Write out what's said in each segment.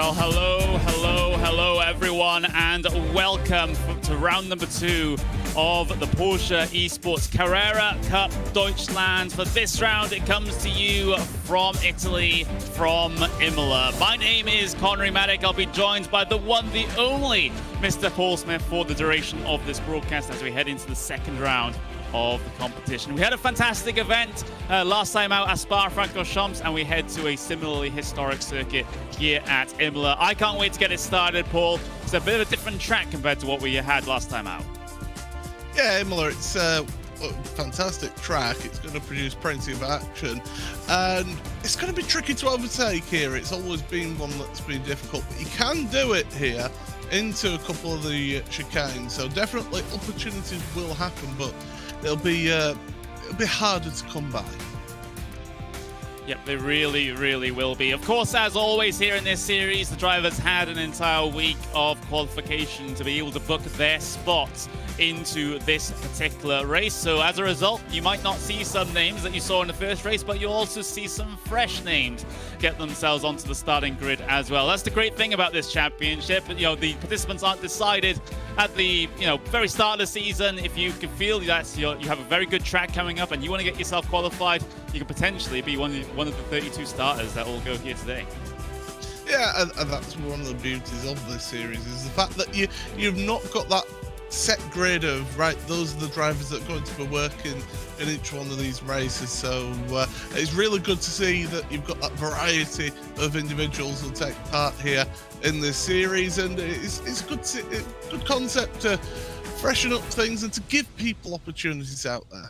Well, hello everyone, and welcome to round number 2 of the Porsche Esports Carrera Cup Deutschland. For this round, it comes to you from Italy, from Imola. My name is Connery Maddock. I'll be joined by the one, the only Mr. Paul Smith for the duration of this broadcast as we head into the second round of the competition. We had a fantastic event last time out at Spa-Francorchamps, and we head to a similarly historic circuit here at Imola. I can't wait to get it started, Paul. It's a bit of a different track compared to what we had last time out. Yeah, Imola, it's a fantastic track. It's going to produce plenty of action, and it's going to be tricky to overtake here. It's always been one that's been difficult, but you can do it here into a couple of the chicanes, so definitely opportunities will happen, but it'll be harder to come by. Yep, they really will be. Of course, as always here in this series, the drivers had an entire week of qualification to be able to book their spots into this particular race. So as a result, you might not see some names that you saw in the first race, but you'll also see some fresh names get themselves onto the starting grid as well. That's the great thing about this championship. You know, the participants aren't decided at the very start of the season. If you can feel that you have a very good track coming up and you want to get yourself qualified, you could potentially be one of the 32 starters that will go here today. Yeah, and that's one of the beauties of this series, is the fact that you've not got that set grid of, right, those are the drivers that are going to be working in each one of these races. So it's really good to see that you've got that variety of individuals who take part here in this series, and it's good concept to freshen up things and to give people opportunities out there.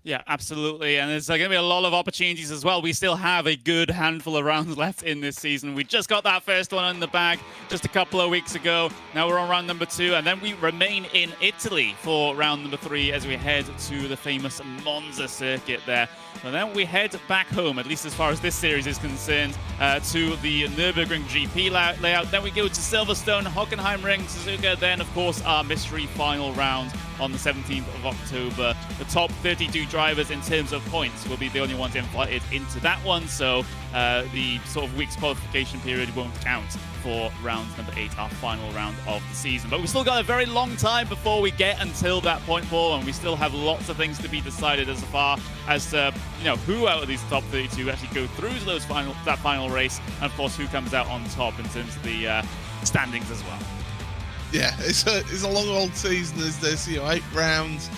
Yeah, absolutely. And there's going to be a lot of opportunities as well. We still have a good handful of rounds left in this season. We just got that first one in the bag just a couple of weeks ago. Now we're on round number 2, and then we remain in Italy for round number 3 as we head to the famous Monza circuit there. And then we head back home, at least as far as this series is concerned, to the Nürburgring GP layout. Then we go to Silverstone, Hockenheimring, Suzuka, then of course our mystery final round on the 17th of October. The top 32 drivers in terms of points will be the only ones invited into that one, so the sort of week's qualification period won't count for round number 8, our final round of the season. But we've still got a very long time before we get until that point, Paul, and we still have lots of things to be decided as far as who out of these top 32 actually go through to that final race, and of course who comes out on top in terms of the standings as well. Yeah, it's a long old season, is this, 8 rounds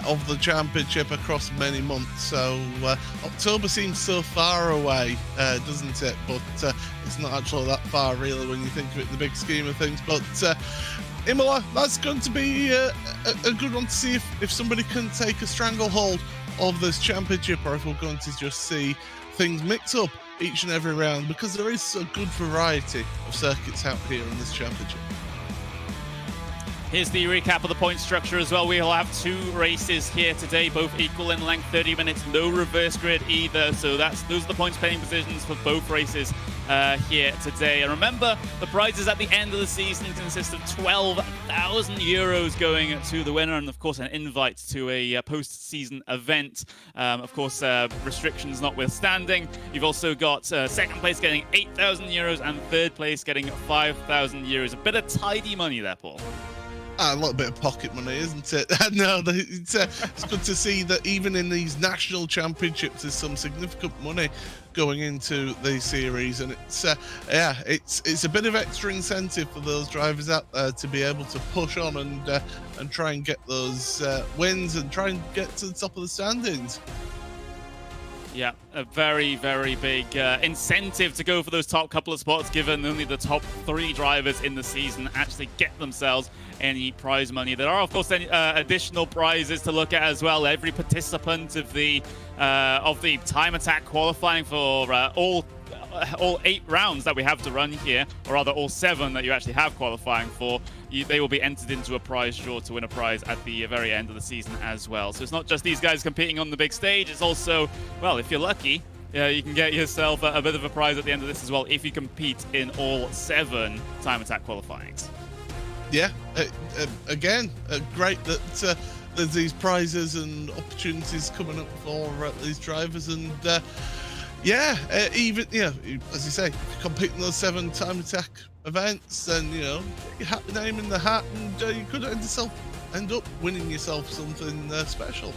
of the championship across many months. So October seems so far away, doesn't it? But it's not actually that far, really, when you think of it in the big scheme of things. But Imola, that's going to be a good one to see if somebody can take a stranglehold of this championship, or if we're going to just see things mix up each and every round, because there is a good variety of circuits out here in this championship. Here's the recap of the point structure as well. We'll have 2 races here today, both equal in length, 30 minutes, no reverse grid either. So those are the points paying positions for both races here today. And remember, the prizes at the end of the season consist of 12,000 euros going to the winner, and of course an invite to a post-season event. Of course, restrictions notwithstanding. You've also got second place getting 8,000 euros and third place getting 5,000 euros. A bit of tidy money there, Paul. A little bit of pocket money, isn't it? No, it's good to see that even in these national championships, there's some significant money going into the series, and it's a bit of extra incentive for those drivers out there to be able to push on and try and get those wins and try and get to the top of the standings. Yeah, a very big incentive to go for those top couple of spots, given only the top 3 drivers in the season actually get themselves any prize money. There are, of course, additional prizes to look at as well. Every participant of the time attack qualifying for all 8 rounds that we have to run here, or rather all 7 that you actually have qualifying for, they will be entered into a prize draw to win a prize at the very end of the season as well. So it's not just these guys competing on the big stage, it's also, well, if you're lucky, you can get yourself a bit of a prize at the end of this as well if you compete in all 7 time attack qualifyings. Yeah, again, great that there's these prizes and opportunities coming up for these drivers, and Yeah, even, as you say, if you compete in those 7 time attack events, then, you hat your name in the hat, and you could end up winning yourself something special.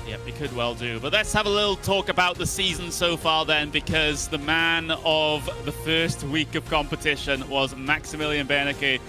Yep, you could well do. But let's have a little talk about the season so far then, because the man of the first week of competition was Maximilian Berneke.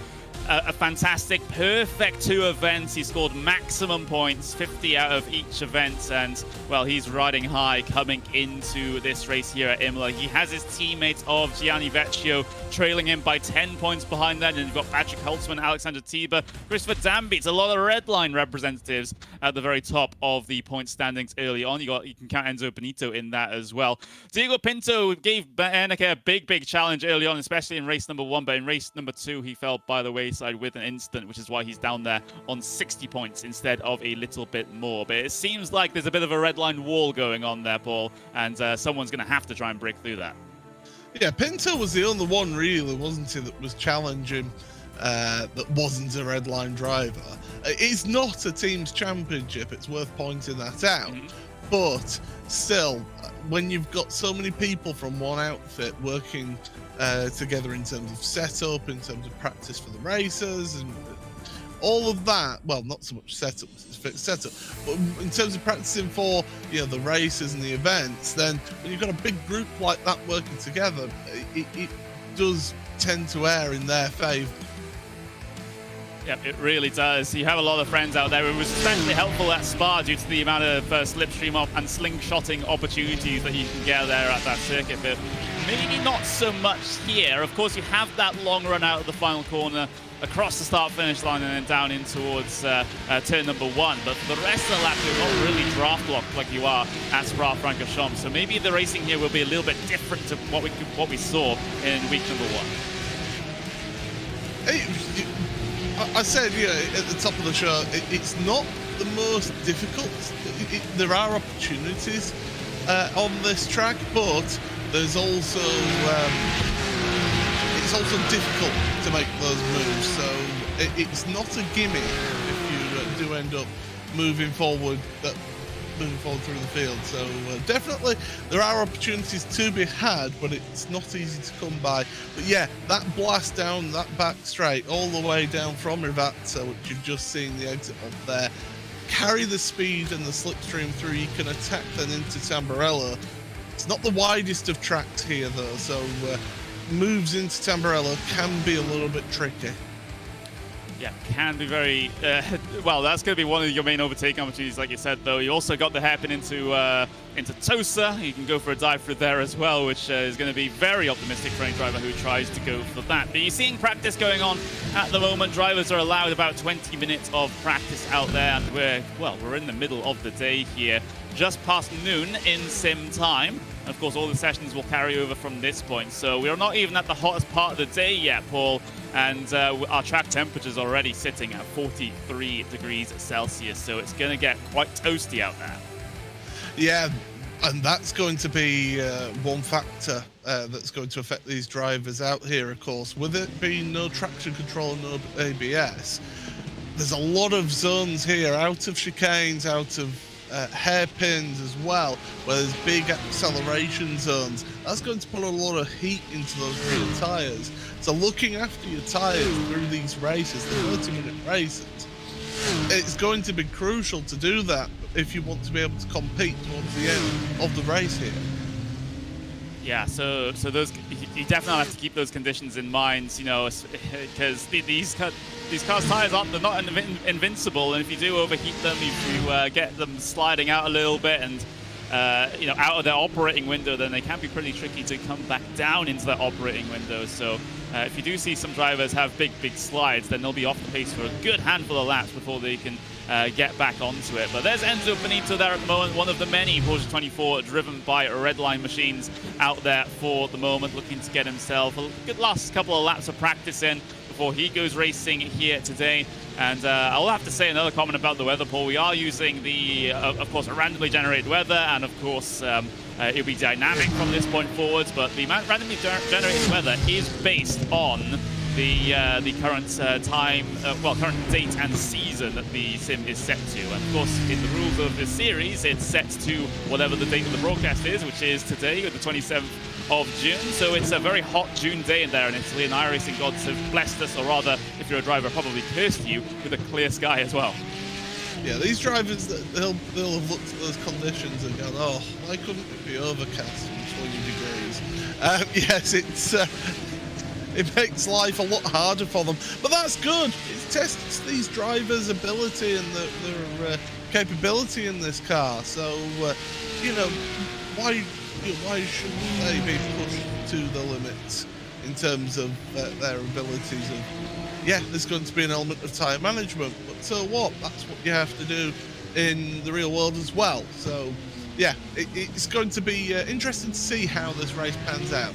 A fantastic, perfect 2 events. He scored maximum points, 50 out of each event, and, well, he's riding high coming into this race here at Imola. He has his teammates of Gianni Vecchio trailing him by 10 points behind that, and you've got Patrick Holtzman, Alexander Tiber, Christopher Danby. It's a lot of red line representatives at the very top of the point standings early on. You can count Enzo Benito in that as well. Diego Pinto gave Berneke a big challenge early on, especially in race number 1, but in race number 2, he fell by the wayside with an instant, which is why he's down there on 60 points instead of a little bit more. But it seems like there's a bit of a red line wall going on there, Paul, and someone's going to have to try and break through that. Yeah, Pinto was the only one, really, wasn't he, that was challenging that wasn't a red line driver. It's not a team's championship, it's worth pointing that out. But still, when you've got so many people from one outfit working together in terms of setup, in terms of practice for the races, and all of that, well, not so much setup, it's fixed setup, but in terms of practicing for the races and the events, then when you've got a big group like that working together, it does tend to err in their favour. Yep, it really does. You have a lot of friends out there. It was especially helpful at Spa due to the amount of slipstream off and slingshotting opportunities that you can get there at that circuit, but maybe not so much here. Of course, you have that long run out of the final corner across the start-finish line and then down in towards turn number 1. But for the rest of the lap, you're not really draft locked like you are at Spa-Francorchamps. So maybe the racing here will be a little bit different to what we saw in week number 1. I said, at the top of the show, it's not the most difficult. There are opportunities on this track, but there's also it's also difficult to make those moves. So it's not a gimme if you do end up moving forward through the field. So definitely there are opportunities to be had, but it's not easy to come by. But yeah, that blast down that back straight all the way down from Rivazza, which you've just seen the exit of there, carry the speed and the slipstream through. You can attack then into Tamburello. It's not the widest of tracks here though, so moves into Tamburello can be a little bit tricky. Yeah, can be very... well, that's going to be one of your main overtaking opportunities, like you said, though. You also got the hairpin into Tosa. You can go for a dive through there as well, which is going to be very optimistic for any driver who tries to go for that. But you're seeing practice going on at the moment. Drivers are allowed about 20 minutes of practice out there, and we're in the middle of the day here, just past noon in sim time. And of course, all the sessions will carry over from this point. So we're not even at the hottest part of the day yet, Paul. And our track temperature is already sitting at 43 degrees Celsius. So it's going to get quite toasty out there. Yeah, and that's going to be one factor that's going to affect these drivers out here, of course. With it being no traction control and no ABS, there's a lot of zones here, out of chicanes, out of hairpins as well, where there's big acceleration zones. That's going to put a lot of heat into those rear tyres. So looking after your tyres through these races, the 30-minute races, it's going to be crucial to do that if you want to be able to compete towards the end of the race here. Yeah, so those, you definitely have to keep those conditions in mind, because these cars' tires they're not invincible, and if you do overheat them, if you get them sliding out a little bit and out of their operating window, then they can be pretty tricky to come back down into their operating window. So if you do see some drivers have big slides, then they'll be off the pace for a good handful of laps before they can get back onto it. But there's Enzo Benito there at the moment, one of the many Porsche 24 driven by redline machines out there for the moment, looking to get himself a good last couple of laps of practice in before he goes racing here today. And I'll have to say another comment about the weather, Paul. We are using the, of course, a randomly generated weather, and of course, it'll be dynamic from this point forwards, but the randomly generated weather is based on the current current date and season that the sim is set to. And of course, in the rules of this series, it's set to whatever the date of the broadcast is, which is today, the 27th of June. So it's a very hot June day in there in Italy, and iRacing gods have blessed us, or rather, if you're a driver, probably cursed you with a clear sky as well. Yeah, these drivers, they'll have looked at those conditions and gone, oh, why couldn't it be overcast and 20 degrees? Yes, it makes life a lot harder for them, but that's good. It tests these drivers' ability and their capability in this car. So, you know, why shouldn't they be pushed to the limits in terms of their abilities? And yeah, there's going to be an element of tyre management, but so what? That's what you have to do in the real world as well. So yeah, it's going to be interesting to see how this race pans out.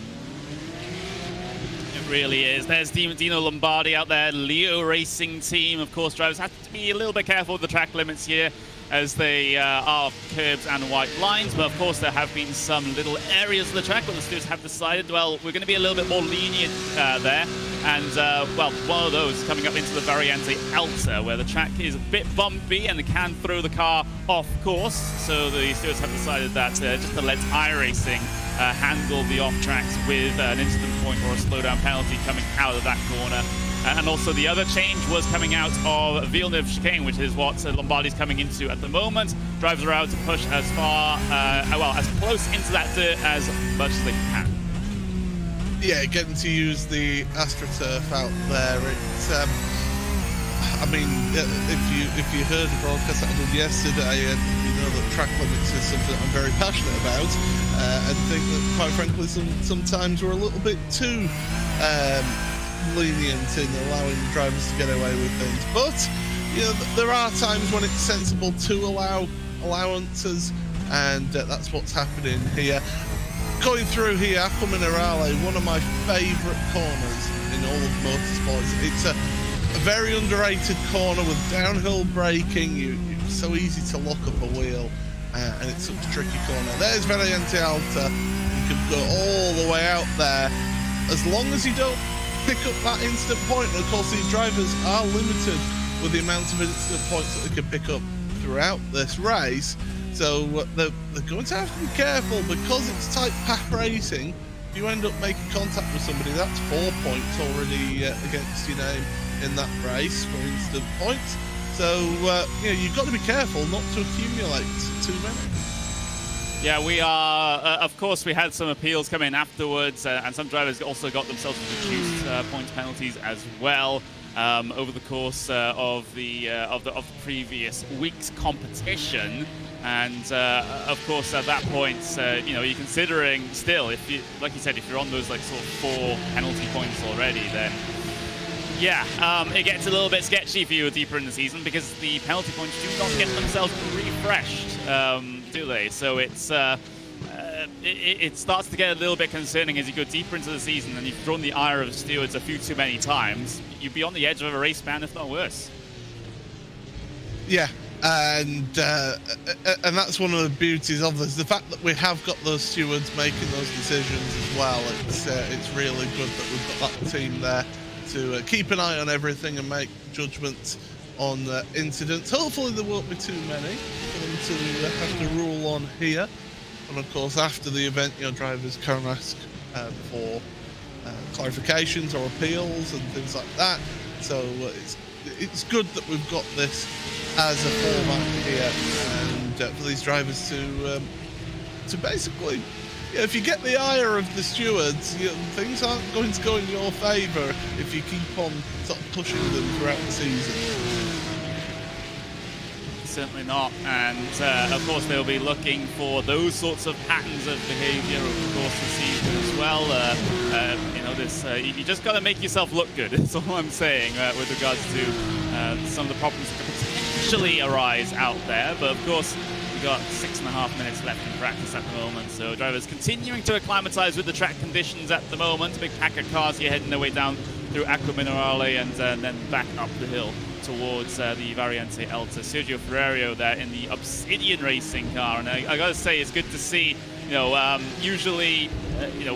It really is. There's Dino Lombardi out there, Leo Racing Team. Of course, drivers have to be a little bit careful with the track limits here, as they are curbs and white lines, but of course there have been some little areas of the track where the stewards have decided, well, we're going to be a little bit more lenient there, and well, one of those coming up into the Variante Alta, where the track is a bit bumpy and it can throw the car off course, so the stewards have decided that just to let iRacing handle the off tracks with an incident point or a slowdown penalty coming out of that corner. And also the other change was coming out of Villeneuve chicane, which is what Lombardi's coming into at the moment. Drivers are out to push as far, well, as close into that dirt as much as they can. Yeah, getting to use the AstroTurf out there. It's, I mean, if you heard the broadcast that I did yesterday, you know that track limits is something I'm very passionate about, and think that, quite frankly, sometimes we're a little bit too lenient in allowing the drivers to get away with things, but you know, there are times when it's sensible to allow allowances, and that's what's happening here. Going through here, Acqua Minerale, one of my favourite corners in all of motorsports. It's a very underrated corner with downhill braking. It's so easy to lock up a wheel, and it's such a tricky corner. There's Variante Alta. You can go all the way out there, as long as you don't pick up that instant point. And of course, these drivers are limited with the amount of instant points that they can pick up throughout this race. So they're going to have to be careful, because it's tight pack racing. If you end up making contact with somebody, that's 4 points already against your name in that race for instant points. So you know, you've got to be careful not to accumulate too many. Yeah, we are, of course, we had some appeals come in afterwards, and some drivers also got themselves reduced points penalties as well over the course of the previous week's competition. And of course, at that point, you know, you're considering still, if you, like you said, if you're on those like sort of 4 penalty points already, then yeah, it gets a little bit sketchy for you deeper in the season, because the penalty points do not get themselves refreshed, do they? So it's it starts to get a little bit concerning as you go deeper into the season, and you've thrown the ire of the stewards a few too many times. You'd be on the edge of a race ban, if not worse. Yeah. And that's one of the beauties of this, the fact that we have got those stewards making those decisions as well. It's really good that we've got that team there to keep an eye on everything and make judgments on incidents. Hopefully there won't be too many for them to have to rule on here. And of course, after the event, your drivers can ask for clarifications or appeals and things like that. So it's good that we've got this as a format here, and for these drivers to basically, you know, if you get the ire of the stewards, you know, things aren't going to go in your favour if you keep on sort of pushing them throughout the season. Certainly not, and of course they'll be looking for those sorts of patterns of behaviour over the course of the season as well. You know, this you just got to make yourself look good. That's all I'm saying with regards to some of the problems that could potentially arise out there. But of course, we've got 6.5 minutes left in practice at the moment, so drivers continuing to acclimatise with the track conditions at the moment. Big pack of cars here heading their way down through Acqua Minerale and then back up the hill towards the Variante Alta. Sergio Ferrerio there in the Obsidian racing car, and I gotta say, it's good to see, you Usually,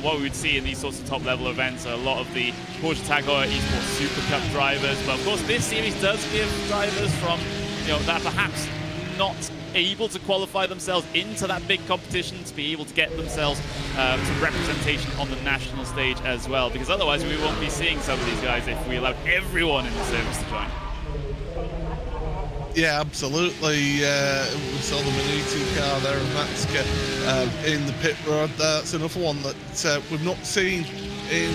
what we would see in these sorts of top-level events are a lot of the Porsche Carrera Esports Super Cup drivers. But of course, this series does give drivers from, that perhaps not able to qualify themselves into that big competition to be able to get themselves some representation on the national stage as well. Because otherwise, we won't be seeing some of these guys if we allowed everyone in the service to join. Yeah, absolutely. We saw the Minuti car there and Matska in the pit road. That's another one that we've not seen in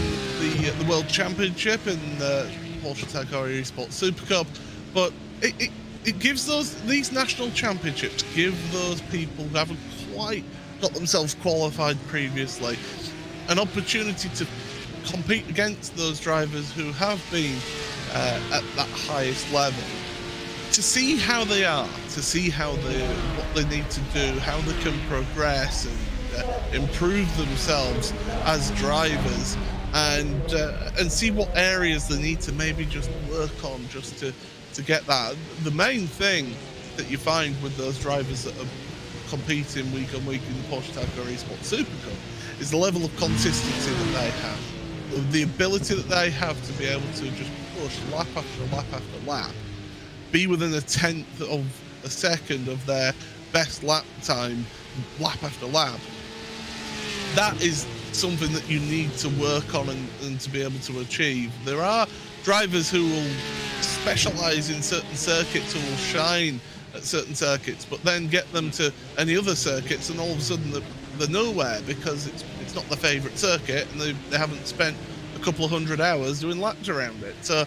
the World Championship in the Porsche Carrera Esports Super Cup. But it gives these national championships give those people who haven't quite got themselves qualified previously an opportunity to compete against those drivers who have been at that highest level, to see how they are, to see what they need to do, how they can progress and improve themselves as drivers, and see what areas they need to maybe just work on just to get that. The main thing that you find with those drivers that are competing week on week in the Porsche Carrera Esports Super Cup is the level of consistency that they have, the ability that they have to be able to just push lap after lap after lap, be within a tenth of a second of their best lap time, lap after lap. That is something that you need to work on and to be able to achieve. There are drivers who will specialize in certain circuits, who will shine at certain circuits, but then get them to any other circuits and all of a sudden they're nowhere because it's not their favorite circuit and they haven't spent a couple of 100 hours doing laps around it. So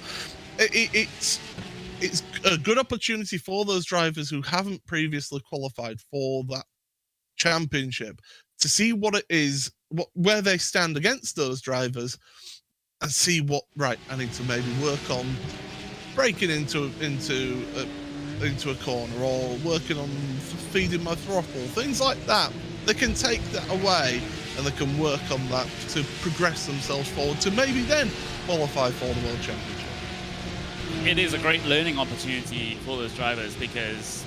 it's a good opportunity for those drivers who haven't previously qualified for that championship to see what it is, where they stand against those drivers, and see I need to maybe work on breaking into a corner, or working on feeding my throttle, things like that. They can take that away and they can work on that to progress themselves forward to maybe then qualify for the World Championship. It is a great learning opportunity for those drivers because,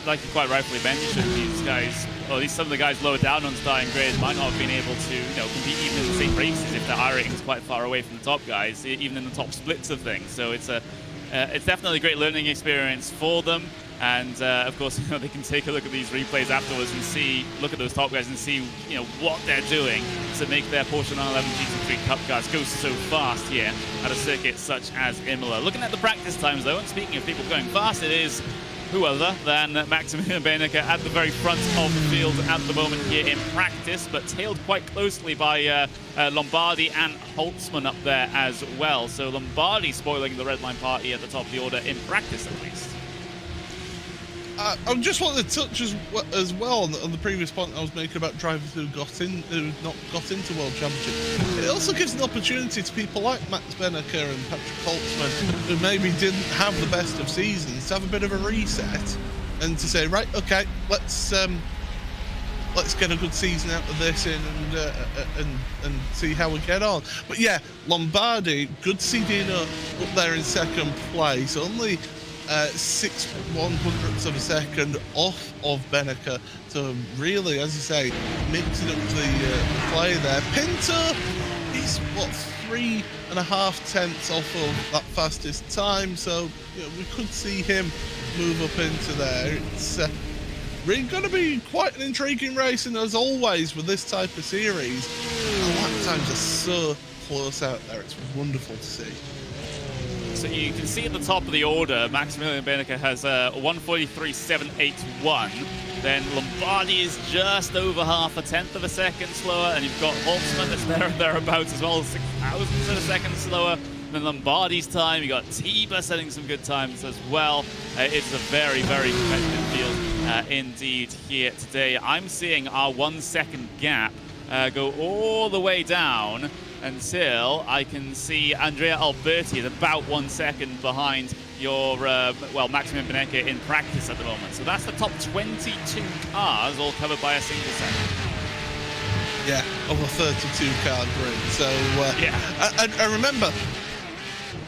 like you quite rightfully mentioned, these guys, or at least some of the guys lower down on starting grid, might not have been able to, compete even in the same races if their iRating is quite far away from the top guys, even in the top splits of things. So it's definitely a great learning experience for them. And of course, they can take a look at these replays afterwards and look at those top guys and see, what they're doing to make their Porsche 911 GT3 Cup cars go so fast here at a circuit such as Imola. Looking at the practice times, though, and speaking of people going fast, it is who other than Maximilian Benecke at the very front of the field at the moment here in practice, but tailed quite closely by Lombardi and Holtzman up there as well. So Lombardi spoiling the red line party at the top of the order in practice, at least. I just wanted to touch as well on the previous point I was making about drivers who not got into World Championship. It also gives an opportunity to people like Max Benecke and Patrick Holtzman, who maybe didn't have the best of seasons, to have a bit of a reset and to say, right, okay, let's get a good season out of this and see how we get on. But yeah, Lombardi, good to see Dino up there in second place, only 6/100ths of a second off of Benecke, so really, as you say, mixing up the play there. Pinto is 3.5 tenths off of that fastest time, so we could see him move up into there. It's really going to be quite an intriguing race, and as always with this type of series, the lap times are so close out there. It's wonderful to see. So you can see at the top of the order, Maximilian Benecke has 1:43.781. Then Lombardi is just over half a tenth of a second slower, and you've got Holtzman that's there and thereabouts as well, 0.06 of a second slower than Lombardi's time. You got Tiba setting some good times as well. It's a very, very competitive field indeed here today. I'm seeing our 1 second gap go all the way down until I can see Andrea Alberti is about 1 second behind your, Maximilian Benecke in practice at the moment. So that's the top 22 cars all covered by a single second. Yeah, of a 32-car grid. So, yeah. And remember,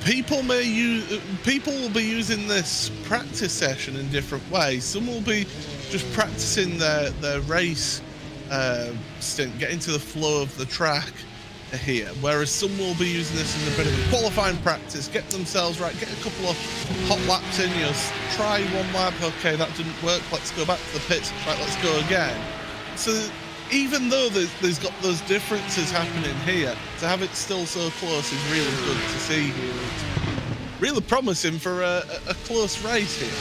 people will be using this practice session in different ways. Some will be just practicing their race stint, get into the flow of the track here, whereas some will be using this as a bit of a qualifying practice, get themselves right, get a couple of hot laps in you, try one lap, okay, that didn't work, let's go back to the pits, right, let's go again. So even though there's got those differences happening here, to have it still so close is really good to see here. It's really promising for a close race here.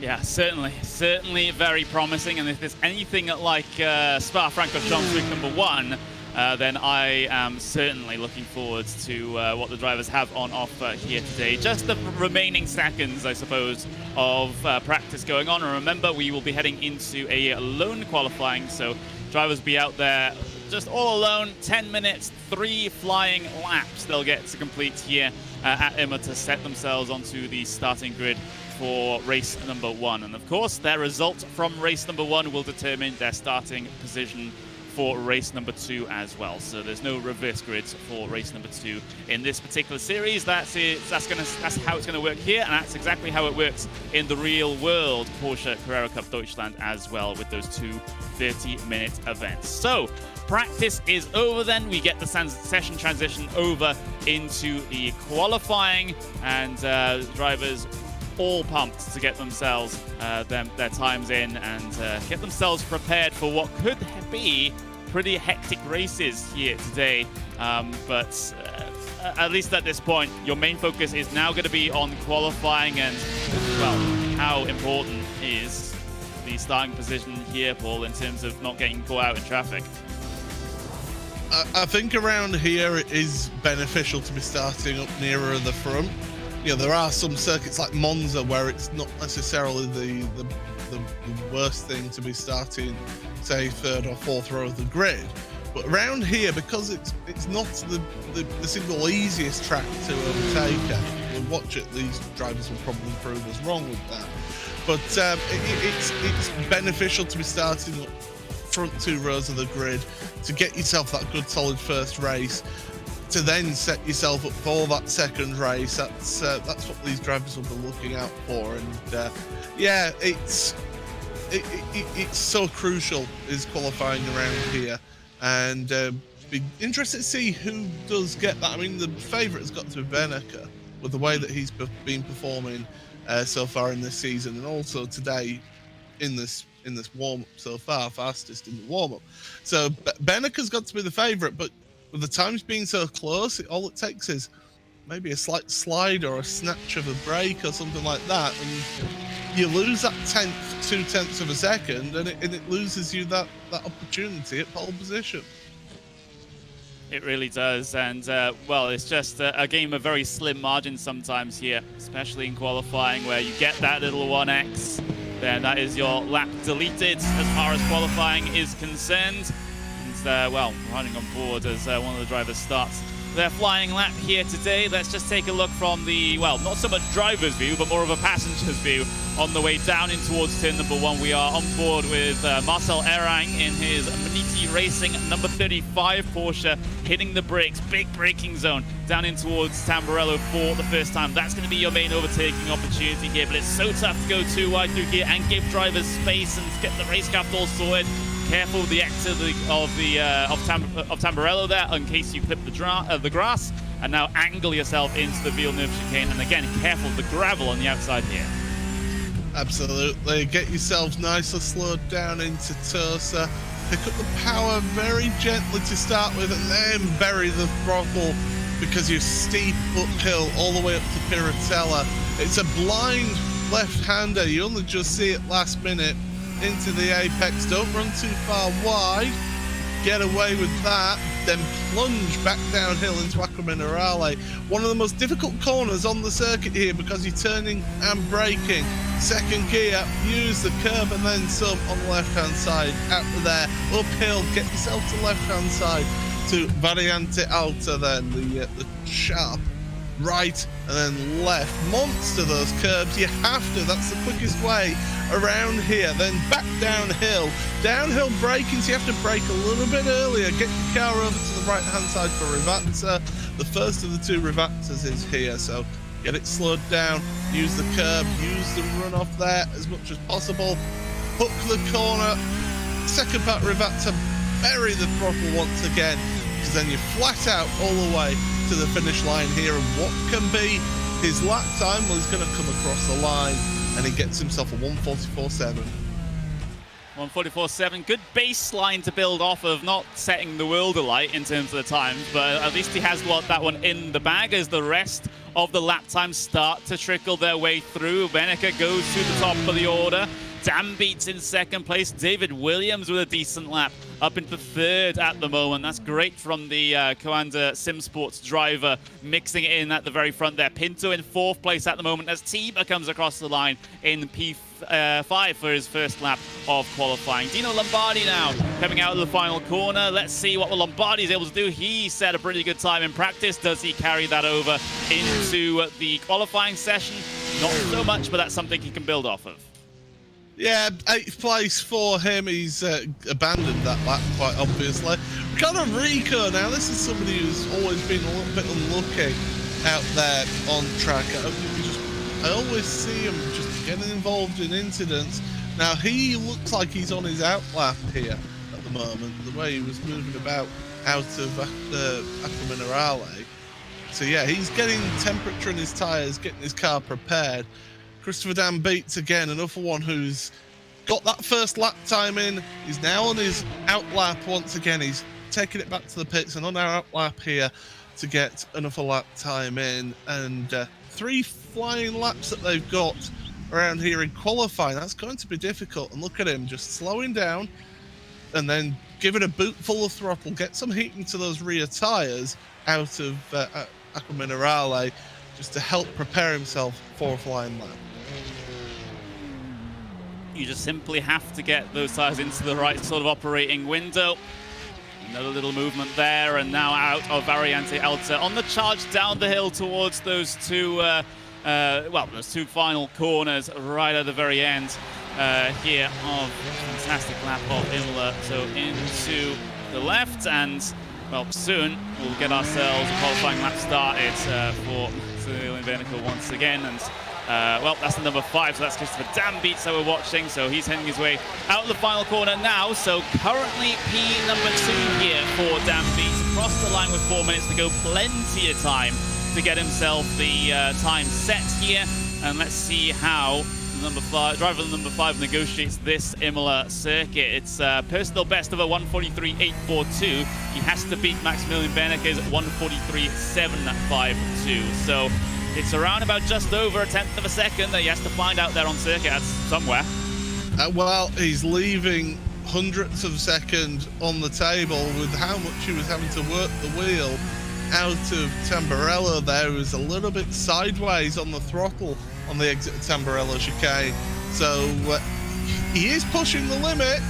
Yeah, certainly very promising. And if there's anything like Spa-Francorchamps week number 1, then I am certainly looking forward to what the drivers have on offer here today. Just the remaining seconds, I suppose, of practice going on. And remember, we will be heading into a lone qualifying, so drivers will be out there just all alone, 10 minutes, 3 flying laps they'll get to complete here at Imola to set themselves onto the starting grid for race number 1. And of course, their result from race number 1 will determine their starting position for race number 2 as well. So there's no reverse grids for race number 2 in this particular series. That's how it's gonna work here, and that's exactly how it works in the real world Porsche Carrera Cup Deutschland as well, with those 2 30-minute events. So practice is over then. We get the session transition over into the qualifying, and drivers all pumped to get themselves their times in and get themselves prepared for what could be pretty hectic races here today. But at least at this point, your main focus is now going to be on qualifying, and, well, how important is the starting position here, Paul, in terms of not getting caught out in traffic? I think around here it is beneficial to be starting up nearer the front. You know, there are some circuits like Monza where it's not necessarily the worst thing to be starting, say, 3rd or 4th row of the grid. But around here, because it's not the single easiest track to overtake, we'll watch it, these drivers will probably prove us wrong with that. But it's beneficial to be starting up front 2 rows of the grid to get yourself that good solid first race, to then set yourself up for that second race. That's what these drivers will be looking out for. And yeah, it's so crucial is qualifying around here, and be interested to see who does get that. I mean, the favourite has got to be Beneke with the way that he's been performing so far in this season, and also today in this warm-up so far, fastest in the warm-up. So Beneke's got to be the favourite, but with the times being so close, all it takes is maybe a slight slide or a snatch of a break or something like that, and you lose that 2/10 of a second, and it loses you that opportunity at pole position. It really does, and well, it's just a game of very slim margins sometimes here, especially in qualifying, where you get that little 1x, then that is your lap deleted as far as qualifying is concerned. Well, running on board as one of the drivers starts their flying lap here today. Let's just take a look from the, well, not so much driver's view, but more of a passenger's view on the way down in towards turn number 1. We are on board with Marcel Erang in his Maniti Racing number 35 Porsche, hitting the brakes, big braking zone, down in towards Tamburello for the first time. That's going to be your main overtaking opportunity here, but it's so tough to go too wide through here and give drivers space and get the racecraft all sorted. Careful with the exit of Tamburello there, in case you clip the grass, and now angle yourself into the Villeneuve chicane. And again, careful of the gravel on the outside here. Absolutely. Get yourselves nicely slowed down into Tosa. Pick up the power very gently to start with, and then bury the throttle because you're steep uphill all the way up to Piratella. It's a blind left-hander. You only just see it last minute into the apex. Don't run too far wide, get away with that, then plunge back downhill into Acqua Minerale. One of the most difficult corners on the circuit here because you're turning and braking. Second gear, use the curb and then some on the left hand side. Out of there, uphill, get yourself to the left hand side to Variante Alta, then the sharp right and then left. Monster those curbs, you have to, that's the quickest way around here. Then back downhill braking, so you have to brake a little bit earlier, get your car over to the right hand side for Rivatsa. The first of the 2 Rivatsas is here, so get it slowed down, use the curb, use the runoff there as much as possible, hook the corner, second part revered to bury the throttle once again, because then you're flat out all the way to the finish line here. And what can be his lap time? Well, he's going to come across the line and he gets himself a 1:44.7. 1:44.7, good baseline to build off of, not setting the world alight in terms of the times, but at least he has that one in the bag as the rest of the lap times start to trickle their way through. Beneke goes to the top of the order. Dan Beats in second place. David Williams with a decent lap up into third at the moment. That's great from the Coanda Sim Sports driver, mixing it in at the very front there. Pinto in fourth place at the moment as Tiba comes across the line in P5 for his first lap of qualifying. Dino Lombardi now coming out of the final corner. Let's see what Lombardi is able to do. He set a pretty good time in practice. Does he carry that over into the qualifying session? Not so much, but that's something he can build off of. Yeah, 8th place for him. He's abandoned that lap quite obviously. Ricardo Rico now, this is somebody who's always been a little bit unlucky out there on track. I always see him just getting involved in incidents. Now he looks like he's on his out lap here at the moment, the way he was moving about out of Acqua Minerale. So yeah, he's getting temperature in his tyres, getting his car prepared. Christopher Dan Beats again, another one who's got that first lap time in. He's now on his out lap once again. He's taking it back to the pits and on our out lap here to get another lap time in. And 3 flying laps that they've got around here in qualifying. That's going to be difficult. And look at him just slowing down and then give it a boot full of throttle, get some heat into those rear tyres out of Acqua Minerale just to help prepare himself for a flying lap. You just simply have to get those tyres into the right sort of operating window. Another little movement there, and now out of Variante Alta on the charge down the hill towards those two, those 2 final corners right at the very end here of fantastic lap of Imola. So into the left, and well, soon we'll get ourselves a qualifying lap started for Beneke once again. And well, that's the number 5, so that's Christopher Dan Beats that we're watching. So he's heading his way out of the final corner now. So currently P number 2 here for Dan Beats. Across the line with 4 minutes to go. Plenty of time to get himself the time set here. And let's see how the driver number 5 negotiates this Imola circuit. It's personal best of a 1:43.842. He has to beat Maximilian Beneke's 1:43.752. So it's around about just over a 1/10 of a second that he has to find out there on circuit. That's somewhere. Well, he's leaving hundredths of a second on the table with how much he was having to work the wheel out of Tamburello there. He was a little bit sideways on the throttle on the exit of Tamburello chicane. So he is pushing the limit.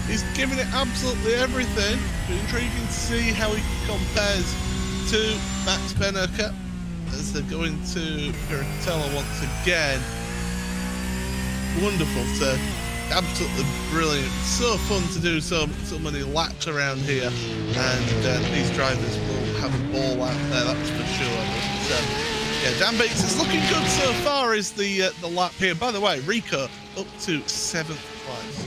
He's giving it absolutely everything. It's intriguing to see how he compares to Max Beneke as they're going to Piratello once again. Wonderful to absolutely brilliant. So fun to do so many laps around here, and these drivers will have a ball out there, that's for sure. But, yeah, Dan Beats is looking good so far is the lap here. By the way, Rico up to 7th place.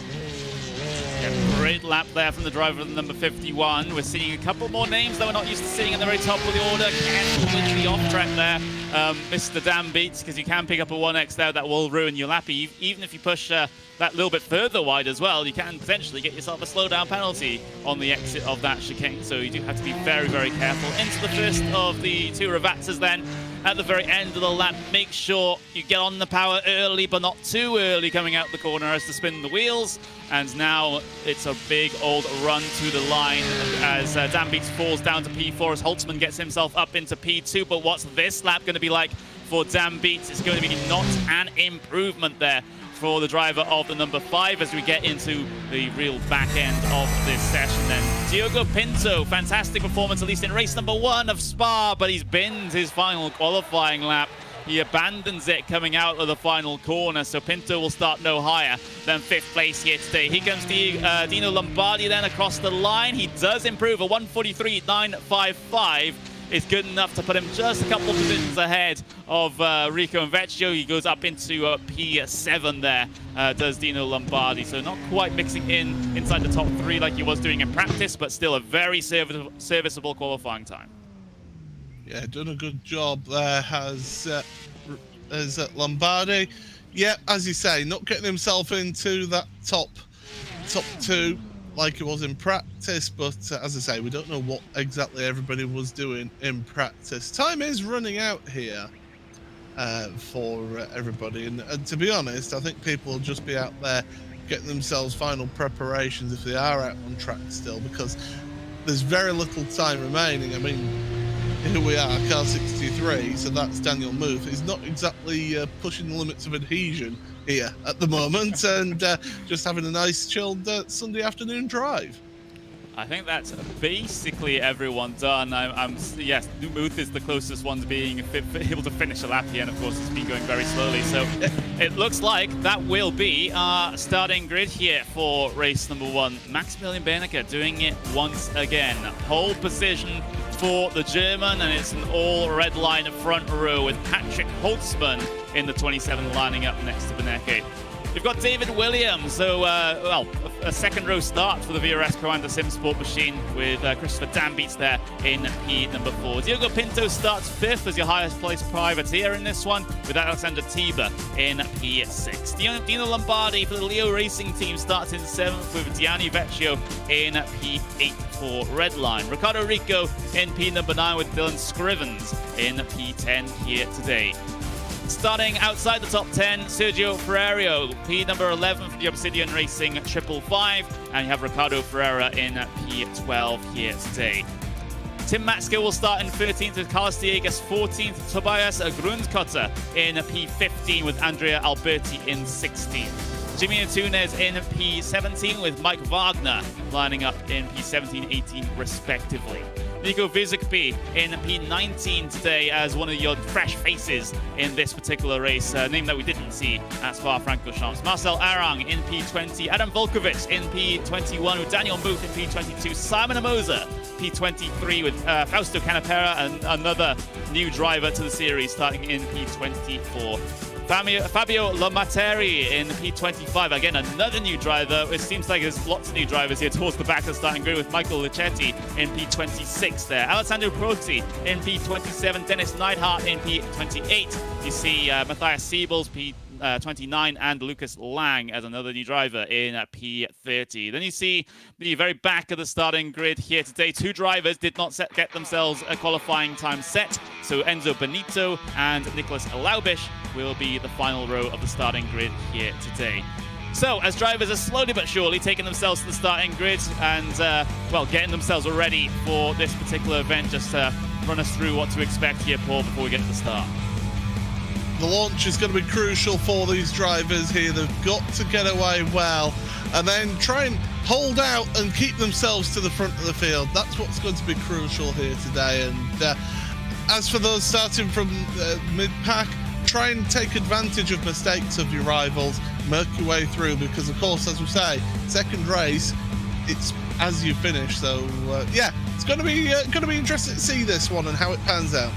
Yeah, great lap there from the driver of the number 51. We're seeing a couple more names that we're not used to seeing in the very top of the order. Careful with the off track there, Mr. Dan Beats, because you can pick up a 1x there that will ruin your lap. Even if you push that little bit further wide as well, you can potentially get yourself a slowdown penalty on the exit of that chicane. So you do have to be very, very careful. Into the first of the 2 reversers then. At the very end of the lap, make sure you get on the power early, but not too early coming out the corner as to spin the wheels. And now it's a big old run to the line as Dan Beats falls down to P4 as Holtzman gets himself up into P2. But what's this lap going to be like for Dan Beats? It's going to be not an improvement there for the driver of the number 5 as we get into the real back end of this session then. Diogo Pinto, fantastic performance at least in race number 1 of Spa, but he's binned his final qualifying lap. He abandons it coming out of the final corner, so Pinto will start no higher than 5th place here today. Here comes Dino Lombardi then across the line. He does improve a 1:43.955. is good enough to put him just a couple of positions ahead of Rico and Vecchio. He goes up into P7 there, does Dino Lombardi. So not quite mixing inside the top 3 like he was doing in practice, but still a very serviceable qualifying time. Yeah, done a good job there, has Lombardi. Yeah, as you say, not getting himself into that top 2 like it was in practice, but as I say, we don't know what exactly everybody was doing in practice. Time is running out here for everybody, and to be honest, I think people will just be out there getting themselves final preparations if they are out on track still, because there's very little time remaining. I mean, here we are, car 63, so that's Daniel Muth. He's not exactly pushing the limits of adhesion here at the moment, and just having a nice chilled Sunday afternoon drive. I think that's basically everyone done. Yes, Muth is the closest one to being able to finish a lap here, and of course it's been going very slowly. So it looks like that will be our starting grid here for race number 1. Maximilian Benecke doing it once again. Pole position for the German, and it's an all-red line front row with Patrick Holtzman in the 27 lining up next to Benecke. We've got David Williams, so, well, a second row start for the VRS Pro and the Sim Sport machine with Christopher Dambeats there in P number 4. Diogo Pinto starts 5th as your highest placed privateer in this one, with Alexander Tiber in P6. Dino Lombardi for the Leo Racing team starts in 7th with Gianni Vecchio in P8 for Redline. Ricardo Rico in P number 9 with Dylan Scrivens in P10 here today. Starting outside the top 10, Sergio Ferrario, P number 11 for the Obsidian Racing 555, and you have Ricardo Ferreira in P12 here today. Tim Matskill will start in 13th with Carlos Diegas 14th, Tobias Grundkotter in P15 with Andrea Alberti in 16th. Jimmy Antunes in P17 with Mike Wagner lining up in P17-18 respectively. Nico Vizikpi in P19 today as one of your fresh faces in this particular race, a name that we didn't see at Spa-Francorchamps. Marcel Arang in P20, Adam Volkovich in P21 with Daniel Muth in P22, Simon Amosa P23 with Fausto Canapera, and another new driver to the series starting in P24. Fabio Lomateri in P25, again another new driver. It seems like there's lots of new drivers here towards the back of the starting grid with Michael Licetti in P26 there. Alessandro Prozzi in P27, Dennis Neidhart in P28. You see Matthias Siebels P29 and Lucas Lang as another new driver in P30. Then you see the very back of the starting grid here today. 2 drivers did not get themselves a qualifying time set. So Enzo Benito and Nicholas Laubisch will be the final row of the starting grid here today. So as drivers are slowly but surely taking themselves to the starting grid and, well, getting themselves ready for this particular event, just run us through what to expect here, Paul, before we get to the start. The launch is going to be crucial for these drivers here. They've got to get away well and then try and hold out and keep themselves to the front of the field. That's what's going to be crucial here today. And as for those starting from mid-pack, try and take advantage of mistakes of your rivals, work your way through, because of course, as we say, second race, it's as you finish. So yeah, it's going to be interesting to see this one and how it pans out.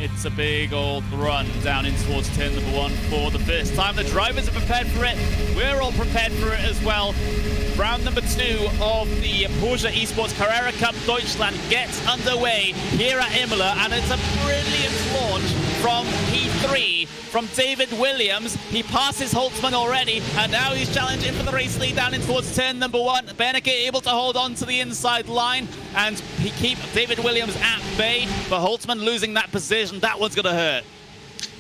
It's a big old run down in towards turn number 1 for the first time. The drivers are prepared for it. We're all prepared for it as well. Round number 2 of the Porsche Esports Carrera Cup Deutschland gets underway here at Imola, and it's a brilliant launch from P3 from David Williams. He passes Holtzman already, and now he's challenging for the race lead down in towards turn number 1. Benecke able to hold on to the inside line, and he keep David Williams at bay, but Holtzman losing that position. That one's gonna hurt.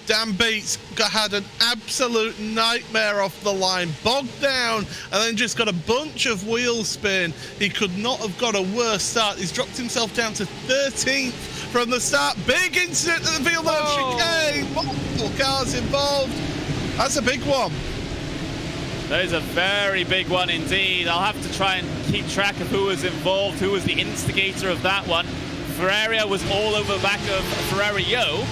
Dan Beats had an absolute nightmare off the line, bogged down, and then just got a bunch of wheel spin. He could not have got a worse start. He's dropped himself down to 13th from the start. Big incident at the field of chicane. Multiple cars involved. That's a big one. That is a very big one indeed. I'll have to try and keep track of who was involved, who was the instigator of that one. Ferrario was all over the back of Ferrario,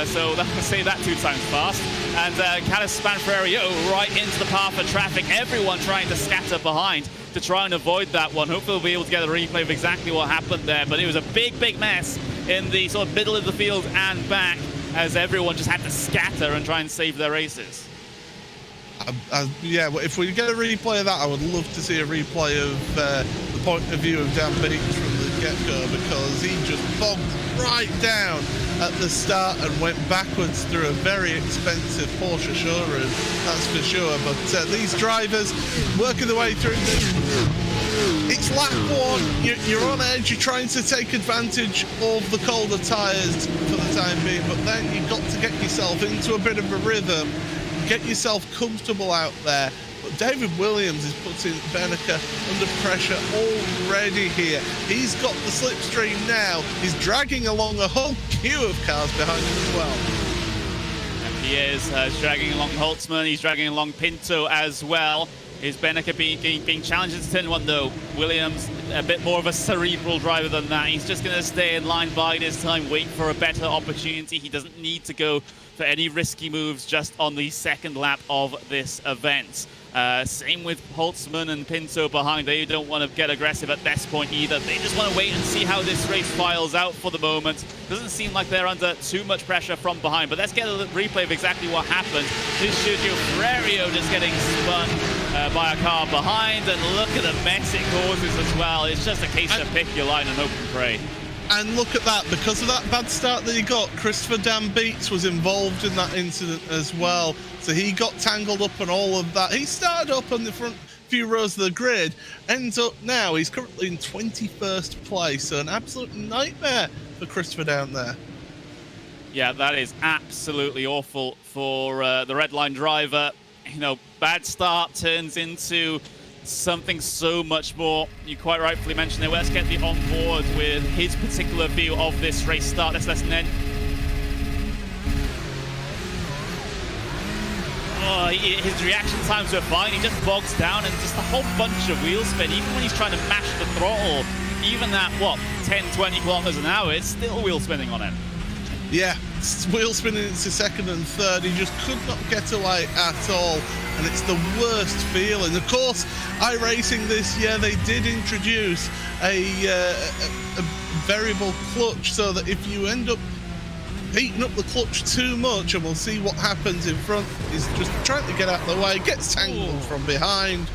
so I'll say that 2 times fast. And Callis span Ferrario right into the path of traffic, everyone trying to scatter behind. to try and avoid that one. Hopefully we'll be able to get a replay of exactly what happened there, but it was a big mess in the sort of middle of the field and back as everyone just had to scatter and try and save their races. Yeah, well, if we get a replay of that, I would love to see a replay of the point of view of Dan Beats from the get-go, because he just bogged right down at the start and went backwards through a very expensive Porsche showroom, that's for sure. But these drivers working their way through this. It's lap one, you're on edge, you're trying to take advantage of the colder tyres for the time being, but then you've got to get yourself into a bit of a rhythm, get yourself comfortable out there. But David Williams is putting Beneke under pressure already here. He's got the slipstream now. He's dragging along a whole queue of cars behind him as well. And he is dragging along Holtzman. He's dragging along Pinto as well. Is Beneke being challenged in turn one, though? Williams, a bit more of a cerebral driver than that. He's just going to stay in line, bide his time, wait for a better opportunity. He doesn't need to go for any risky moves just on the second lap of this event. Same with Holtzman and Pinto behind. They don't want to get aggressive at this point either. They just want to wait and see how this race files out for the moment. Doesn't seem like they're under too much pressure from behind, but let's get a replay of exactly what happened. This shows you Ferrario just getting spun by a car behind, and look at the mess it causes as well. It's just a case of pick your line and hope and pray. And look at that, because of that bad start that he got, Christopher Dan Beats was involved in that incident as well. So he got tangled up on all of that. He started up on the front few rows of the grid, ends up now, he's currently in 21st place. So an absolute nightmare for Christopher down there. Yeah, that is absolutely awful for the red line driver. You know, bad start turns into something so much more. You quite rightfully mentioned it. Let's get the on board with his particular view of this race start. Let's listen in. Oh, his reaction times were fine. He just bogs down and just a whole bunch of wheel spin. Even when he's trying to mash the throttle, even at, what, 10, 20 kilometers an hour, it's still wheel spinning on him. Yeah, wheel spinning into second and third. He just could not get away at all, and it's the worst feeling. Of course, iRacing this year, they did introduce a variable clutch, so that if you end up heating up the clutch too much, and we'll see what happens in front, he's just trying to get out of the way, gets tangled from behind,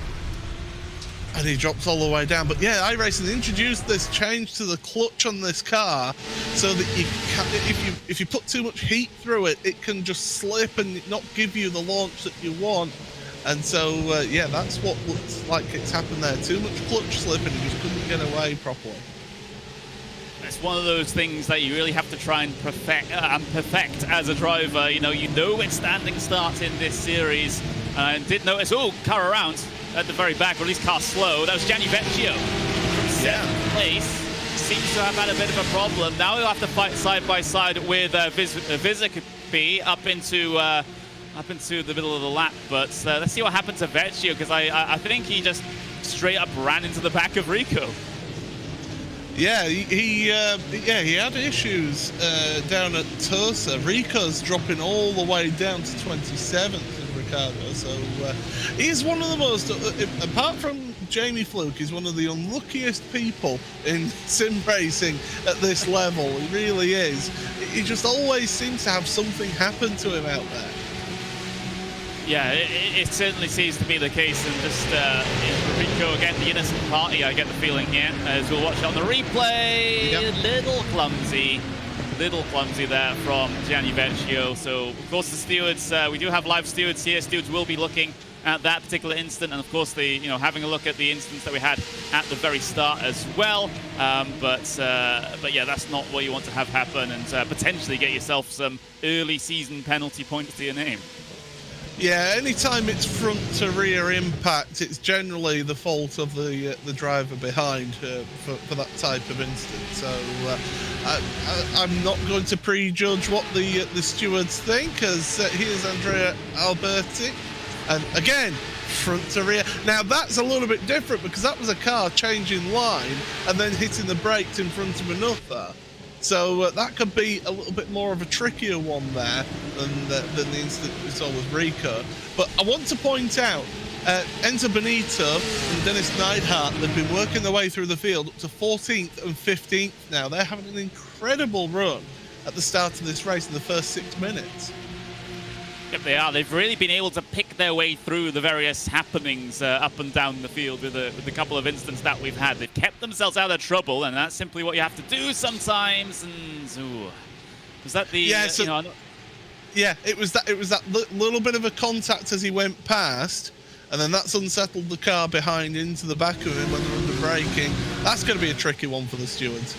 and he drops all the way down. But yeah, iRacing introduced this change to the clutch on this car, so that you can, if you put too much heat through it, it can just slip and not give you the launch that you want. And so yeah, that's what looks like it's happened there. Too much clutch slip, and he just couldn't get away properly. It's one of those things that you really have to try and perfect as a driver. You know when standing starts in this series. And did notice, car around at the very back, or at least car slow. That was Gianni Vecchio from seventh place. Seems to have had a bit of a problem. Now he'll have to fight side by side with Vizicpi up into the middle of the lap. But let's see what happens to Vecchio, because I think he just straight up ran into the back of Rico. Yeah, he had issues down at Tosa. Rico's dropping all the way down to 27th in Ricardo. So he's one of the most, apart from Jamie Fluke, he's one of the unluckiest people in sim racing at this level. He really is. He just always seems to have something happen to him out there. Yeah, it certainly seems to be the case, and just Rico again, the innocent party, I get the feeling here, as we'll watch it on the replay. Yep. Little clumsy there from Gianni Vecchio. So, of course, the stewards, we do have live stewards here. Stewards will be looking at that particular instant, and of course, having a look at the instance that we had at the very start as well. But yeah, that's not what you want to have happen, and potentially get yourself some early season penalty points to your name. Yeah, anytime it's front to rear impact, it's generally the fault of the driver behind for that type of instance. So I'm not going to prejudge what the stewards think, as here's Andrea Alberti, and again, front to rear. Now that's a little bit different, because that was a car changing line and then hitting the brakes in front of another. So that could be a little bit more of a trickier one there than the incident we saw with Rico. But I want to point out Enzo Benito and Dennis Neidhart, they've been working their way through the field up to 14th and 15th now. They're having an incredible run at the start of this race in the first 6 minutes. Yep, they are. They've really been able to pick their way through the various happenings up and down the field with the couple of incidents that we've had. They've kept themselves out of trouble, and that's simply what you have to do sometimes. And ooh, was that the? Yeah, so, yeah, it was that little bit of a contact as he went past, and then that's unsettled the car behind into the back of him when they're under braking. That's going to be a tricky one for the stewards.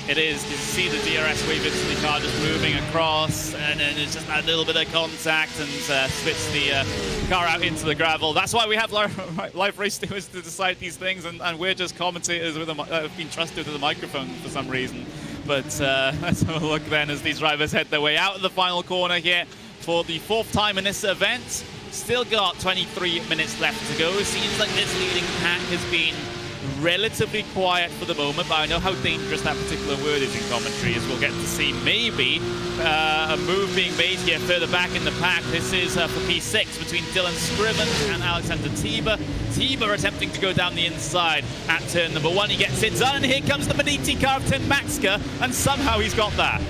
It is. You see the DRS wave into the car just moving across, and then it's just that little bit of contact and spits the car out into the gravel. That's why we have live race stewards to decide these things, and we're just commentators with have been trusted with the microphone for some reason. But let's have a look then as these drivers head their way out of the final corner here for the 4th time in this event. Still got 23 minutes left to go. It seems like this leading pack has been relatively quiet for the moment, but I know how dangerous that particular word is in commentary, as we'll get to see maybe a move being made here further back in the pack. This is for P6 between Dylan Scriven and Alexander Tiber. Tiber attempting to go down the inside at turn number 1. He gets it done, and here comes the Beniti car of Tim Maxka, and somehow he's got that.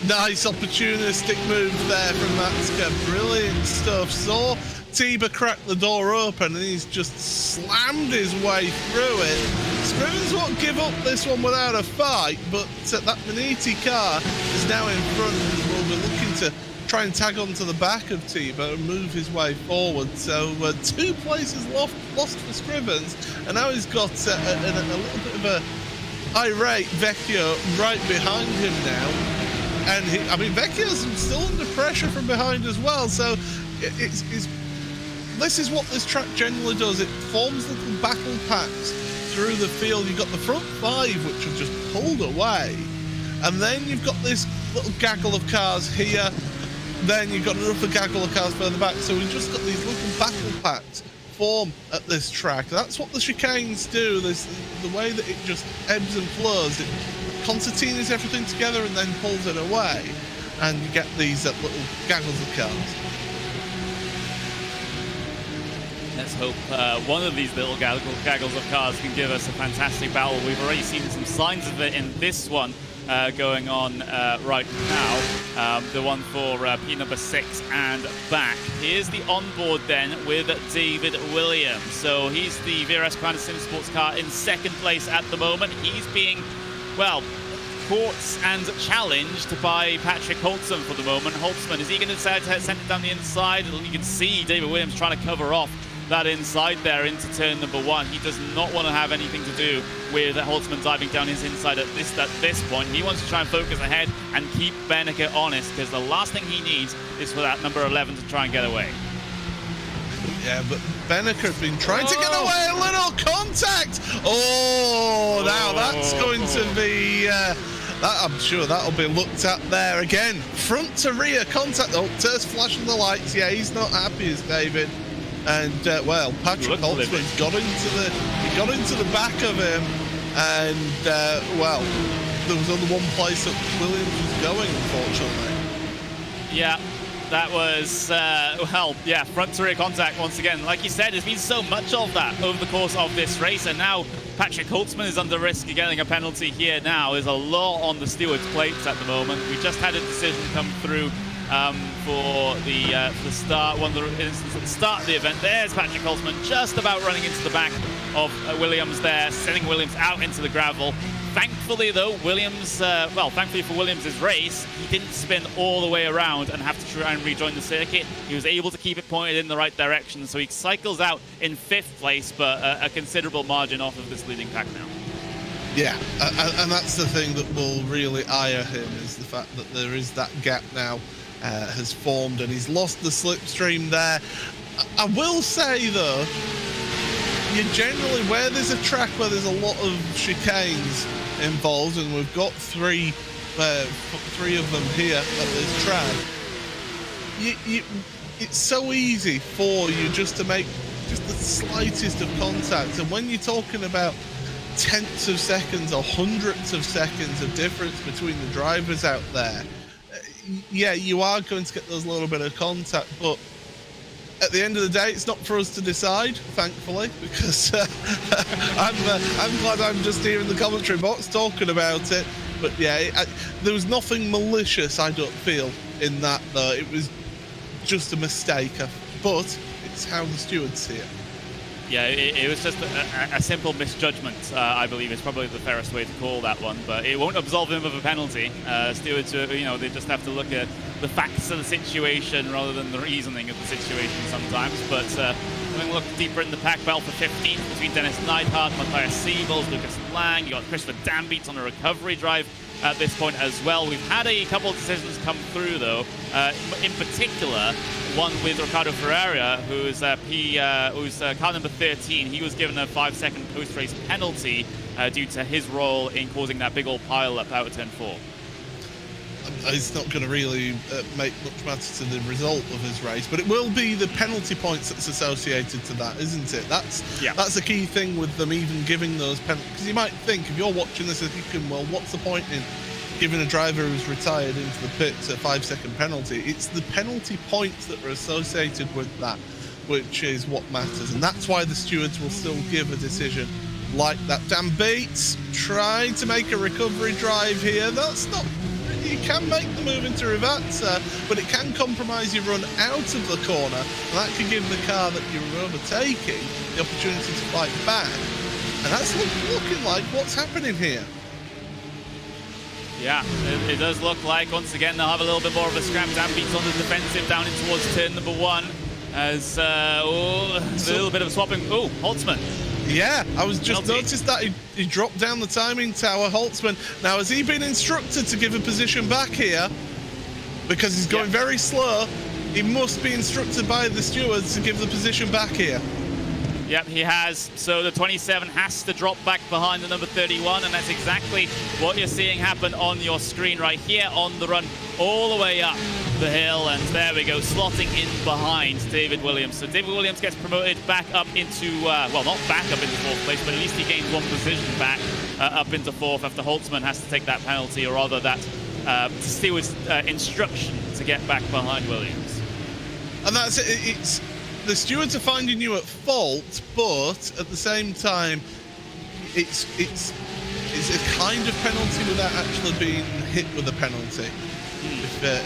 Nice opportunistic move there from Maxka. Brilliant stuff. Saw Tiber cracked the door open, and he's just slammed his way through it. Scrivens won't give up this one without a fight, but that Beniti car is now in front and will be looking to try and tag onto the back of Tiber and move his way forward. So 2 places lost for Scrivens, and now he's got a little bit of a irate Vecchio right behind him now. And Vecchio's still under pressure from behind as well, so this is what this track generally does. It forms little battle packs through the field. You've got the front 5, which have just pulled away, and then you've got this little gaggle of cars here, then you've got another gaggle of cars further back, so we've just got these little battle packs form at this track. That's what the chicanes do. The way that it just ebbs and flows. It concertinas everything together and then pulls it away, and you get these little gaggles of cars. Let's hope one of these little gaggles of cars can give us a fantastic battle. We've already seen some signs of it in this one going on right now. The one for P number 6 and back. Here's the onboard then with David Williams. So he's the VRS Carrera Sim Sports car in 2nd place at the moment. He's being, well, caught and challenged by Patrick Holtzman for the moment. Holtzman, is he going to decide to send it down the inside? You can see David Williams trying to cover off that inside there into turn number 1. He does not want to have anything to do with Holtzman diving down his inside at this point. He wants to try and focus ahead and keep Beneke honest, because the last thing he needs is for that number 11 to try and get away. Yeah, but Beneke has been trying to get away. A little contact. Oh, now that's going to be... I'm sure that'll be looked at there again. Front to rear contact. Oh, Ter's flashing the lights. Yeah, he's not happy as David. And well, Patrick Holtzman got into the back of him, and well, there was only one place that Williams was going, unfortunately. Yeah, that was well, yeah, front to rear contact once again. Like you said, there's been so much of that over the course of this race, and now Patrick Holtzman is under risk of getting a penalty here. Now there's a lot on the stewards' plates at the moment. We just had a decision come through for the start, one of the instances at the start of the event. There's Patrick Holtzman just about running into the back of Williams there, sending Williams out into the gravel. Thankfully, though, Williams, well, thankfully for Williams' race, he didn't spin all the way around and have to try and rejoin the circuit. He was able to keep it pointed in the right direction, so he cycles out in 5th place, but a considerable margin off of this leading pack now. Yeah, and that's the thing that will really ire him, is the fact that there is that gap now has formed, and he's lost the slipstream there. I will say, though, you generally, where there's a track where there's a lot of chicanes involved, and we've got three of them here at this track, it's so easy for you just to make just the slightest of contact, and when you're talking about tenths of seconds or hundredths of seconds of difference between the drivers out there, yeah, you are going to get those little bit of contact, but at the end of the day, it's not for us to decide, thankfully, because I'm glad I'm just here in the commentary box talking about it. But yeah, there was nothing malicious, I don't feel, in that, though. It was just a mistake, but it's how the stewards see it. Yeah, it was just a simple misjudgment, I believe is probably the fairest way to call that one, but it won't absolve him of a penalty. Stewards, they just have to look at the facts of the situation rather than the reasoning of the situation sometimes. But having looked deeper in the pack, battle for 15th between Dennis Neidhart, Matthias Siebels, Lucas Lang. You got Christopher Dambeats on a recovery drive at this point as well. We've had a couple of decisions come through, though. In particular, one with Ricardo Ferreira, who's car number 13. He was given a 5-second post-race penalty due to his role in causing that big old pile-up out of turn 4. It's not going to really make much matter to the result of his race, but it will be the penalty points that's associated to that, isn't it? That's a key thing with them even giving those penalties. Because you might think, if you're watching this, if you can, well, what's the point in giving a driver who's retired into the pits a 5-second penalty? It's the penalty points that are associated with that, which is what matters. And that's why the stewards will still give a decision like that. Dambeats tried to make a recovery drive here. That's not... You can make the move into reverse, but it can compromise your run out of the corner, and that can give the car that you're overtaking the opportunity to fight back. And that's looking like what's happening here. Yeah, it does look like, once again, they'll have a little bit more of a scrap. Dambeats on the defensive down in towards turn number 1. As a little bit of a swapping. Oh, Holtzman. Yeah, I was just noticed that he dropped down the timing tower, Holtzman. Now, has he been instructed to give a position back here? Because he's going very slow. He must be instructed by the stewards to give the position back here. Yep, he has. So the 27 has to drop back behind the number 31, and that's exactly what you're seeing happen on your screen right here on the run all the way up the hill. And there we go, slotting in behind David Williams. So David Williams gets promoted back up into, well, not back up into 4th place, but at least he gains one position back up into 4th after Holtzman has to take that penalty, or rather that steward's instruction to get back behind Williams. And that's it. It's the stewards are finding you at fault, but at the same time, it's a kind of penalty without actually being hit with a penalty. If that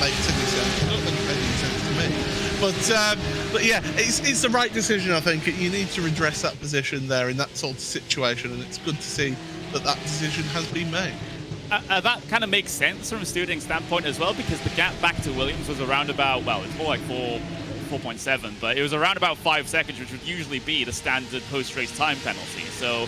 makes any sense. I don't think it made any sense to me. But yeah, it's the right decision, I think. You need to redress that position there in that sort of situation, and it's good to see that that decision has been made. That kind of makes sense from a stewarding standpoint as well, because the gap back to Williams was around about, well, it's more like 4.7, but it was around about 5 seconds, which would usually be the standard post-race time penalty. So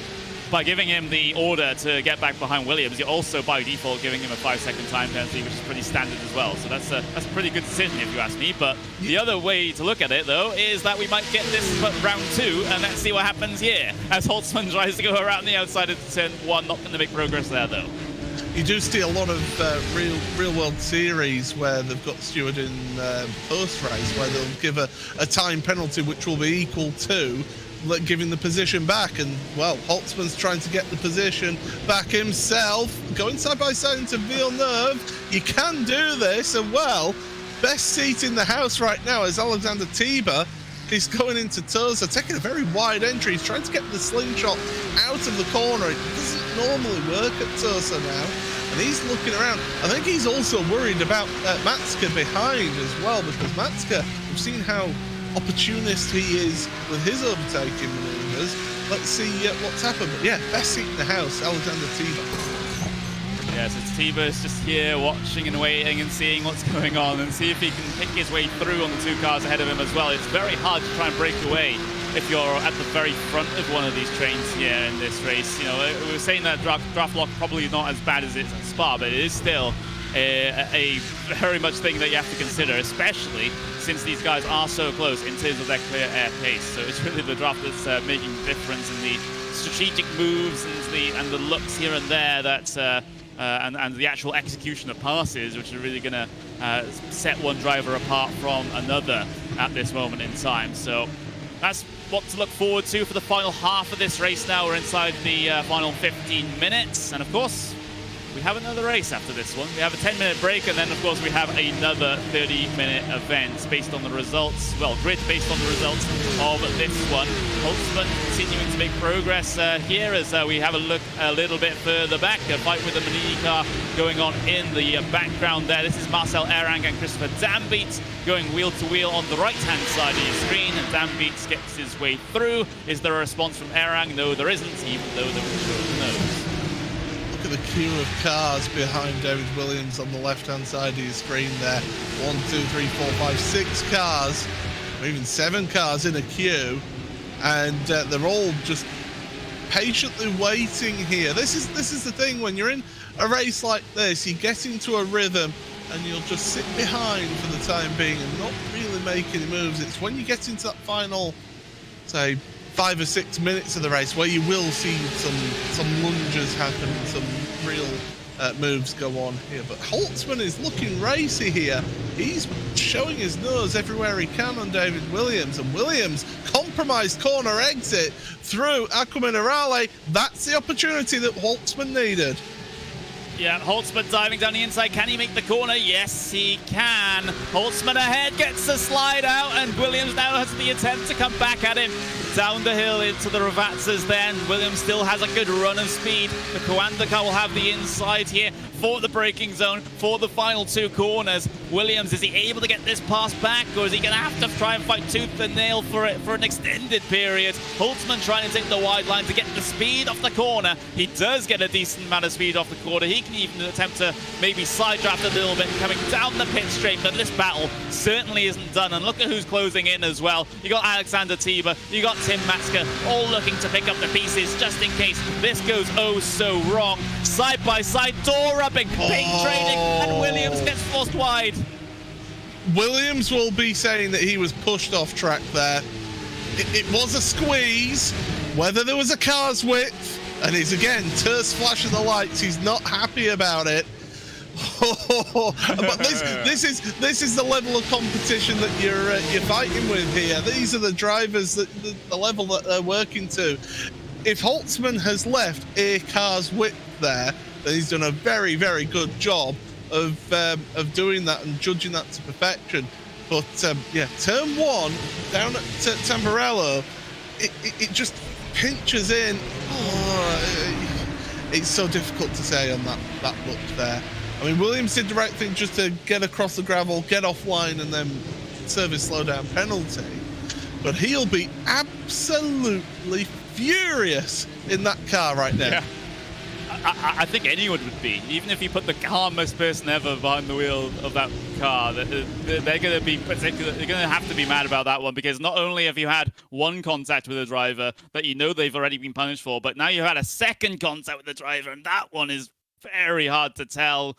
by giving him the order to get back behind Williams, you're also by default giving him a 5-second time penalty, which is pretty standard as well. So that's a pretty good decision if you ask me. But the other way to look at it, though, is that we might get this round 2, and let's see what happens here as Holtzman tries to go around the outside of turn 1. Not going to make progress there, though. You do see a lot of real world series where they've got steward in post-race, where they'll give a time penalty which will be equal to giving the position back. And, well, Holtzman's trying to get the position back himself, going side by side into Villeneuve. You can do this, and, well, best seat in the house right now is Alexander Tiber. He's going into Tosa, taking a very wide entry. He's trying to get the slingshot out of the corner. It doesn't normally work at Tosa now. And he's looking around. I think he's also worried about Matska behind as well, because Matska, we've seen how opportunist he is with his overtaking maneuvers. Let's see what's happened. But yeah, best seat in the house, Alexander Tiber. Yes, it's Tiber's just here watching and waiting and seeing what's going on and see if he can pick his way through on the 2 cars ahead of him as well. It's very hard to try and break away if you're at the very front of one of these trains here in this race. You know, we were saying that draft lock probably not as bad as it's at Spa, but it is still a very much thing that you have to consider, especially since these guys are so close in terms of their clear air pace. So it's really the draft that's making the difference in the strategic moves and the looks here and there that and the actual execution of passes, which are really going to set one driver apart from another at this moment in time. So that's what to look forward to for the final half of this race now. We're inside the final 15 minutes. And of course, we have another race after this one. We have a 10-minute break, and then, of course, we have another 30-minute event based on the results. Well, grid based on the results of this one. Holtzman continuing to make progress here as we have a look a little bit further back. A fight with the Manini car going on in the background there. This is Marcel Erang and Christopher Dambeat going wheel to wheel on the right-hand side of your screen. And Dambeat gets his way through. Is there a response from Erang? No, there isn't, even though there was nose. Look at the queue of cars behind David Williams on the left-hand side of your screen there. 1, 2, 3, 4, 5, 6 cars, or even 7 cars in a queue, and they're all just patiently waiting here. This is the thing, when you're in a race like this, you get into a rhythm and you'll just sit behind for the time being and not really make any moves. It's when you get into that final, say, 5 or 6 minutes of the race where you will see some lunges happen, some real moves go on here. But Holtzman is looking racy here. He's showing his nose everywhere he can on David Williams, and Williams compromised corner exit through Acqua Minerale. That's the opportunity that Holtzman needed. Yeah, Holtzman diving down the inside. Can he make the corner? Yes, he can. Holtzman ahead, gets a slide out, and Williams now has the attempt to come back at him. Down the hill into the Ravazzas then. Williams still has a good run of speed. The Coanda car will have the inside here for the braking zone for the final 2 corners. Williams, is he able to get this pass back, or is he going to have to try and fight tooth and nail for it for an extended period? Holtzman trying to take the wide line to get the speed off the corner. He does get a decent amount of speed off the corner. He can even attempt to maybe side draft a little bit coming down the pit straight, but this battle certainly isn't done. And look at who's closing in as well. You got Alexander Tiber, you got Tim Matska, all looking to pick up the pieces just in case this goes oh so wrong. Side by side, door rubbing, ping trading, and Williams gets forced wide. Williams will be saying that he was pushed off track there. It was a squeeze, whether there was a car's width, and he's again terse flash of the lights. He's not happy about it. But this is the level of competition that you're fighting with here. These are the drivers that the level that they're working to. If Holtzman has left a car's width there, then he's done a very, very good job of doing that and judging that to perfection. But yeah, turn 1 down at Tamburello, it just pinches in. It's so difficult to say on that look there. I mean, Williams did the right thing just to get across the gravel, get offline, and then service slowdown penalty. But he'll be absolutely furious in that car right now. Yeah. I think anyone would be, even if you put the calmest person ever behind the wheel of that car. They're going to be particular. They're going to have to be mad about that one, because not only have you had one contact with a driver that you know they've already been punished for, but now you've had a second contact with the driver, and that one is very hard to tell.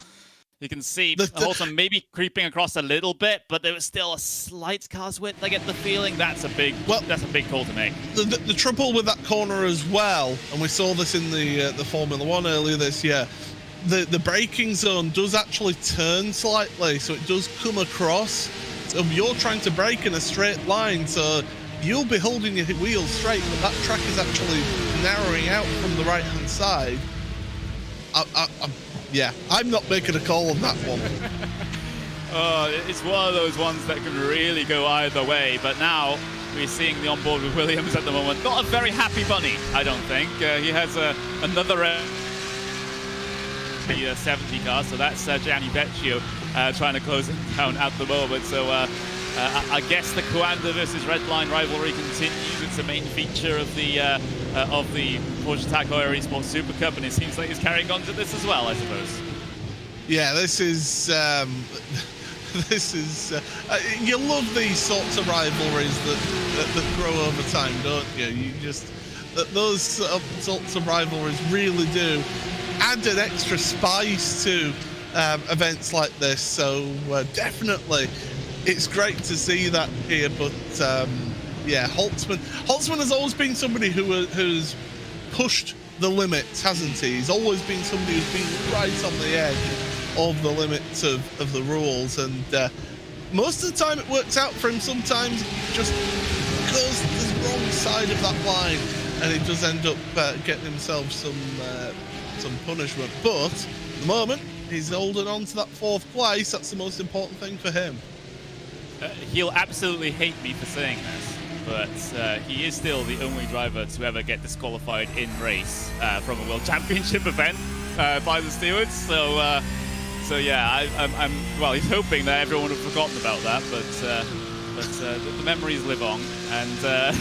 You can see Holtzman maybe creeping across a little bit, but there was still a slight car's width. I get the feeling that's a big call to make. The trouble with that corner as well, and we saw this in the Formula 1 earlier this year, the braking zone does actually turn slightly, so it does come across. So you're trying to brake in a straight line, so you'll be holding your wheels straight, but that track is actually narrowing out from the right-hand side. Yeah, I'm not making a call on that one. It's one of those ones that can really go either way, but now we're seeing the onboard with Williams at the moment. Not a very happy bunny, I don't think. He has another 70 car, so that's Gianni Vecchio trying to close it down at the moment. So I guess the Coanda versus Redline rivalry continues. It's a main feature of the Porsche Carrera Esports Super Cup, and it seems like he's carrying on to this as well, I suppose. Yeah, this is you love these sorts of rivalries that grow over time, don't you? You just those sorts of rivalries really do add an extra spice to events like this. So definitely, it's great to see that here. But yeah, Holtzman has always been somebody who's pushed the limits, hasn't he? He's always been somebody who's been right on the edge of the limits of the rules, and most of the time it works out for him. Sometimes he just goes to the wrong side of that line, and he does end up getting himself some punishment. But At the moment, he's holding on to that 4th place. That's the most important thing for him. He'll absolutely hate me for saying this, but he is still the only driver to ever get disqualified in race from a World Championship event by the stewards. So yeah, well, he's hoping that everyone would have forgotten about that, but the memories live on. And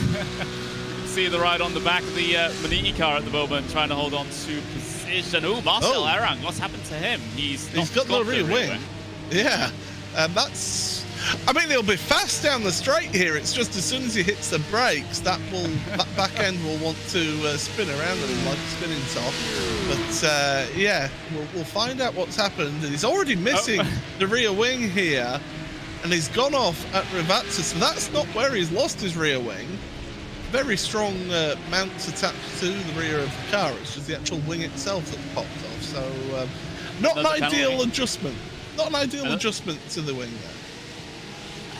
see the ride on the back of the Manini car at the moment, trying to hold on to position. Oh, Marcel Erang, what's happened to him? He's got no rear wing. Yeah, and that's... I mean, he'll be fast down the straight here. It's just as soon as he hits the brakes, that back end will want to spin around a little like a spinning top. But yeah, we'll find out what's happened. He's already missing the rear wing here, and he's gone off at Rivazza, so that's not where he's lost his rear wing. Very strong mounts attached to the rear of the car. It's just the actual wing itself that popped off. So not an ideal adjustment. Not an ideal adjustment to the wing there.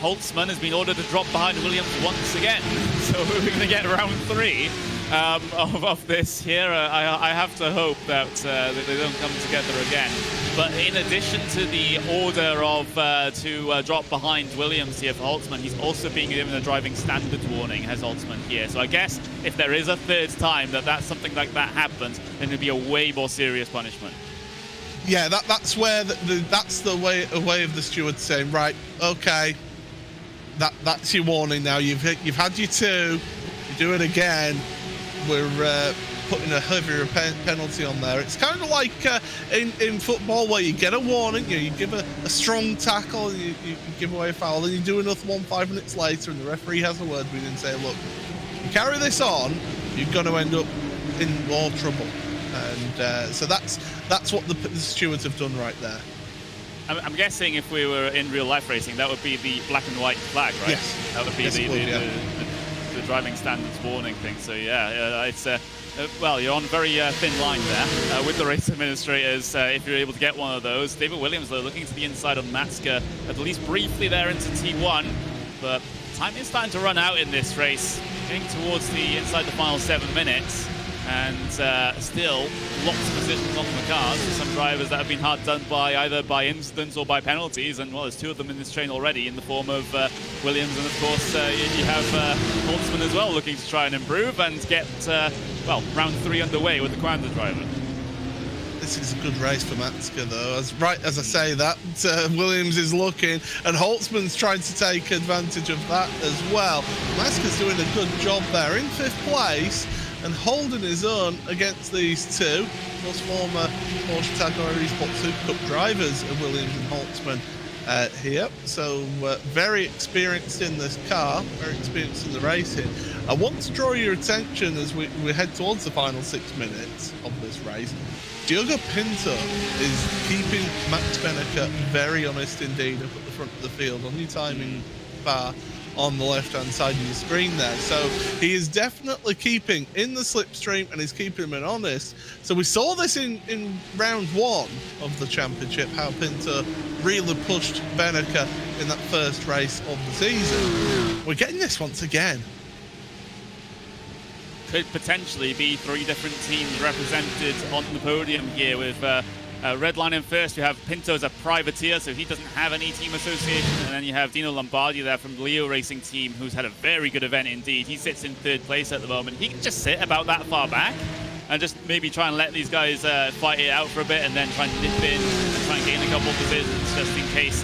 Holtzman has been ordered to drop behind Williams once again, so we're going to get round 3 of this here. I have to hope that they don't come together again. But in addition to the order of to drop behind Williams here for Holtzman, he's also being given a driving standards warning, has Holtzman here. So I guess if there is a 3rd time that something like that happens, then it'll be a way more serious punishment. Yeah, that's where that's the way of the steward saying, right, okay. That's your warning now. You've had your 2. You do it again. We're putting a heavier penalty on there. It's kind of like in football where you get a warning, you give a strong tackle, and you give away a foul, then you do another one 5 minutes later, and the referee has a word with you and say, look, you carry this on, you're going to end up in more trouble. And so that's what the stewards have done right there. I'm guessing if we were in real life racing, that would be the black and white flag, right? Yes. That would be the driving standards warning thing. So yeah, it's well, you're on a very thin line there with the race administrators. If you're able to get one of those, David Williams though looking to the inside on Matska, at least briefly there into T1, but time is starting to run out in this race, getting towards the inside the final 7 minutes. And still lots of positions on the cars for some drivers that have been hard done by either by incidents or by penalties. And well, there's 2 of them in this train already in the form of Williams, and of course you have Holtzman as well looking to try and improve and get well, round 3 underway with the Quanda driver. This is a good race for Matska though. As I say that, Williams is looking and Holtzman's trying to take advantage of that as well. Matska's doing a good job there in 5th place and holding his own against these 2, plus former Porsche Carrera Esports Cup drivers, Williams and Holtzman here. So very experienced in this car, very experienced in the racing. I want to draw your attention as we head towards the final 6 minutes of this race. Diogo Pinto is keeping Max Benneker very honest indeed up at the front of the field on your timing bar on the left-hand side of your screen there. So he is definitely keeping in the slipstream and he's keeping him honest. So we saw this in round 1 of the championship, how Pinto really pushed Benneker in that first race of the season. We're getting this once again. Could potentially be 3 different teams represented on the podium here with red line in first. You have Pinto as a privateer, so he doesn't have any team association. And then you have Dino Lombardi there from the Leo Racing team, who's had a very good event indeed. He sits in 3rd place at the moment. He can just sit about that far back and just maybe try and let these guys fight it out for a bit and then try and dip in and try and gain a couple of positions just in case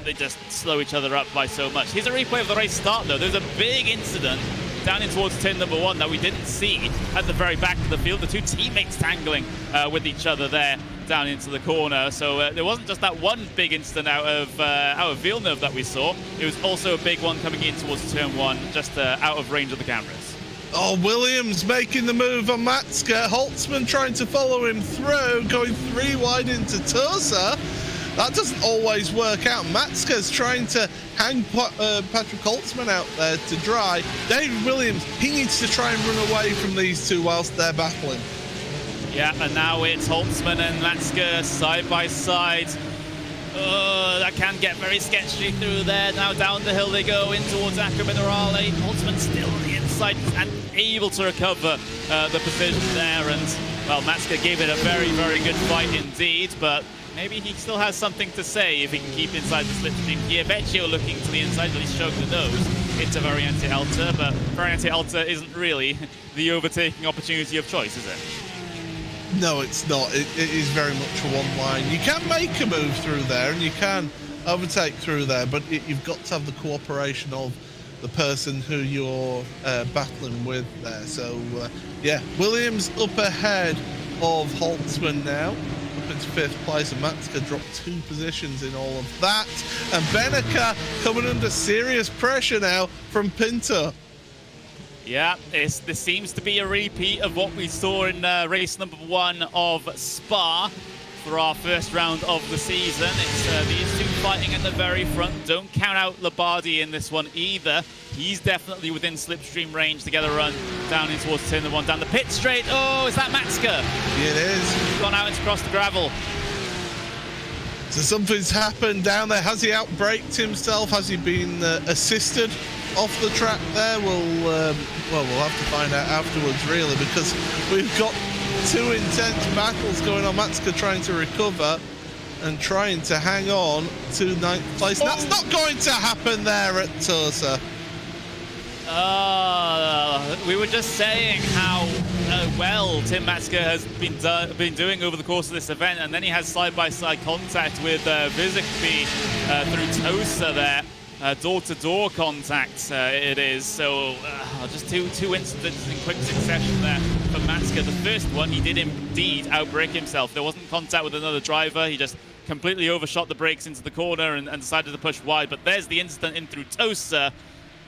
they just slow each other up by so much. Here's a replay of the race start though. There's a big incident down in towards turn number 1 that we didn't see at the very back of the field. The 2 teammates tangling with each other there down into the corner. So there wasn't just that one big incident out of Villeneuve that we saw. It was also a big one coming in towards turn 1, just out of range of the cameras. Oh, Williams making the move on Matska. Holtzman trying to follow him through, going 3 wide into Tosa. That doesn't always work out. Matska's trying to hang Patrick Holtzman out there to dry. David Williams, he needs to try and run away from these 2 whilst they're battling. Yeah, and now it's Holtzman and Matska side by side. Oh, that can get very sketchy through there. Now down the hill they go in towards Acqua Minerale. Holtzman still on the inside and able to recover the position there. And, well, Matska gave it a very, very good fight indeed, but maybe he still has something to say if he can keep inside the slipstream here. Vecchio looking to the inside, at least showing the nose into Variante Alta, but Variante Alta isn't really the overtaking opportunity of choice, is it? No, it's not. It is very much a one line. You can make a move through there and you can overtake through there, but you've got to have the cooperation of the person who you're battling with there. So, yeah, Williams up ahead of Holtzman now, up into 5th place, and Matska dropped 2 positions in all of that. And Beneka coming under serious pressure now from Pinto. Yeah, this seems to be a repeat of what we saw in race number 1 of Spa for our first round of the season. It's these 2 fighting in the very front. Don't count out Labardi in this one either. He's definitely within slipstream range to get a run down in towards turn 1 down the pit straight. Oh, is that Matska? It is. He's gone out and crossed the gravel. So something's happened down there. Has he outbraked himself? Has he been assisted off the track there? Well, we'll have to find out afterwards, really, because we've got 2 intense battles going on. Matska trying to recover and trying to hang on to 9th place. That's not going to happen there at Tosa. We were just saying how well Tim Matska has been doing over the course of this event, and then he has side-by-side contact with Vizicby through Tosa there. Door-to-door contact it is. So just two incidents in quick succession there for Matska. The first one, he did indeed outbrake himself. There wasn't contact with another driver. He just completely overshot the brakes into the corner and decided to push wide. But there's the incident in through Tosa.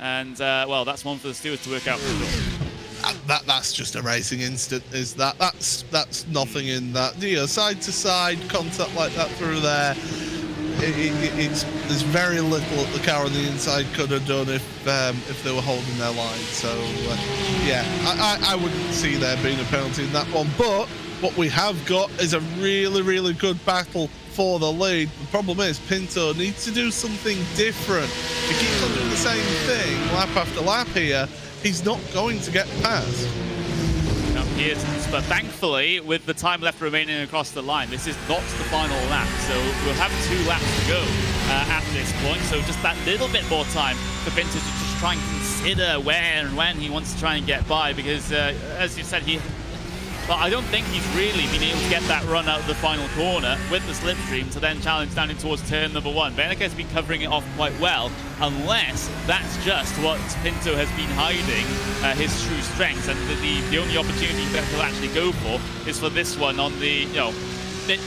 And, well, that's one for the stewards to work out for sure. That's just a racing incident, is that? That's nothing in that. You know, side-to-side contact like that through there. There's very little that the car on the inside could have done if they were holding their line. So yeah, I wouldn't see there being a penalty in that one. But what we have got is a really, really good battle for the lead. The problem is Pinto needs to do something different. If he keeps on doing the same thing lap after lap here, he's not going to get past. No, he isn't, but thankfully, with the time left remaining across the line, this is not the final lap, so we'll have 2 laps to go at this point, so just that little bit more time for Pinto to just try and consider where and when he wants to try and get by, because as you said, well, I don't think he's really been able to get that run out of the final corner with the slipstream to then challenge down in towards turn number 1. Beneka has been covering it off quite well, unless that's just what Pinto has been hiding his true strengths, and the only opportunity that he'll actually go for is for this one on the, you know,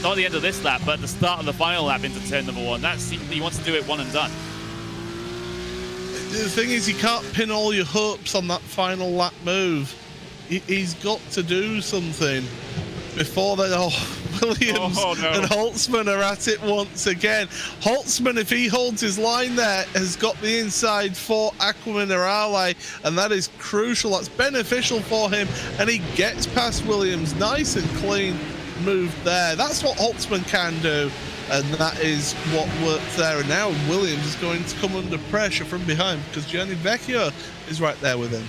not the end of this lap, but the start of the final lap into turn number 1. He wants to do it one and done. The thing is, you can't pin all your hopes on that final lap move. He's got to do something before then. Williams and Holtzman are at it once again. Holtzman, if he holds his line there, has got the inside for Acqua Minerale, and that is crucial. That's beneficial for him, and he gets past Williams. Nice and clean move there. That's what Holtzman can do, and that is what works there. And now Williams is going to come under pressure from behind because Gianni Vecchio is right there with him.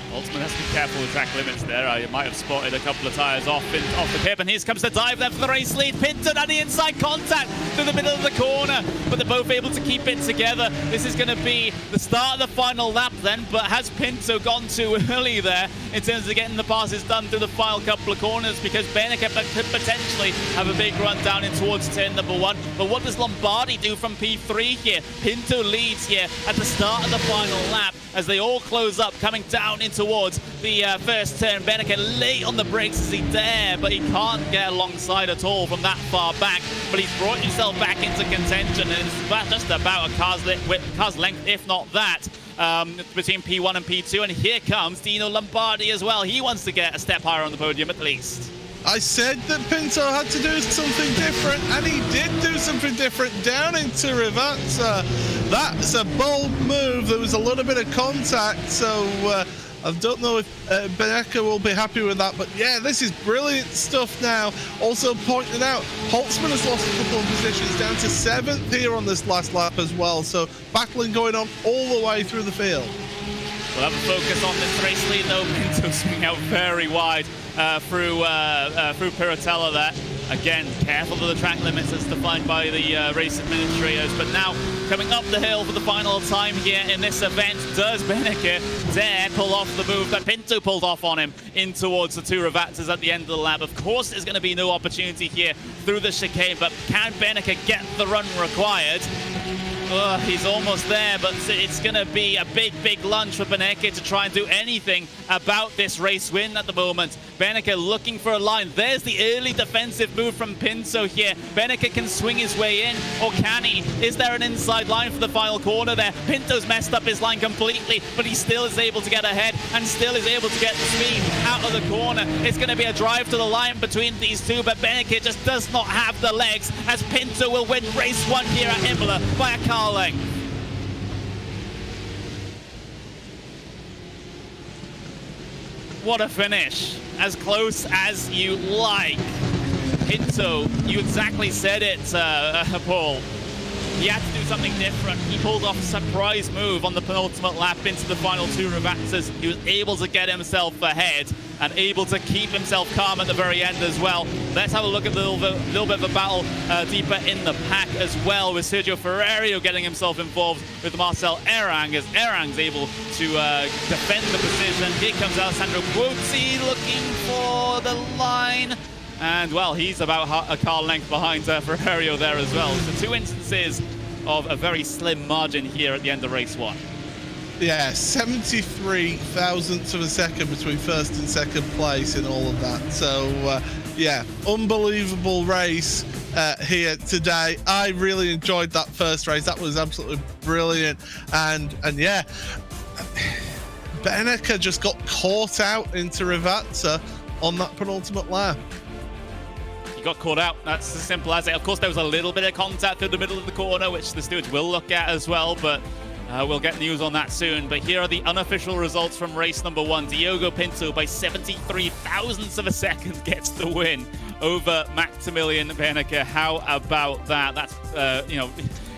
Holtzman has to be careful with track limits there. I might have spotted a couple of tyres off the pip, and here comes the dive there for the race lead. Pinto on the inside contact through the middle of the corner, but they're both able to keep it together. This is going to be the start of the final lap then, but has Pinto gone too early there in terms of getting the passes done through the final couple of corners, because Beneka could potentially have a big run down in towards turn number 1. But what does Lombardi do from P3 here? Pinto leads here at the start of the final lap as they all close up, coming down in towards the first turn. Beneka late on the brakes as he dare, but he can't get alongside at all from that far back. But he's brought himself back into contention, and it's just about a car's length, if not that, between P1 and P2. And here comes Dino Lombardi as well. He wants to get a step higher on the podium at least. I said that Pinto had to do something different, and he did do something different down into Rivazza. That's a bold move. There was a little bit of contact, so I don't know if Benecke will be happy with that, but yeah, this is brilliant stuff now. Also pointing out, Holtzman has lost a couple of positions, down to 7th here on this last lap as well. So battling going on all the way through the field. We'll have a focus on this race lead though. Pinto swinging out very wide through Piratella there. Again, careful of the track limits as defined by the race administrators. But now, coming up the hill for the final time here in this event, does Benecke dare pull off the move that Pinto pulled off on him in towards the two Revatzas at the end of the lap? Of course, there's going to be no opportunity here through the chicane, but can Benecke get the run required? He's almost there, but it's going to be a big lunge for Benecke to try and do anything about this race win at the moment. Benecke looking for a line. There's the early defensive move from Pinto here. Benecke can swing his way in, or can he? Is there an inside line for the final corner there? Pinto's messed up his line completely, but he still is able to get ahead and still is able to get the speed out of the corner. It's going to be a drive to the line between these two, but Benecke just does not have the legs, as Pinto will win race 1 here at Imola by a car length. What a finish. As close as you like. Pinto, you exactly said it, Paul. He had to do something different. He pulled off a surprise move on the penultimate lap into the final two Revatzas. He was able to get himself ahead and able to keep himself calm at the very end as well. Let's have a look at a little bit of a battle deeper in the pack as well, with Sergio Ferrario getting himself involved with Marcel Erang, as Erang's able to defend the position. Here comes Alessandro Quozzi looking for the line. And, well, he's about a car length behind Ferrario there as well. So 2 instances of a very slim margin here at the end of race 1. Yeah, 73 thousandths of a second between first and second place in all of that. So, yeah, unbelievable race here today. I really enjoyed that first race. That was absolutely brilliant. And yeah, Benecke just got caught out into Revatsa on that penultimate lap. He got caught out. That's as simple as it. Of course, there was a little bit of contact through the middle of the corner, which the stewards will look at as well, but we'll get news on that soon. But here are the unofficial results from race number 1. Diogo Pinto, by 73 thousandths of a second, gets the win over Maximilian Benecke. How about that? That's, you know,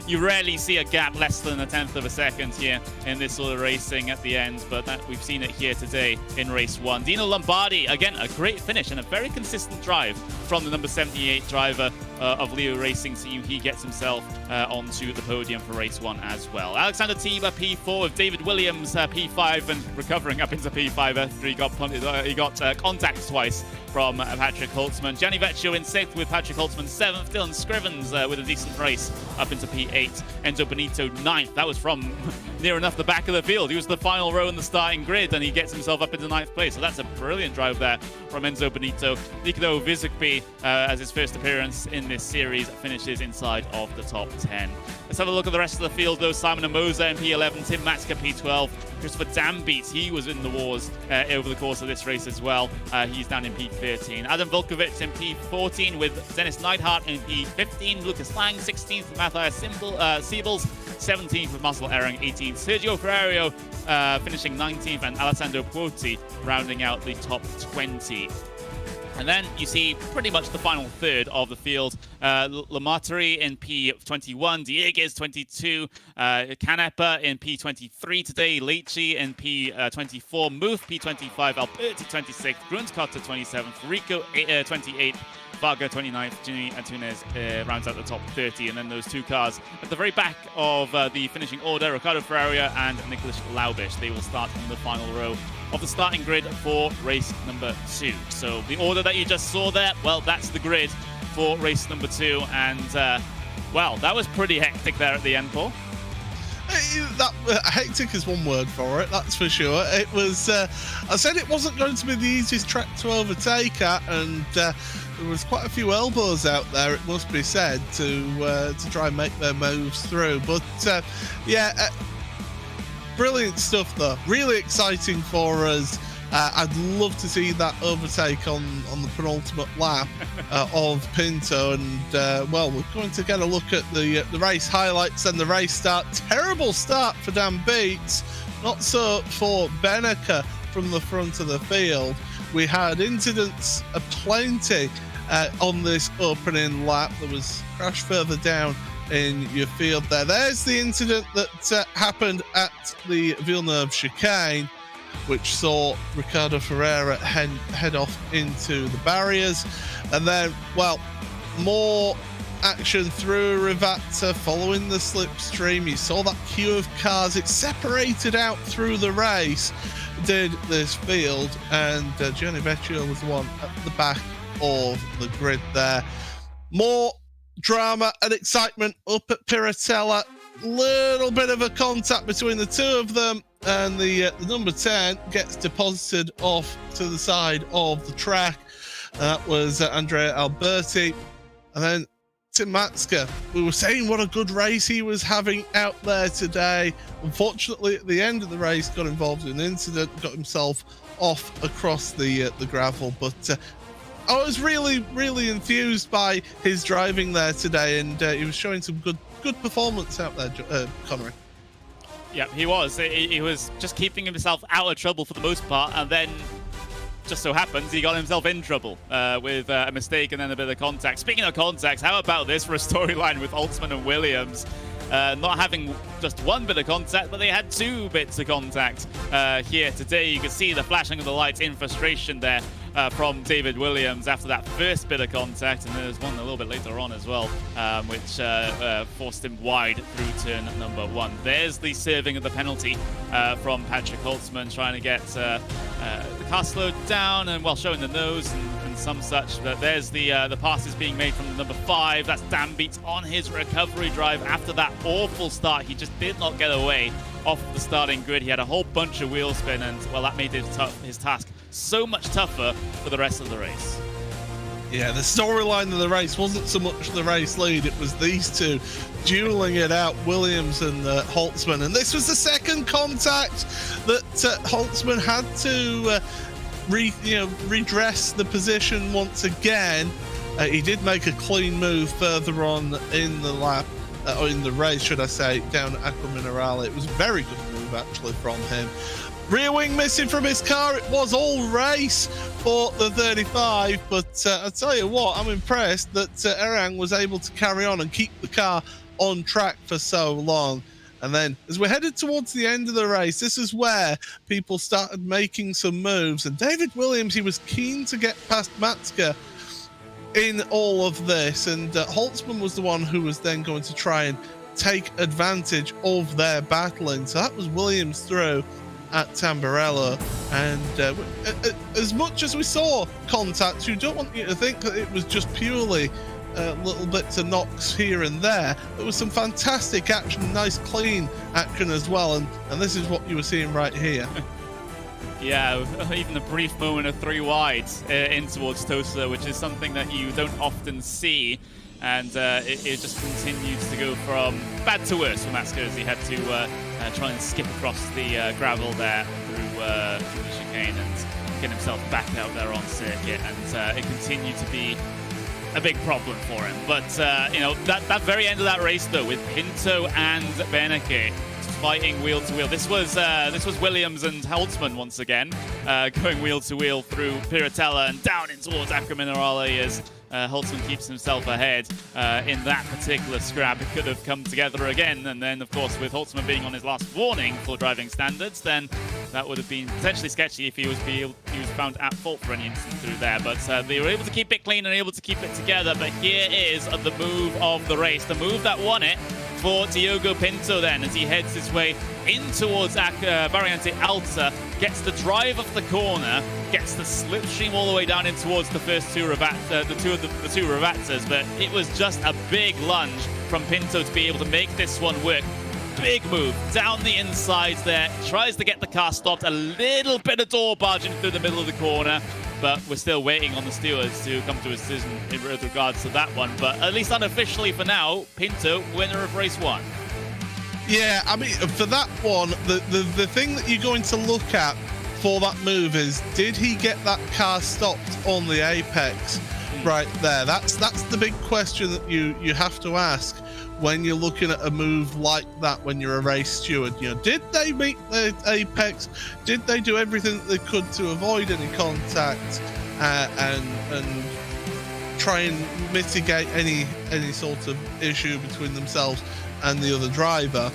you rarely see a gap less than a tenth of a second here in this sort of racing at the end, but we've seen it here today in race 1. Dino Lombardi, again, a great finish and a very consistent drive from the number 78 driver of Leo Racing Team. He gets himself onto the podium for race 1 as well. Alexander Tiba P4 with David Williams P5 and recovering up into P5 after he got contact twice from Patrick Holtzman. Gianni Vecchio in 6th with Patrick Holtzman 7th. Dylan Scrivens with a decent race up into P8. Enzo Benito 9th. That was from near enough the back of the field. He was the final row in the starting grid and he gets himself up into 9th place. So that's a brilliant drive there from Enzo Benito. Nico Vizukbi, as his first appearance in this series, finishes inside of the top 10. Let's have a look at the rest of the field though. Simon Amosa in P11, Tim Matzka P12, Christopher Dambeat, he was in the wars over the course of this race as well. He's down in P13. Adam Volkovich in P14 with Dennis Neidhart in P15, Lucas Lang 16th, Matthias Siebels 17th with Marcel Erang 18th, Sergio Ferrario finishing 19th, and Alessandro Quozzi rounding out the top 20. And then you see pretty much the final third of the field. Lamatari in P21, Dieguez 22, Canepa in P23 today, Leitchi in P24, Muth P25, Alberti 26th, Grundkotter 27th, Rico 28th, Varga 29th, Ginny Antunes rounds out the top 30, and then those two cars at the very back of the finishing order, Ricardo Ferraria and Nicholas Laubish. They will start in the final row of the starting grid for race number 2. So the order that you just saw there, well, that's the grid for race number 2, and well, that was pretty hectic there at the end, Paul. Hectic is one word for it, that's for sure. It was, I said it wasn't going to be the easiest track to overtake at, and there was quite a few elbows out there, it must be said, to try and make their moves through. But yeah, brilliant stuff though. Really exciting for us. I'd love to see that overtake on the penultimate lap of Pinto, and well, we're going to get a look at the race highlights and the race start. Terrible start for Dan Beats, not so for Benecke. from the front of the field. We had incidents aplenty on this opening lap. There was a crash further down in your field there. There's the incident that happened at the Villeneuve chicane, which saw Ricardo Ferreira head off into the barriers. And then, well, more action through Rivata following the slipstream. You saw that queue of cars. It separated out through the race, did this field, and Gianni Vecchio was the one at the back of the grid there. More drama and excitement up at Piratella. Little bit of a contact between the two of them, and the number 10 gets deposited off to the side of the track. That was Andrea Alberti. And then Tim Matska, we were saying what a good race he was having out there today. Unfortunately, at the end of the race, got involved in an incident, got himself off across the gravel. But I was really enthused by his driving there today, and he was showing some good performance out there, Connery. Yeah, he was. He was just keeping himself out of trouble for the most part, and then just so happens he got himself in trouble with a mistake and then a bit of contact. Speaking of contacts, how about this for a storyline with Holtzman and Williams? Not having just one bit of contact, but they had two bits of contact here today. You can see the flashing of the lights in frustration there from David Williams after that first bit of contact, and there's one a little bit later on as well, which forced him wide through turn number 1. There's the serving of the penalty from Patrick Holtzman, trying to get the car slowed down and while showing the nose and some such. But there's the passes being made from the number 5. That's Dan Beats on his recovery drive after that awful start. He just did not get away off the starting grid. He had a whole bunch of wheel spin, and well, that made his task so much tougher for the rest of the race. Yeah, the storyline of the race wasn't so much the race lead, it was these two dueling it out, Williams and Holtzman. And this was the second contact that Holtzman had to redress the position once again. He did make a clean move further on in the lap, or in the race, should I say, down at Aqua Minerale. It was a very good move, actually, from him. Rear wing missing from his car. It was all race for the 35, but I'll tell you what, I'm impressed that Erang was able to carry on and keep the car on track for so long. And then as we're headed towards the end of the race, this is where people started making some moves. And David Williams, he was keen to get past Matska in all of this. And Holtzman was the one who was then going to try and take advantage of their battling. So that was Williams through at Tamburello, and as much as we saw contact, you don't want you to think that it was just purely little bits of knocks here and there. There was some fantastic action, nice clean action as well, and this is what you were seeing right here. Yeah, even a brief moment of 3 wides in towards Tosa, which is something that you don't often see. And it just continues to go from bad to worse for Matska as he had to try and skip across the gravel there through the chicane and get himself back out there on circuit. And it continued to be a big problem for him. But, that very end of that race, though, with Pinto and Beneke fighting wheel to wheel. This was Williams and Holtzman once again, going wheel to wheel through Piratella and down in towards Aqua Minerale as Holtzman keeps himself ahead in that particular scrap. It could have come together again, and then, of course, with Holtzman being on his last warning for driving standards, then that would have been potentially sketchy if he was found at fault for any incident through there. But they were able to keep it clean and able to keep it together. But here is the move of the race, the move that won it for Diogo Pinto then, as he heads his way in towards Variante Alta, gets the drive off the corner, gets the slipstream all the way down in towards the first two two Ravatas, but it was just a big lunge from Pinto to be able to make this one work. Big move down the inside there, tries to get the car stopped, a little bit of door barging through the middle of the corner, but we're still waiting on the stewards to come to a decision in regards to that one. But at least unofficially for now, Pinto, winner of race 1. Yeah, I mean, for that one, the thing that you're going to look at for that move is, did he get that car stopped on the apex right there? That's the big question that you have to ask. when you're looking at a move like that, when you're a race steward, you know, did they meet the apex? Did they do everything that they could to avoid any contact and try and mitigate any sort of issue between themselves and the other driver?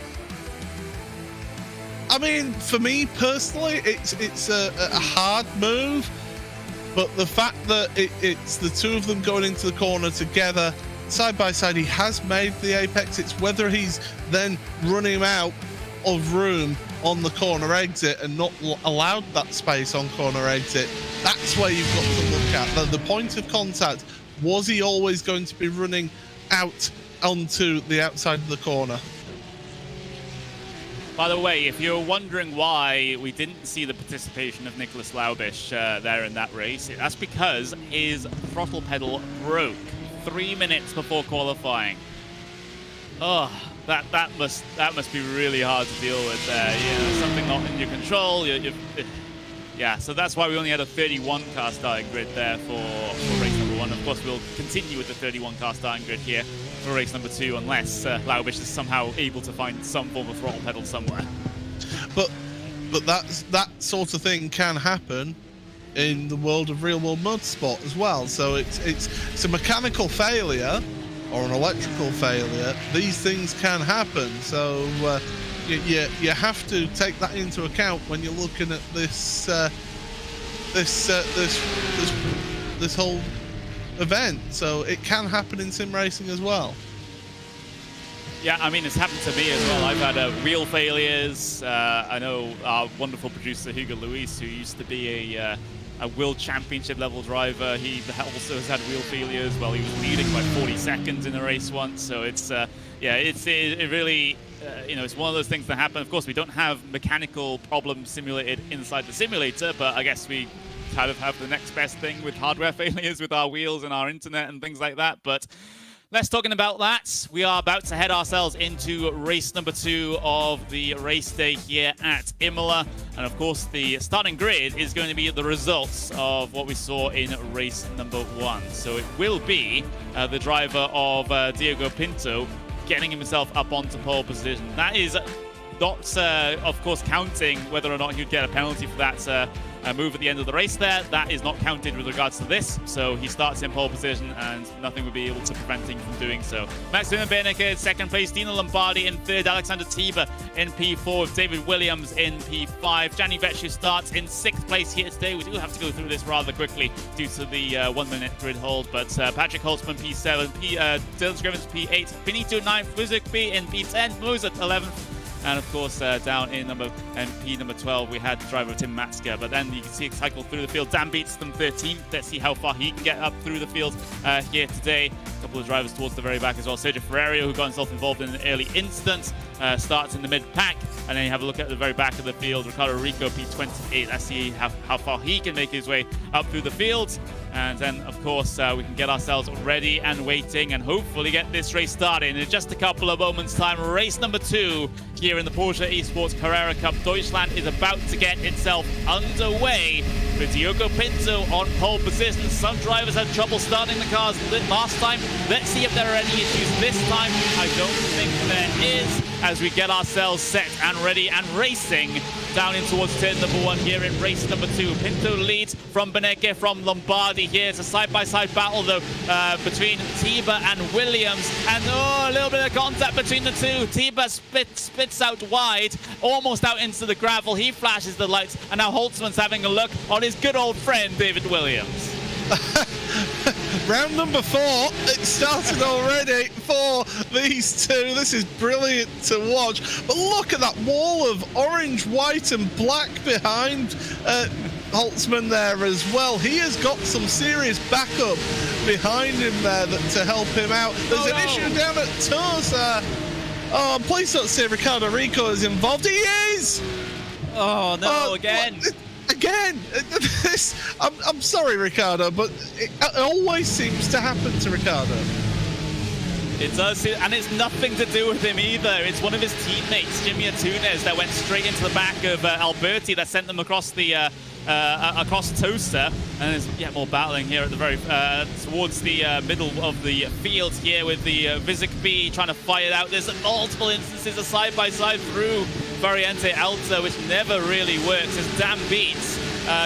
I mean, for me personally, it's a hard move, but the fact that it's the two of them going into the corner together, side by side, he has made the apex. It's whether he's then running out of room on the corner exit and not allowed that space on corner exit. That's where you've got to look at. The point of contact, was he always going to be running out onto the outside of the corner? By the way, if you're wondering why we didn't see the participation of Nicholas Laubisch there in that race, that's because his throttle pedal broke 3 minutes before qualifying. Oh, that must be really hard to deal with there. You know, something not in your control. Yeah, so that's why we only had a 31 car starting grid there for race number 1. Of course, we'll continue with the 31 car starting grid here for race number 2, unless Laubisch is somehow able to find some form of throttle pedal somewhere. But that sort of thing can happen in the world of real-world motorsport as well. So it's a mechanical failure or an electrical failure. These things can happen. So you have to take that into account when you're looking at this whole event. So it can happen in sim racing as well. Yeah, I mean, it's happened to me as well. I've had wheel failures. I know our wonderful producer Hugo Luis, who used to be a World Championship level driver, he also has had wheel failures while he was leading by 40 seconds in a race once. So it's yeah, it really you know, it's one of those things that happen. Of course, we don't have mechanical problems simulated inside the simulator, but I guess we kind of have the next best thing with hardware failures with our wheels and our internet and things like that. But less talking about that. We are about to head ourselves into race number 2 of the race day here at Imola. And of course, the starting grid is going to be the results of what we saw in race number 1. So it will be the driver of Diego Pinto getting himself up onto pole position. That is not, of course, counting whether or not he'd get a penalty for that move at the end of the race there. That is not counted with regards to this. So he starts in pole position and nothing would be able to prevent him from doing so. Maximilian Berneke in second place, Dino Lombardi in third, Alexander Tiber in P4 with David Williams in P5. Gianni Vecchio starts in 6th place here today. We do have to go through this rather quickly due to the 1 minute grid hold, but Patrick Holtzman P7, Dylan Scrivens P8, Benito 9th, Muzik B in P10, Mozart 11th. And of course, down in P number 12, we had the driver Tim Matska. But then you can see it cycle through the field. Dan Beats them 13th. Let's see how far he can get up through the field here today. A couple of drivers towards the very back as well. Sergio Ferrerio, who got himself involved in an early instance, starts in the mid-pack. And then you have a look at the very back of the field. Ricardo Rico, P28. Let's see how far he can make his way up through the field. And then, of course, we can get ourselves ready and waiting and hopefully get this race started in just a couple of moments' time. Race number 2 here in the Porsche Esports Carrera Cup Deutschland is about to get itself underway with Diogo Pinto on pole position. Some drivers had trouble starting the cars last time. Let's see if there are any issues this time. I don't think there is, as we get ourselves set and ready and racing down in towards turn number 1 here in race number 2. Pinto leads from Berneke, from Lombardi here. It's a side-by-side battle, though, between Tiber and Williams. And, a little bit of contact between the two. Tiber spits out wide, almost out into the gravel. He flashes the lights, and now Holtzman's having a look on his good old friend, David Williams. Round number 4, it started already for these two. This is brilliant to watch. But look at that wall of orange, white and black behind Holtzman there as well. He has got some serious backup behind him there to help him out. There's an issue down at Tosa. Oh, please don't say Ricardo Rico is involved. He is! Oh, no, again. Again, I'm sorry, Ricardo, but it always seems to happen to Ricardo. It does, and it's nothing to do with him either. It's one of his teammates, Jimmy Antunes, that went straight into the back of Alberti, that sent them across the across Toaster, and there's more battling here at the very towards the middle of the field here with the Visic B trying to fight it out. There's multiple instances of side-by-side through Variante Alta, which never really works as Dan Beats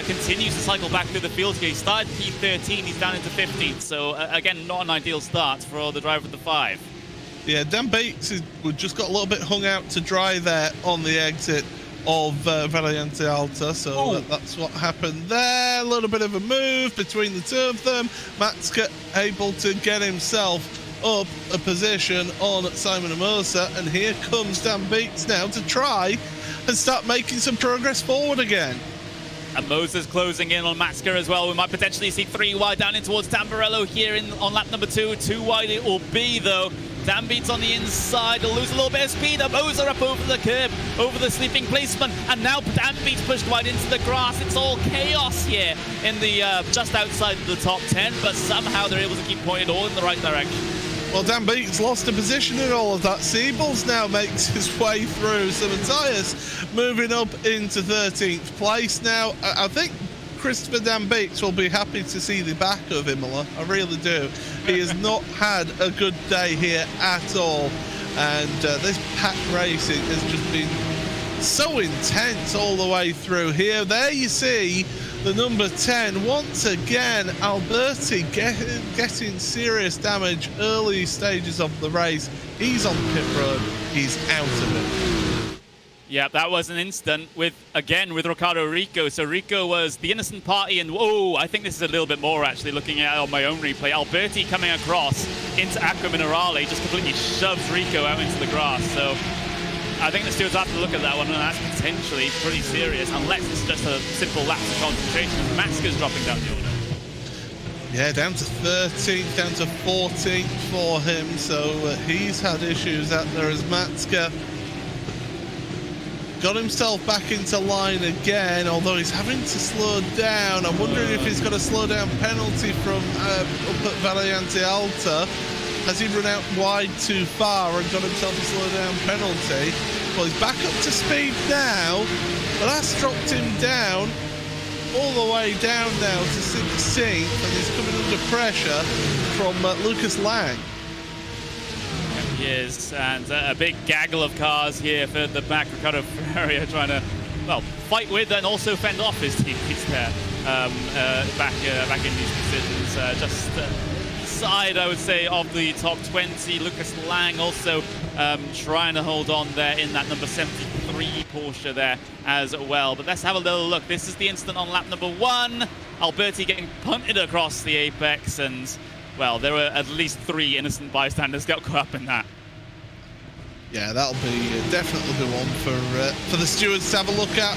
continues to cycle back through the field here. He started P13, he's down into 15th, so again, not an ideal start for the driver of the 5. Yeah, Dan Bates just got a little bit hung out to dry there on the exit of Variante Alta, so that's what happened there. A little bit of a move between the two of them. Matska able to get himself up a position on Simon Amosa, and here comes Dan Beats now to try and start making some progress forward again. And Mosa's closing in on Matska as well. We might potentially see 3 wide down in towards Tamburello here on lap number 2. 2 wide it will be, though. Dan Beats on the inside, he'll lose a little bit of speed. Mosa up over the curb, over the sleeping policeman, and now Dan Beats pushed wide into the grass. It's all chaos here in the just outside of the top 10, but somehow they're able to keep pointing all in the right direction. Well, Dan Beats lost a position in all of that. Siebels now makes his way through. So Matthias moving up into 13th place now. I think Christopher Dan Beats will be happy to see the back of Imola. I really do. He has not had a good day here at all. And this pack racing has just been so intense all the way through here. There you see the number 10, once again, Alberti getting serious damage early stages of the race. He's on pit road, he's out of it. Yeah, that was an instant with Ricardo Rico. So Rico was the innocent party, and I think this is a little bit more actually looking at it on my own replay. Alberti coming across into Acqua Minerale just completely shoves Rico out into the grass. So I think the stewards have to look at that one, and that's potentially pretty serious, unless it's just a simple lapse of concentration as Matska's dropping down the order. Yeah, down to 13th, down to 14th for him, so he's had issues out there as Matska got himself back into line again, although he's having to slow down. I'm wondering if he's got a slow down penalty from up at Variante Alta. Has he run out wide too far and got himself a slow down penalty? Well, he's back up to speed now, but that's dropped him down, all the way down now to 16th, and he's coming under pressure from Lucas Lang. He is, and a big gaggle of cars here for the back. Ricardo Ferreira trying to, fight with and also fend off his teammates there back in these positions. Just side, I would say, of the top 20. Lucas Lang also trying to hold on there in that number 73 Porsche there as well. But let's have a little look. This is the incident on lap number 1. Alberti getting punted across the apex, and well, there were at least 3 innocent bystanders got caught up in that. Yeah, that'll be definitely the one for the stewards to have a look at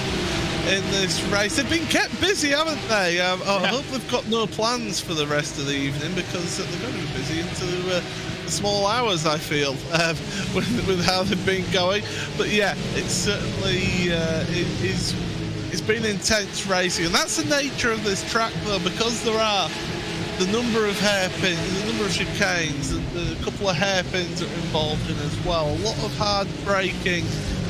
in this race. They've been kept busy, haven't they? I hope they've got no plans for the rest of the evening, because they're going to be busy into the small hours, I feel, with how they've been going. But yeah, it's certainly it's been intense racing, and that's the nature of this track, though, because there are the number of hairpins, the number of chicanes, a couple of hairpins are involved in as well. A lot of hard braking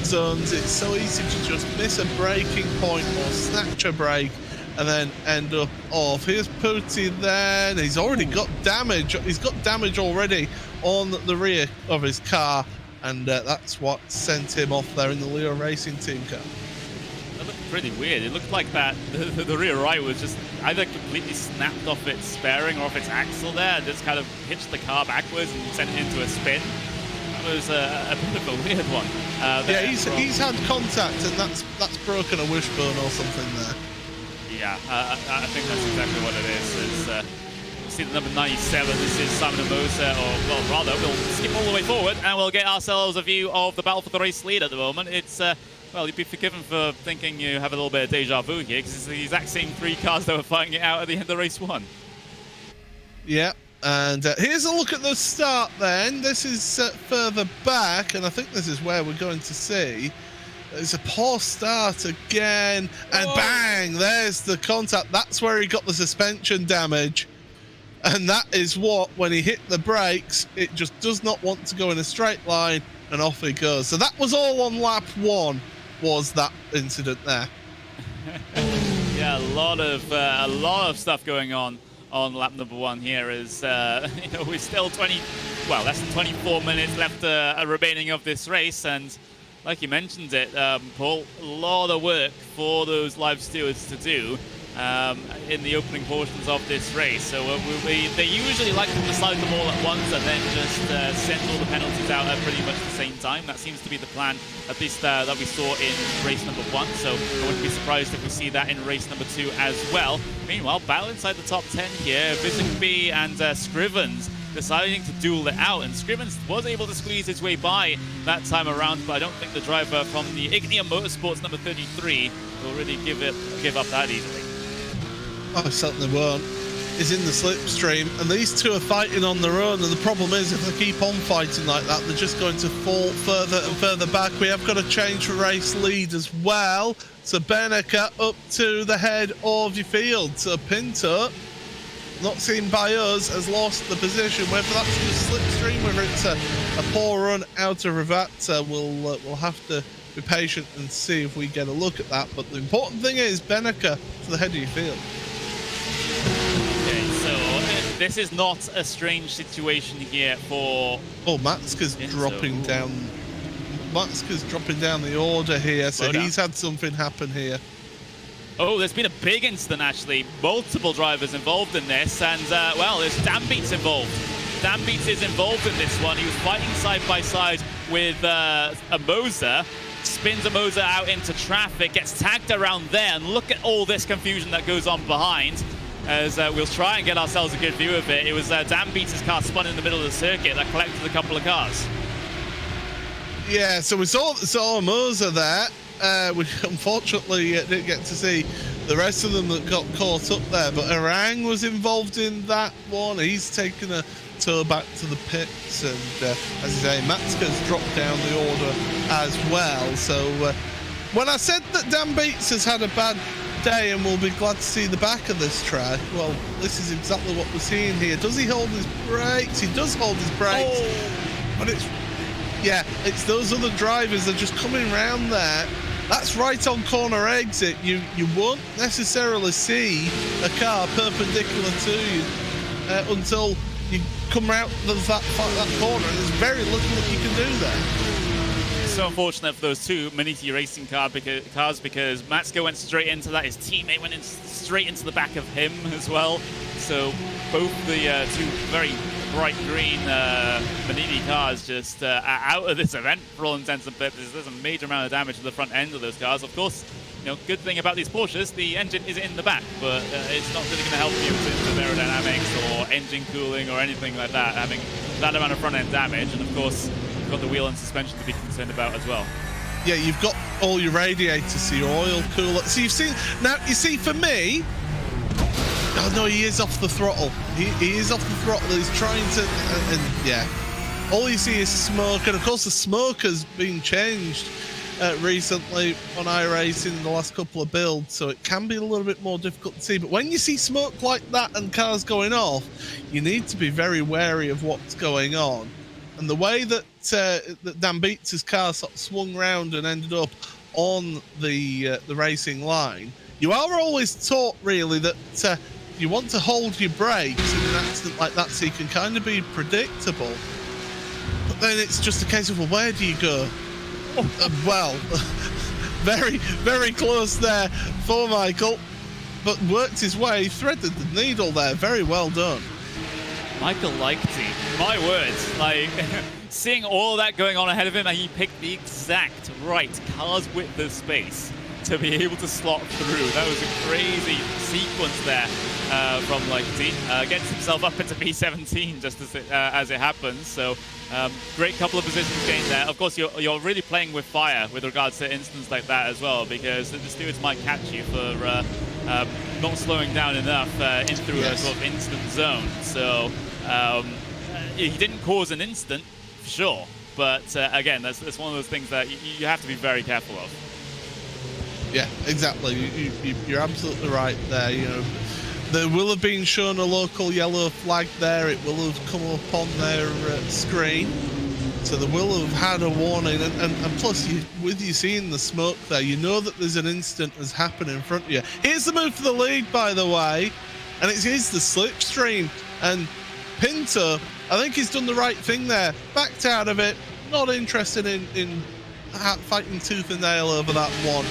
zones. It's so easy to just miss a braking point or snatch a brake and then end up off. Here's Putti then. He's already got damage. He's got damage already on the rear of his car, and that's what sent him off there in the Leo Racing Team car. That looked pretty weird. It looked like that the rear right was just either completely snapped off its bearing or off its axle there, and just kind of hitched the car backwards and sent it into a spin. That was a bit of a weird one. Yeah, he's had contact, and that's broken a wishbone or something there. Yeah, I think that's exactly what it is. It's, see the number 97, this is Simon Amosa, or well, rather, we'll skip all the way forward and we'll get ourselves a view of the battle for the race lead at the moment. It's, well, you'd be forgiven for thinking you have a little bit of deja vu here, because it's the exact same 3 cars that were fighting it out at the end of race 1. Yeah, and here's a look at the start then. This is further back, and I think this is where we're going to see. It's a poor start again, and bang, there's the contact. That's where he got the suspension damage. And that is what, when he hit the brakes, it just does not want to go in a straight line, and off he goes. So that was all on lap 1, was that incident there. Yeah, a lot of stuff going on lap number 1 here. Is you know, we're still less than 24 minutes left remaining of this race, and like you mentioned it, Paul, a lot of work for those live stewards to do in the opening portions of this race. So they usually like to decide them all at once and then just send all the penalties out at pretty much the same time. That seems to be the plan, at least that we saw in race number 1. So I wouldn't be surprised if we see that in race number 2 as well. Meanwhile, battle inside the top 10 here, Vissenby and Scrivens deciding to duel it out, and Scrivens was able to squeeze his way by that time around, but I don't think the driver from the Ignia Motorsports number 33 will really give up that easily. Oh, certainly won't. He's in the slipstream, and these two are fighting on their own, and the problem is if they keep on fighting like that, they're just going to fall further and further back. We have got a change for race lead as well. So Beneka up to the head of your field. So Pinto, not seen by us, has lost the position. Whether that's in the slipstream, whether it's a poor run out of Rivata, we'll have to be patient and see if we get a look at that. But the important thing is Beneka to the head of your field. Okay, so this is not a strange situation here for... Oh, Matska's dropping down. Matska's dropping down the order here, so he's had something happen here. Oh, there's been a big incident, actually. Multiple drivers involved in this, and, well, there's Dambeats involved. Dambeats is involved in this one. He was fighting side by side with Amosa, spins Amosa out into traffic, gets tagged around there, and look at all this confusion that goes on behind, as we'll try and get ourselves a good view of it. It was Dambeats' car spun in the middle of the circuit that collected a couple of cars. Yeah, so we saw Amosa there. We unfortunately didn't get to see the rest of them that got caught up there, but Orang was involved in that one. He's taken a tour back to the pits, and as I say, Matska's dropped down the order as well. So when I said that Dambeats has had a bad day and we'll be glad to see the back of this track, well, this is exactly what we're seeing here. Does he hold his brakes? He does hold his brakes, but it's those other drivers that are just coming around there. That's right on corner exit. You won't necessarily see a car perpendicular to you until you come out that corner, and there's very little that you can do there. So unfortunate for those two Maniti racing cars because Matsko went straight into that. His teammate went straight into the back of him as well. So both the two very bright green Maniti cars just are out of this event for all intents and purposes. There's a major amount of damage to the front end of those cars. Of course, you know, good thing about these Porsches, the engine is in the back, but it's not really going to help you with aerodynamics or engine cooling or anything like that, having that amount of front end damage. And of course, you've got the wheel and suspension to be concerned about as well. Yeah, you've got all your radiators, so your oil cooler. So you've seen, now you see for me, oh no, he is off the throttle. He is off the throttle. He's trying to, and yeah, all you see is smoke, and of course the smoke has been changed recently on iRacing in the last couple of builds, so it can be a little bit more difficult to see. But when you see smoke like that and cars going off, you need to be very wary of what's going on. And the way that Dambeats' car sort of swung round and ended up on the racing line, you are always taught really that you want to hold your brakes in an accident like that so you can kind of be predictable. But then it's just a case of, well, where do you go? Well, very, very close there for Michael, but worked his way, threaded the needle there. Very well done. Michael Leichty, my words, like seeing all that going on ahead of him, and he picked the exact right car's width of space to be able to slot through. That was a crazy sequence there from Leichty. Gets himself up into P17 just as it happens. So great couple of positions gained there. Of course, you're really playing with fire with regards to incidents like that as well, because the stewards might catch you for not slowing down enough in through a sort of instant zone. So he didn't cause an incident, for sure. But again, that's one of those things that you have to be very careful of. Yeah, exactly. You're absolutely right there. You know, there will have been shown a local yellow flag there. It will have come up on their screen. So they will have had a warning, and plus, with you seeing the smoke there, you know that there's an incident has happened in front of you. Here's the move for the lead, by the way, and it is the slipstream. And Pinto, I think he's done the right thing there. Backed out of it, not interested in fighting tooth and nail over that one.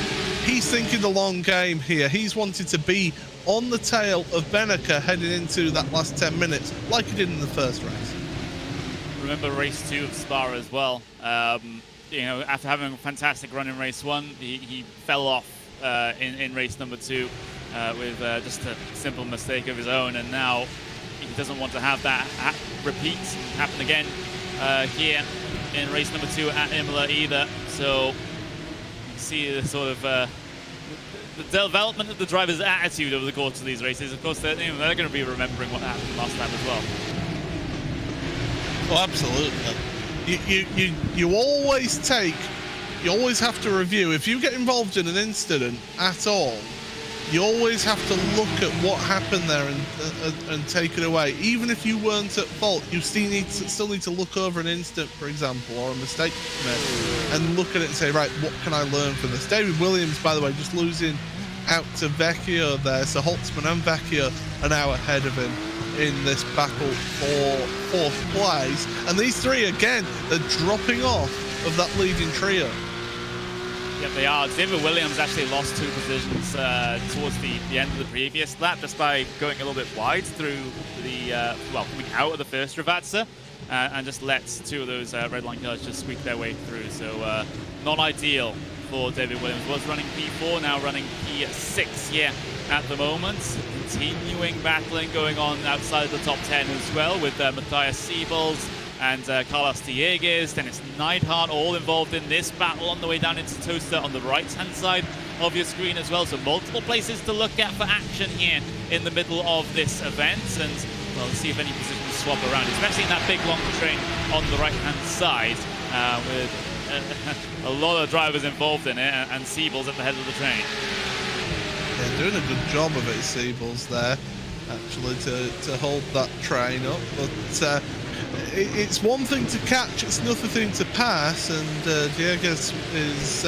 He's thinking the long game here. He's wanted to be on the tail of Benneker heading into that last 10 minutes, like he did in the first race. Remember race 2 of Spa as well. You know, after having a fantastic run in race 1, he fell off in race number 2 with just a simple mistake of his own, and now he doesn't want to have that repeat happen again here in race number 2 at Imola either. So you see the sort of the development of the driver's attitude over the course of these races. Of course, they're going to be remembering what happened last time as well. Oh, absolutely. You always have to review. If you get involved in an incident at all, you always have to look at what happened there and take it away. Even if you weren't at fault, you still need to look over an incident, for example, or a mistake made, and look at it and say, right, what can I learn from this? David Williams, by the way, just losing out to Vecchio there. So Holtzman and Vecchio are now ahead of him in this battle for 4th place. And these three, again, they're dropping off of that leading trio. Yeah, they are. David Williams actually lost 2 positions towards the end of the previous lap, just by going a little bit wide through the, well, coming out of the first Ravazza, and just let 2 of those red line cars just squeak their way through. So not ideal for David Williams. Was running P4, now running P6 here at the moment. Continuing battling going on outside of the top 10 as well, with Matthias Siebels and Carlos Dieguez, Dennis Neidhart, all involved in this battle on the way down into Toaster on the right-hand side of your screen as well. So multiple places to look at for action here in the middle of this event. And well, let's see if any positions swap around, especially in that big long train on the right-hand side, with a lot of drivers involved in it, and Siebels at the head of the train. Yeah, doing a good job of it, Siebels there, actually, to hold that train up. But it's one thing to catch, it's another thing to pass, and Dieguez is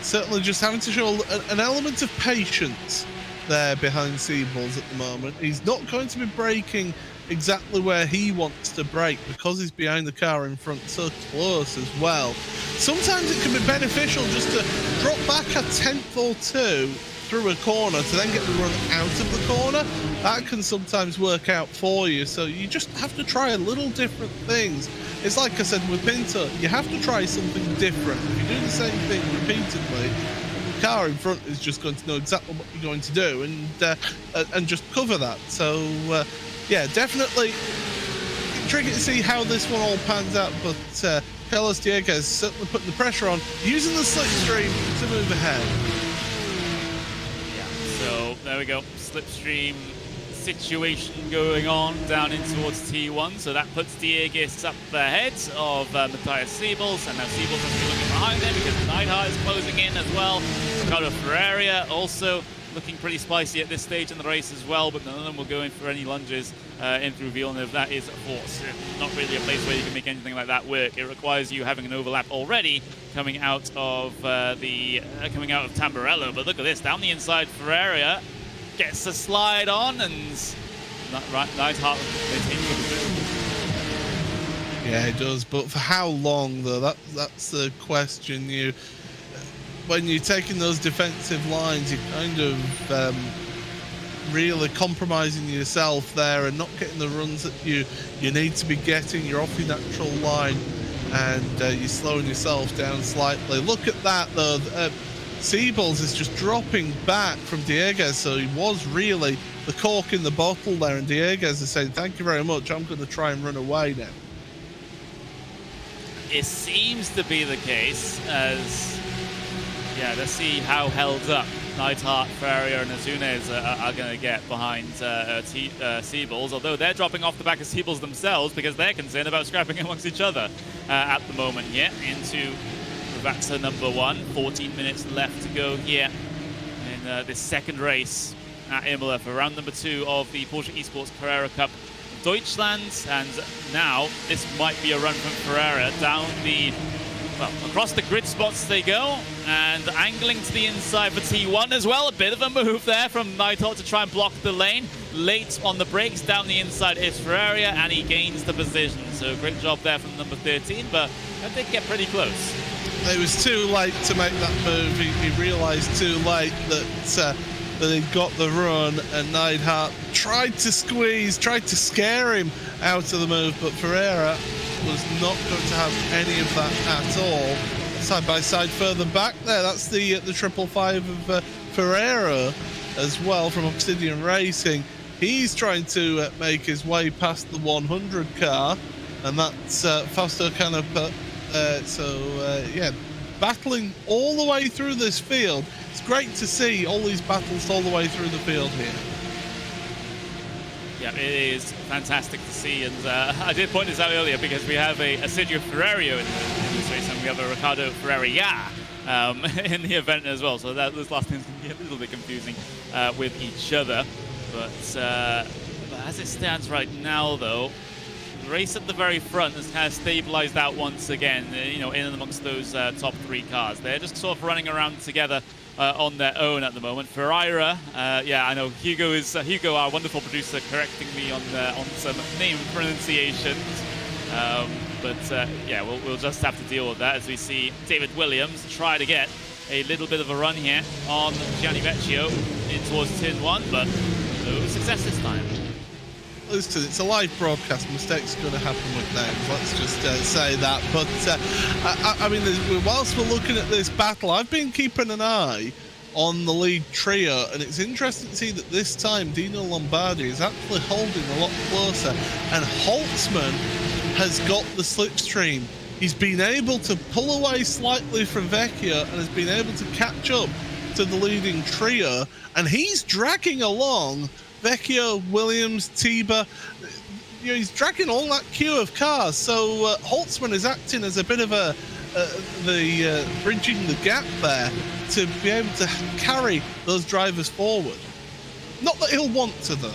certainly just having to show an element of patience there behind Siebels at the moment. He's not going to be braking exactly where he wants to brake because he's behind the car in front so close as well. Sometimes it can be beneficial just to drop back a tenth or two through a corner to then get the run out of the corner. That can sometimes work out for you, so you just have to try a little different things. It's like I said with Pinto, you have to try something different. If you do the same thing repeatedly, the car in front is just going to know exactly what you're going to do and just cover that. So yeah, definitely tricky to see how this one all pans out, but Carlos Dieguez certainly putting the pressure on, using the slipstream to move ahead. So there we go, slipstream situation going on down in towards T1. So that puts Dieguez up ahead of Matthias Siebels, and now Siebels has to be looking behind him because Neidhart is closing in as well. Ricardo Ferreira also looking pretty spicy at this stage in the race as well, but none of them will go in for any lunges in through Villeneuve. That is, of course, not really a place where you can make anything like that work. It requires you having an overlap already coming out of Tamburello. But look at this, down the inside, Ferreira gets a slide on, and Neidhart continues. Yeah, it does, but for how long though? That's the question. When you're taking those defensive lines, you're kind of really compromising yourself there and not getting the runs that you need to be getting. You're off your natural line, and you're slowing yourself down slightly. Look at that though. Siebels is just dropping back from Dieguez, so he was really the cork in the bottle there, and Dieguez is saying, thank you very much, I'm going to try and run away now. It seems to be the case, as yeah, let's see how held up Neidhart, Ferreira, and Azunes are going to get behind Siebels, although they're dropping off the back of Siebels themselves because they're concerned about scrapping amongst each other at the moment here into Ravazza number 1. 14 minutes left to go here in this second race at Imola for round number 2 of the Porsche Esports Carrera Cup Deutschland, and now this might be a run from Carrera down the, well, across the grid spots they go, and angling to the inside for T1 as well. A bit of a move there from Nighthawk to try and block the lane. Late on the brakes, down the inside is Carrera, and he gains the position. So great job there from number 13, but that did get pretty close. It was too late to make that move. He realised too late that he'd got the run, and Neidhart tried to squeeze, tried to scare him out of the move, but Carrera was not going to have any of that at all. Side by side further back there, that's the 555 of Ferreira as well from Obsidian Racing. He's trying to make his way past the 100 car, and that's Fausto Canepa. Yeah, battling all the way through this field. It's great to see all these battles all the way through the field here. Yeah, it is fantastic to see, and I did point this out earlier because we have a Sergio Ferrario in this race, and we have a Ricardo Ferreira in the event as well. So those last names can be a little bit confusing with each other. But as it stands right now, though, the race at the very front has stabilized out once again, you know, in and amongst those top 3 cars. They're just sort of running around together on their own at the moment. Ferreira, yeah, I know Hugo, our wonderful producer, correcting me on some name pronunciations. Yeah, we'll just have to deal with that as we see David Williams try to get a little bit of a run here on Gianni Vecchio in towards Turn 1, but no success this time. Listen, it's a live broadcast. Mistakes are going to happen with names. Let's just say that. But I mean, whilst we're looking at this battle, I've been keeping an eye on the lead trio, and it's interesting to see that this time Dino Lombardi is actually holding a lot closer, and Holtzman has got the slipstream. He's been able to pull away slightly from Vecchio and has been able to catch up to the leading trio, and he's dragging along Vecchio, Williams, Tiba. You know, he's dragging all that queue of cars. So Holtzman is acting as a bit of bridging the gap there to be able to carry those drivers forward. Not that he'll want to, though.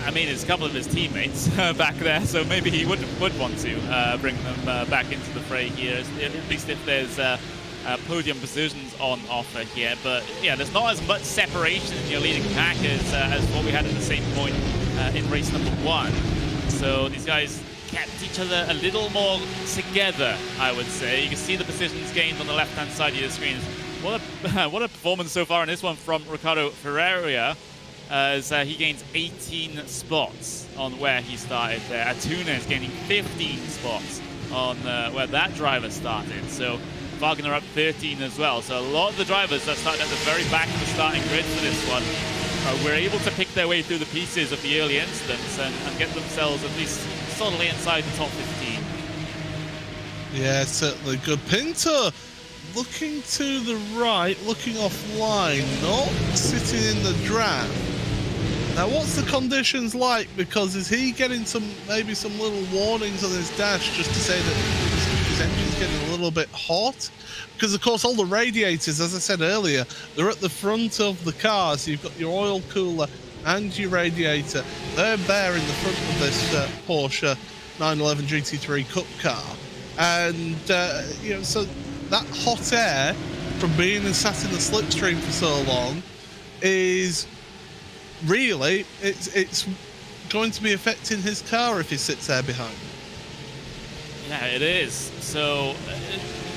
I mean, there's a couple of his teammates back there, so maybe he would want to bring them back into the fray here, at least if there's podium positions on offer here. But yeah, there's not as much separation in your leading pack as what we had at the same point in race number 1. So these guys kept each other a little more together, I would say. You can see the positions gained on the left-hand side of your screen. What a performance so far in this one from Ricardo Ferreira, as he gains 18 spots on where he started there. Atuna is gaining 15 spots on where that driver started. So Wagner up 13 as well. So a lot of the drivers that started at the very back of the starting grid for this one were able to pick their way through the pieces of the early incidents and get themselves at least solidly inside the top 15. Yeah, certainly good. Pinto looking to the right, looking offline, not sitting in the draft. Now, what's the conditions like? Because is he getting maybe some little warnings on his dash just to say that his engine's getting a little bit hot? Because, of course, all the radiators, as I said earlier, they're at the front of the car. So you've got your oil cooler and your radiator. They're there in the front of this Porsche 911 GT3 Cup car. And, you know, so that hot air from being sat in the slipstream for so long is really, it's going to be affecting his car if he sits there behind. Yeah, it is. So,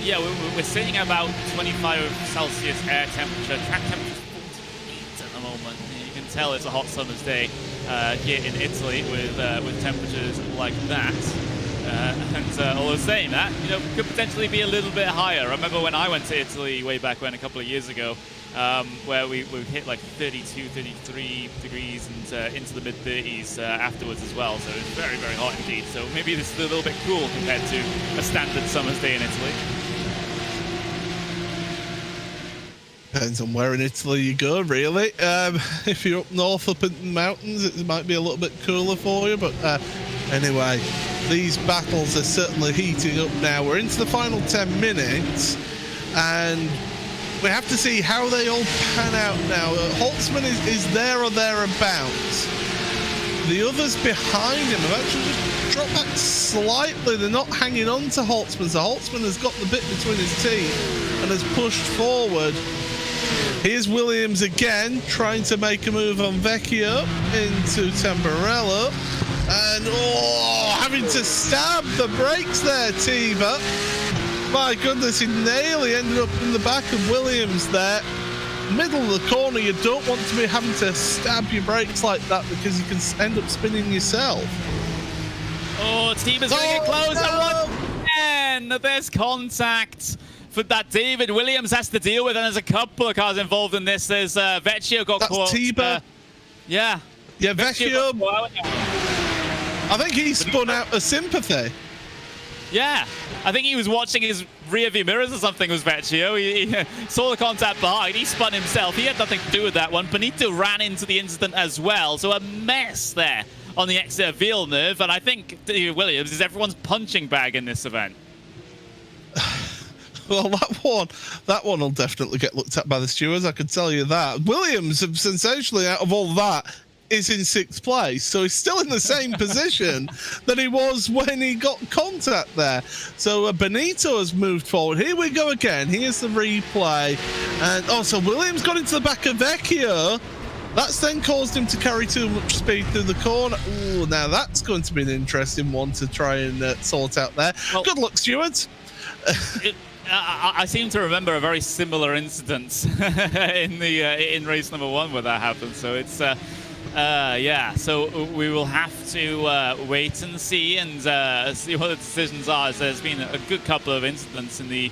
yeah, we're sitting about 25 Celsius air temperature. Track temperature is 48 at the moment. You can tell it's a hot summer's day here in Italy with temperatures like that. And although saying that, you know, could potentially be a little bit higher. I remember when I went to Italy way back when, a couple of years ago, where we hit like 32, 33 degrees and into the mid-30s afterwards as well. So it's very, very hot indeed. So maybe this is a little bit cool compared to a standard summer's day in Italy. Depends on where in Italy you go, really. If you're up north, up in the mountains, it might be a little bit cooler for you. But anyway, these battles are certainly heating up now. We're into the final 10 minutes, and we have to see how they all pan out now. Holtzman is there or thereabouts. the others behind him have actually just dropped back slightly. They're not hanging on to Holtzman. So Holtzman has got the bit between his teeth and has pushed forward. Here's Williams again, trying to make a move on Vecchio into Tamburello. And, having to stab the brakes there, Tiva. My goodness, he nearly ended up in the back of Williams there. Middle of the corner, you don't want to be having to stab your brakes like that because you can end up spinning yourself. Oh, Tiva's going to get close. No. And there's contact for that David Williams has to deal with, and there's a couple of cars involved in this. There's Vecchio got caught. Tiba. Yeah, Vecchio. I think he spun out of sympathy. Yeah, I think he was watching his rear view mirrors or something. Was Vecchio? He saw the contact behind. He spun himself. He had nothing to do with that one. Pinto ran into the incident as well. So a mess there on the exit of Villeneuve, and I think Williams is everyone's punching bag in this event. Well, that one will definitely get looked at by the stewards, I can tell you that. Williams, sensationally, out of all that, is in 6th place, so he's still in the same position that he was when he got contact there. So Benito has moved forward. Here we go again. Here's the replay. And also Williams got into the back of Vecchio. That's then caused him to carry too much speed through the corner. Ooh, now that's going to be an interesting one to try and sort out there. Well, good luck, stewards. I seem to remember a very similar incident in race number 1 where that happened. So it's yeah. So we will have to wait and see see what the decisions are. There's been a good couple of incidents in the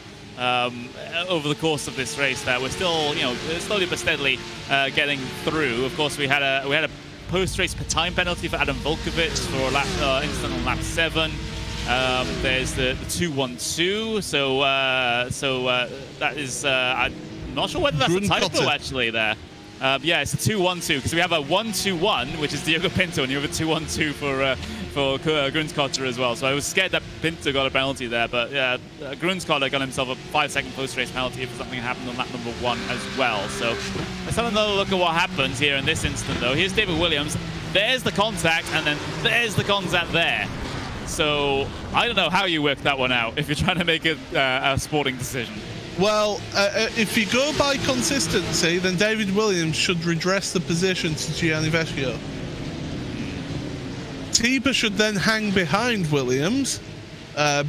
over the course of this race that we're still, slowly but steadily getting through. Of course, we had a post-race time penalty for Adam Volkovic for a lap incident on lap 7. There's the 2-1-2, so that is I'm not sure whether that's a typo actually there. Yeah, it's a 2-1-2 because we have a 1-2-1, which is Diogo Pinto, and you have a 2-1-2 for Grunskotter as well. So I was scared that Pinto got a penalty there, but yeah, Grunskotter got himself a 5-second post-race penalty for something that happened on lap number 1 as well. So let's have another look at what happens here in this instant, though. Here's David Williams. There's the contact, and then there's the contact there. So I don't know how you work that one out if you're trying to make a sporting decision. Well, if you go by consistency, then David Williams should redress the position to Gianni Vecchio. Tiba should then hang behind Williams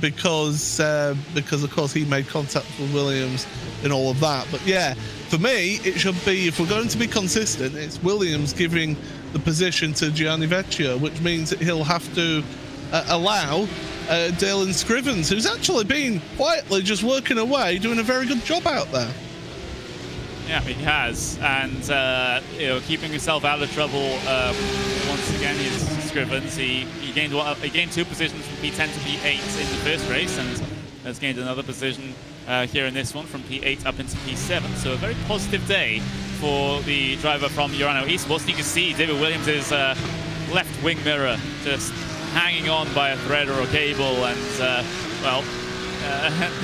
because of course he made contact with Williams and all of that. But yeah, for me, it should be, if we're going to be consistent, it's Williams giving the position to Gianni Vecchio, which means that he'll have to allow Dalen Scrivens, who's actually been quietly just working away, doing a very good job out there. Yeah, he has, and keeping himself out of trouble once again is Scrivens. He gained 2 positions from P10 to P8 in the first race, and has gained another position here in this one from P8 up into P7. So a very positive day for the driver from Urano Esports. You can see David Williams' left wing mirror just hanging on by a thread or a cable, and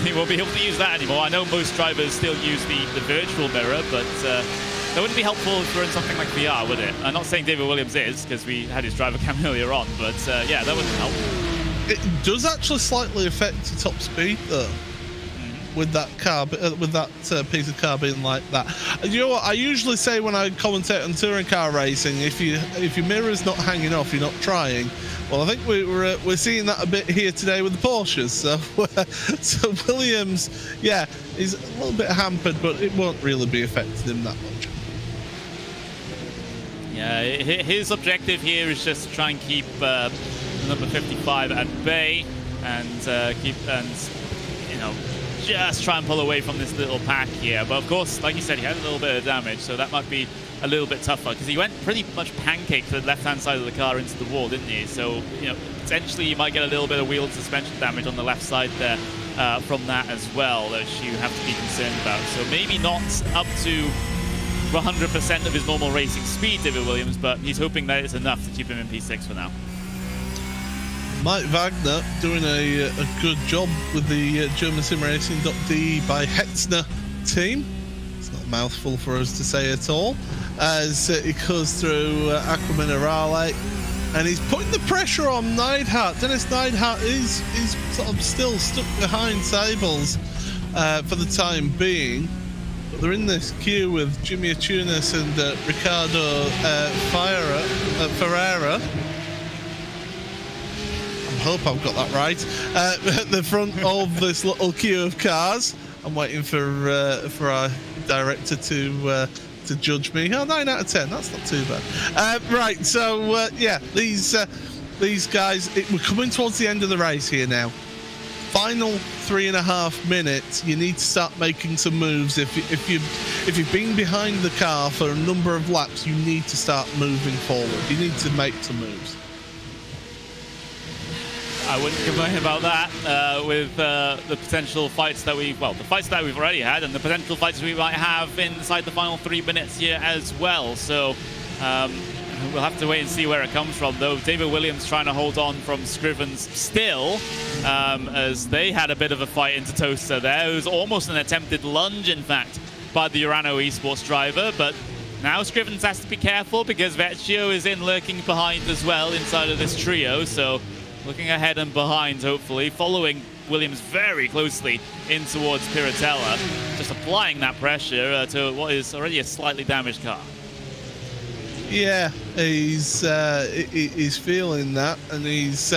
he won't be able to use that anymore. I know most drivers still use the virtual mirror, but that wouldn't be helpful for something like VR, would it? I'm not saying David Williams is, because we had his driver cam earlier on, but yeah, that wouldn't help. It does actually slightly affect the top speed, though. With that car, with that piece of car being like that. You know what? I usually say when I commentate on touring car racing, if your mirror's not hanging off, you're not trying. Well, I think we're seeing that a bit here today with the Porsches. So Williams, yeah, is a little bit hampered, but it won't really be affecting him that much. Yeah, his objective here is just to try and keep number 55 at bay and just try and pull away from this little pack here. But of course, like you said, he had a little bit of damage, so that might be a little bit tougher, because he went pretty much pancake to the left-hand side of the car into the wall, didn't he? So, potentially you might get a little bit of wheel and suspension damage on the left side there from that as well, which you have to be concerned about. So maybe not up to 100% of his normal racing speed, David Williams, but he's hoping that it's enough to keep him in P6 for now. Mike Wagner doing a good job with the German Simracing.de by Hetzner team. It's not a mouthful for us to say at all. As it goes through Aqua Minerale. And he's putting the pressure on Neidhart. Dennis Neidhart is sort of still stuck behind Sables for the time being. But they're in this queue with Jimmy Atunis and Ricardo Ferreira. I hope I've got that right. At the front of this little queue of cars. I'm waiting for our director to judge me. Oh, 9 out of 10. That's not too bad. Right. So yeah, these guys. We're coming towards the end of the race here now. Final 3.5 minutes. You need to start making some moves. If you've been behind the car for a number of laps, you need to start moving forward. You need to make some moves. I wouldn't complain about that with the potential fights that the fights that we've already had and the potential fights we might have inside the final 3 minutes here as well. So we'll have to wait and see where it comes from, though. David Williams trying to hold on from Scrivens still, as they had a bit of a fight into Toaster there. It was almost an attempted lunge, in fact, by the Urano Esports driver, but now Scrivens has to be careful because Vecchio is in lurking behind as well inside of this trio. So looking ahead and behind, hopefully, following Williams very closely in towards Piratella, just applying that pressure to what is already a slightly damaged car. Yeah, he's feeling that, and he's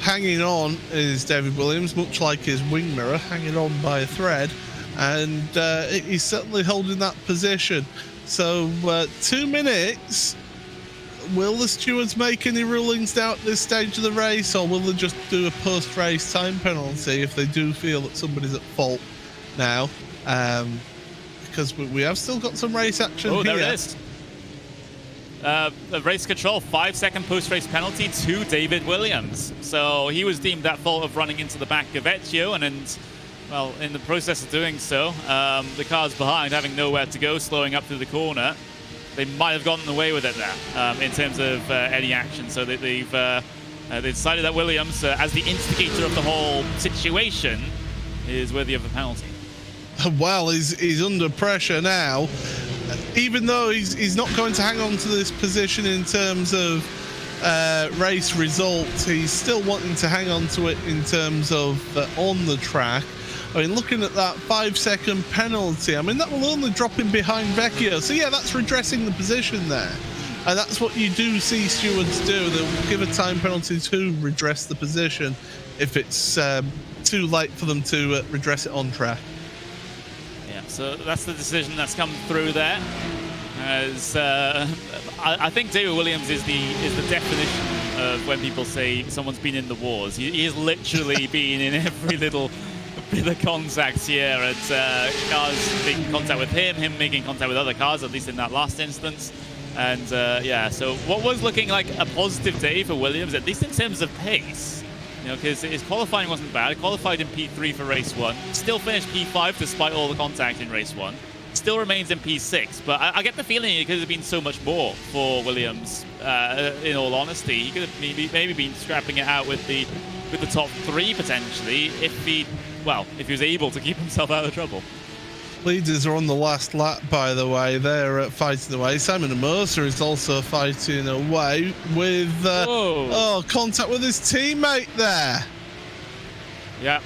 hanging on, is David Williams, much like his wing mirror, hanging on by a thread, and he's certainly holding that position. So 2 minutes. Will the stewards make any rulings now at this stage of the race, or will they just do a post-race time penalty if they do feel that somebody's at fault now? Because we have still got some race action here. Oh, there it is. The race control, 5-second post-race penalty to David Williams. So he was deemed at fault of running into the back of Vecchio, and well, in the process of doing so, the cars behind having nowhere to go, slowing up through the corner. They might have gotten away with it there in terms of any action. So they decided that Williams, as the instigator of the whole situation, is worthy of a penalty. Well, he's under pressure now. Even though he's not going to hang on to this position in terms of race results, he's still wanting to hang on to it in terms of on the track. I mean, looking at that 5-second penalty, I mean, that will only drop him behind Vecchio. So, yeah, that's redressing the position there. And that's what you do see stewards do. They'll give a time penalty to redress the position if it's too late for them to redress it on track. Yeah, so that's the decision that's come through there. As I think David Williams is the definition of when people say someone's been in the wars. He has literally been in every little bit of contact here, and cars making contact with him making contact with other cars, at least in that last instance. And yeah, so what was looking like a positive day for Williams, at least in terms of pace, you know, because his qualifying wasn't bad. He qualified in P3 for race 1, still finished P5 despite all the contact in race 1, still remains in P6, but I get the feeling it could have been so much more for Williams, in all honesty. He could have maybe been scrapping it out with the top 3 potentially if he was able to keep himself out of trouble. Leaders are on the last lap, by the way. They're fighting away. Simon Amosa is also fighting away with contact with his teammate there. Yeah,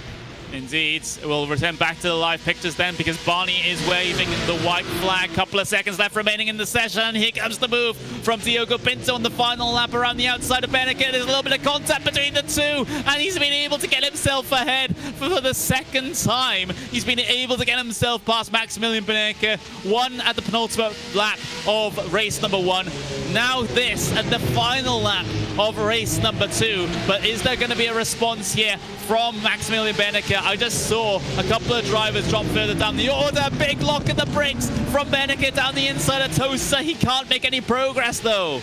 indeed. We'll return back to the live pictures then, because Barney is waving the white flag. Couple of seconds left remaining in the session. Here comes the move from Diogo Pinto on the final lap around the outside of Beneke. There's a little bit of contact between the two, and he's been able to get himself ahead for the second time. He's been able to get himself past Maximilian Beneke. Won at the penultimate lap of race number 1. Now this at the final lap of race number 2. But is there going to be a response here from Maximilian Beneke? I just saw a couple of drivers drop further down the order. Big lock at the brakes from Beneke down the inside of Tosa. He can't make any progress though.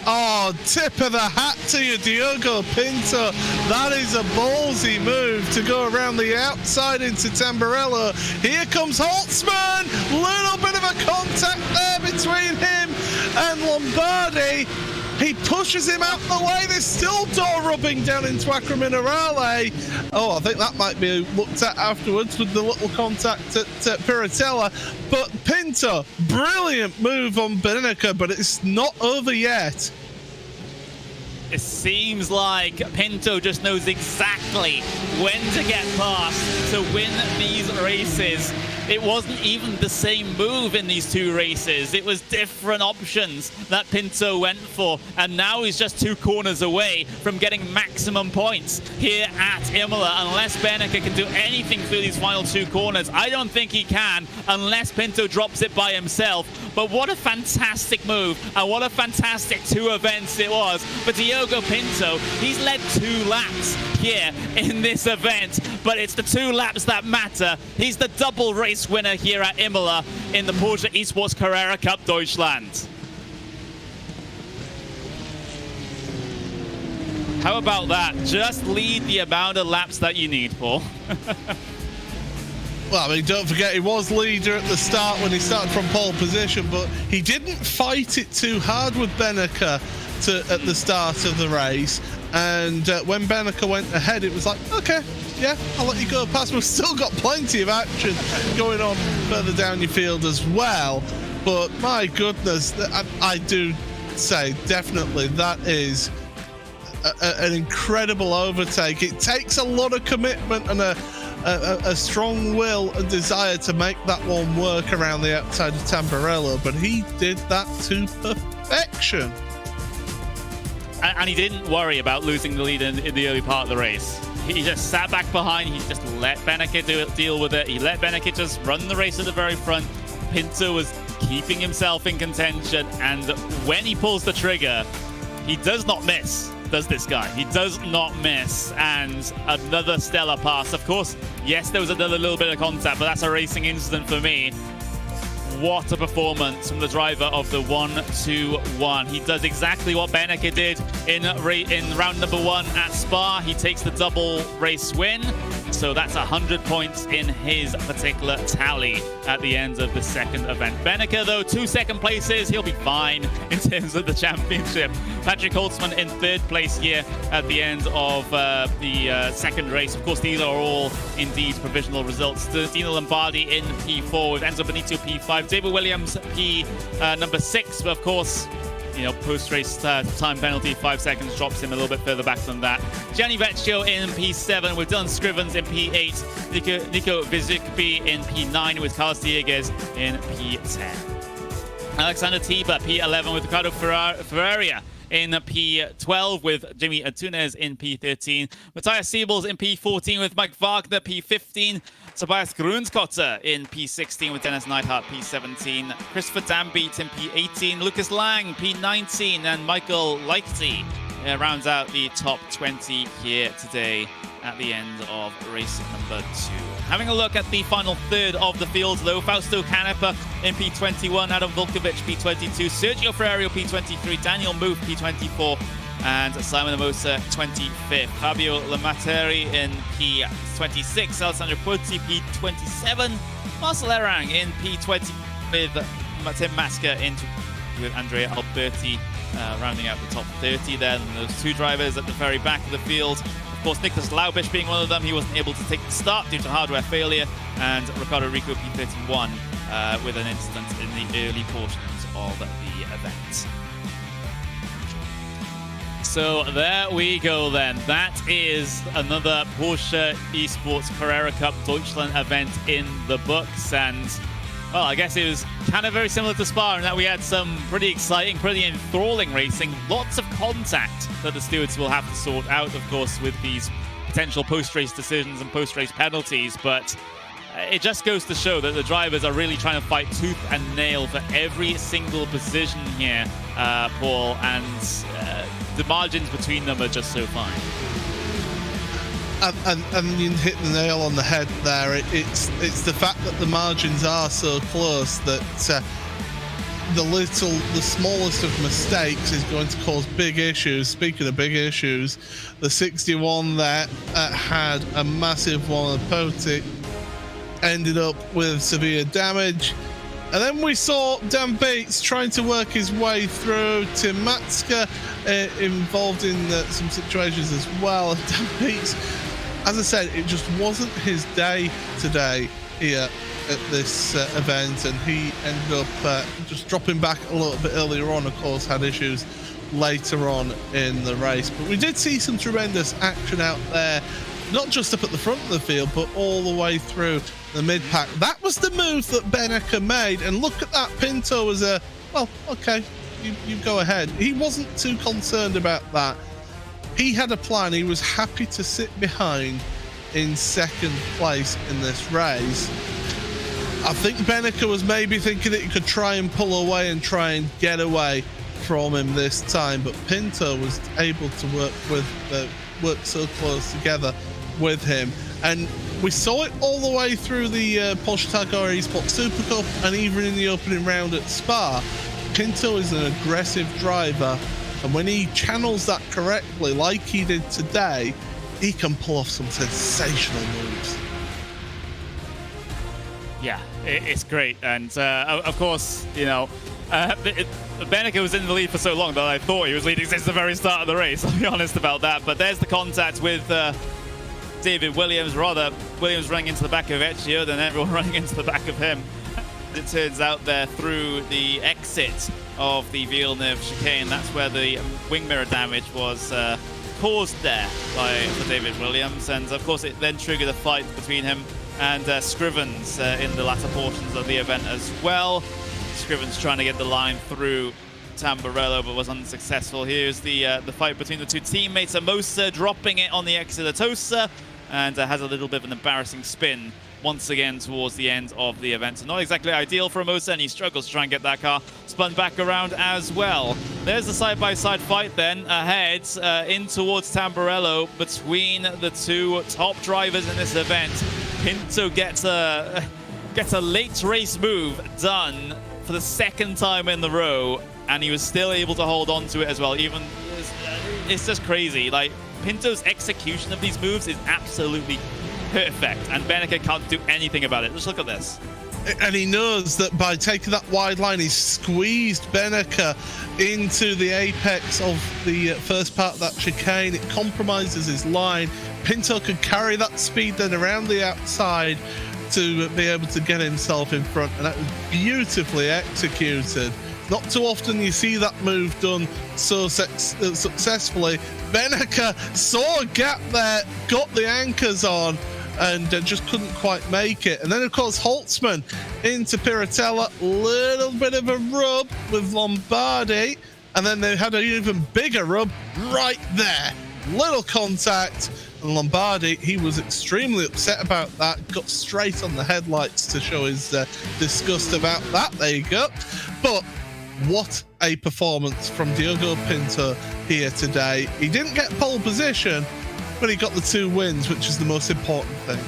Oh, tip of the hat to you, Diogo Pinto. That is a ballsy move to go around the outside into Tamburello. Here comes Holtzman. Little bit of a contact there between him and Lombardi. He pushes him out the way. There's still door rubbing down into Acqua Minerale. Oh, I think that might be looked at afterwards with the little contact at Piratella. But Pinto, brilliant move on Beneke, but it's not over yet. it seems like Pinto just knows exactly when to get past to win these races. It wasn't even the same move in these two races. It was different options that Pinto went for, and now he's just 2 corners away from getting maximum points here at Imola. Unless Beneke can do anything through these final 2 corners, I don't think he can unless Pinto drops it by himself. But what a fantastic move, and what a fantastic 2 events it was for Diogo Pinto. He's led 2 laps here in this event, but it's the 2 laps that matter. He's the double race winner here at Imola in the Porsche Esports Carrera Cup Deutschland. How about that? Just lead the amount of laps that you need, Paul. Well, I mean, don't forget, he was leader at the start when he started from pole position, but he didn't fight it too hard with Beneke at the start of the race. And when Beneke went ahead, it was like, okay, yeah, I'll let you go past. We've still got plenty of action going on further down your field as well. But my goodness, I do say definitely that is an incredible overtake. It takes a lot of commitment and a strong will and desire to make that one work around the outside of Tamburello, but he did that to perfection. And he didn't worry about losing the lead in the early part of the race. He just sat back behind. He just let Beneke deal with it. He let Beneke just run the race at the very front. Pinto was keeping himself in contention, and when he pulls the trigger, he does not miss, does this guy? He does not miss, and another stellar pass. Of course, yes, there was another little bit of contact, but that's a racing incident for me. What a performance from the driver of the 1-2-1. He does exactly what Beneke did in round number 1 at Spa. He takes the double race win. So that's 100 points in his particular tally at the end of the second event. Beneke, though, 2 second places. He'll be fine in terms of the championship. Patrick Holtzman in 3rd place here at the end of the second race. Of course, these are all indeed provisional results. Dino Lombardi in P4 with Enzo Benito P5. David Williams number 6, but of course, you know, post-race time penalty, 5 seconds, drops him a little bit further back than that. Gianni Vecchio in P7 with Dylan Scrivens in P8. Nico Vizikbi in P9 with Carlos Dieguez in P10. Alexander Tiba, P11 with Ricardo Ferreira in P12 with Jimmy Antunes in P13. Matthias Siebels in P14 with Mike Wagner, P15. Tobias Grunskotter in P16 with Dennis Neidhart, P17. Christopher Dambeat in P18. Lucas Lang, P19. And Michael Leichty rounds out the top 20 here today at the end of race number 2. Having a look at the final third of the field, though, Fausto Canepa in P21, Adam Volkovic P22, Sergio Ferrerio P23, Daniel Muth P24, and Simon Amosa 25th. Fabio Lamateri in P26, Alessandro Pozzi P27, Marcel Erang in P20 with Tim Maska with Andrea Alberti rounding out the top 30 there. And those 2 drivers at the very back of the field. Of course, Nicholas Laubish being one of them. He wasn't able to take the start due to hardware failure. And Ricardo Rico P31 with an incident in the early portions of the event. So there we go then. That is another Porsche Esports Carrera Cup Deutschland event in the books. And, well, I guess it was kind of very similar to Spa in that we had some pretty exciting, pretty enthralling racing. Lots of contact that the stewards will have to sort out, of course, with these potential post-race decisions and post-race penalties. But it just goes to show that the drivers are really trying to fight tooth and nail for every single position here, Paul, and the margins between them are just so fine. And you hit the nail on the head there. It's the fact that the margins are so close that the smallest of mistakes is going to cause big issues. Speaking of big issues, the 61 there had a massive one. Potic ended up with severe damage. And then we saw Dan Bates trying to work his way through. Tim Matska involved in some situations as well. Dan Bates, as I said, it just wasn't his day today here at this event, and he ended up just dropping back a little bit earlier on. Of course, had issues later on in the race. But we did see some tremendous action out there, not just up at the front of the field, but all the way through the mid-pack. That was the move that Beneke made, and look at that. Pinto was well, okay, you go ahead. He wasn't too concerned about that. He had a plan. He was happy to sit behind in second place in this race. I think Beneke was maybe thinking that he could try and pull away and try and get away from him this time, but Pinto was able to work so close together with him, and we saw it all the way through the Porsche Carrera Esports Super Cup, and even in the opening round at Spa. Pinto is an aggressive driver, and when he channels that correctly, like he did today, he can pull off some sensational moves. Yeah, it's great. And of course, you know, Beneke was in the lead for so long that I thought he was leading since the very start of the race. I'll be honest about that. But there's the contact with David Williams. Rather, Williams running into the back of Ezio, then everyone running into the back of him. It turns out there through the exit of the Villeneuve chicane. That's where the wing mirror damage was caused there for David Williams. And of course, it then triggered a fight between him and Scrivens in the latter portions of the event as well. Scrivens trying to get the line through Tamburello, but was unsuccessful. Here's the fight between the two teammates. Amosa dropping it on the exit of Tosa, and has a little bit of an embarrassing spin once again towards the end of the event. So not exactly ideal for Amosa, and he struggles to try and get that car spun back around as well. There's the side-by-side fight then ahead in towards Tamburello between the two top drivers in this event. Pinto gets a late race move done for the second time in the row, and he was still able to hold on to it as well. Even it's just crazy. Like, Pinto's execution of these moves is absolutely perfect, and Beneke can't do anything about it. Just look at this. And he knows that by taking that wide line, he's squeezed Beneke into the apex of the first part of that chicane. It compromises his line. Pinto could carry that speed then around the outside to be able to get himself in front, and that was beautifully executed. Not too often you see that move done so successfully. Beneke saw a gap there, got the anchors on, and just couldn't quite make it. And then, of course, Holtzman into Piratella. Little bit of a rub with Lombardi, and then they had an even bigger rub right there. Little contact, and Lombardi, he was extremely upset about that. Got straight on the headlights to show his disgust about that. There you go. But what a performance from Diogo Pinto here today. He didn't get pole position, but he got the 2 wins, which is the most important thing.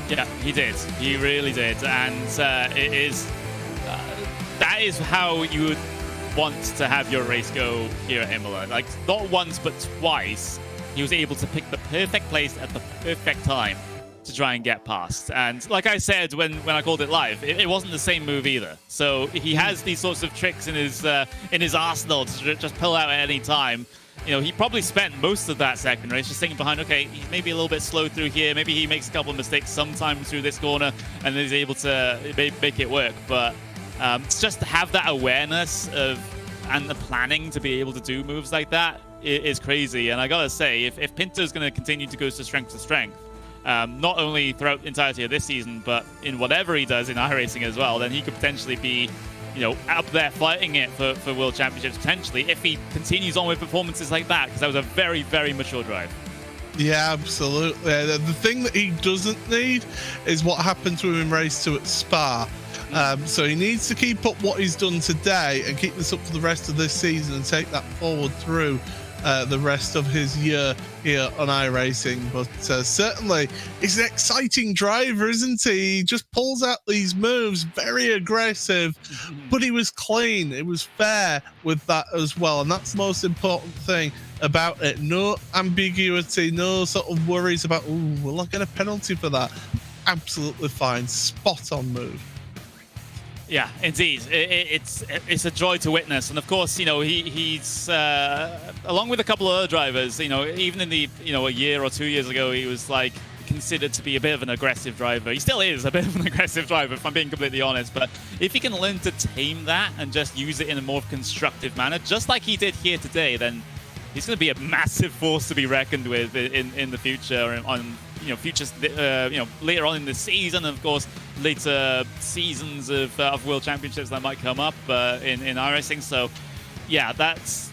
Yeah, he did. He really did. And it is that is how you would want to have your race go here at Imola. Like, not once, but twice, he was able to pick the perfect place at the perfect time to try and get past. And like I said when I called it live, it wasn't the same move either. So he has these sorts of tricks in his arsenal to just pull out at any time. You know, he probably spent most of that second race just thinking behind, okay, he's maybe a little bit slow through here. Maybe he makes a couple of mistakes sometime through this corner and then he's able to make it work. But just to have that awareness and the planning to be able to do moves like that is crazy. And I gotta say, if Pinto's going to continue to go to strength, not only throughout the entirety of this season, but in whatever he does in iRacing as well, then he could potentially be, you know, up there fighting it for World Championships potentially if he continues on with performances like that, because that was a very, very mature drive. Yeah, absolutely. The thing that he doesn't need is what happened to him in race 2 at Spa. So he needs to keep up what he's done today and keep this up for the rest of this season and take that forward through the rest of his year here on iRacing. But certainly he's an exciting driver, isn't he? He just pulls out these moves, very aggressive, but he was clean. It was fair with that as well, and that's the most important thing about it. No ambiguity, no sort of worries about, ooh, will I get a penalty for that? Absolutely fine, spot on move. Yeah, indeed. It's a joy to witness. And of course, you know, he's along with a couple of other drivers, you know, even in the, you know, a year or 2 years ago, he was like considered to be a bit of an aggressive driver. He still is a bit of an aggressive driver, if I'm being completely honest. But if he can learn to tame that and just use it in a more constructive manner, just like he did here today, then he's going to be a massive force to be reckoned with in the future, on futures, later on in the season, and of course later seasons of World Championships that might come up in iRacing. So yeah, that's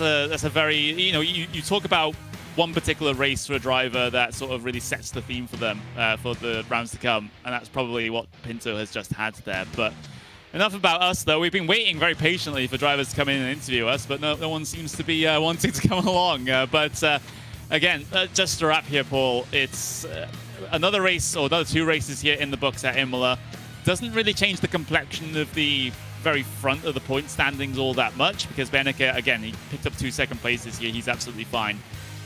a very, you talk about one particular race for a driver that sort of really sets the theme for them for the rounds to come, and that's probably what Pinto has just had there. But enough about us, though. We've been waiting very patiently for drivers to come in and interview us, but no one seems to be wanting to come along. Again, just to wrap here, Paul, it's another race, or another 2 races here in the books at Imola. Doesn't really change the complexion of the very front of the point standings all that much, because Beneke, again, he picked up 2 second places here. He's absolutely fine.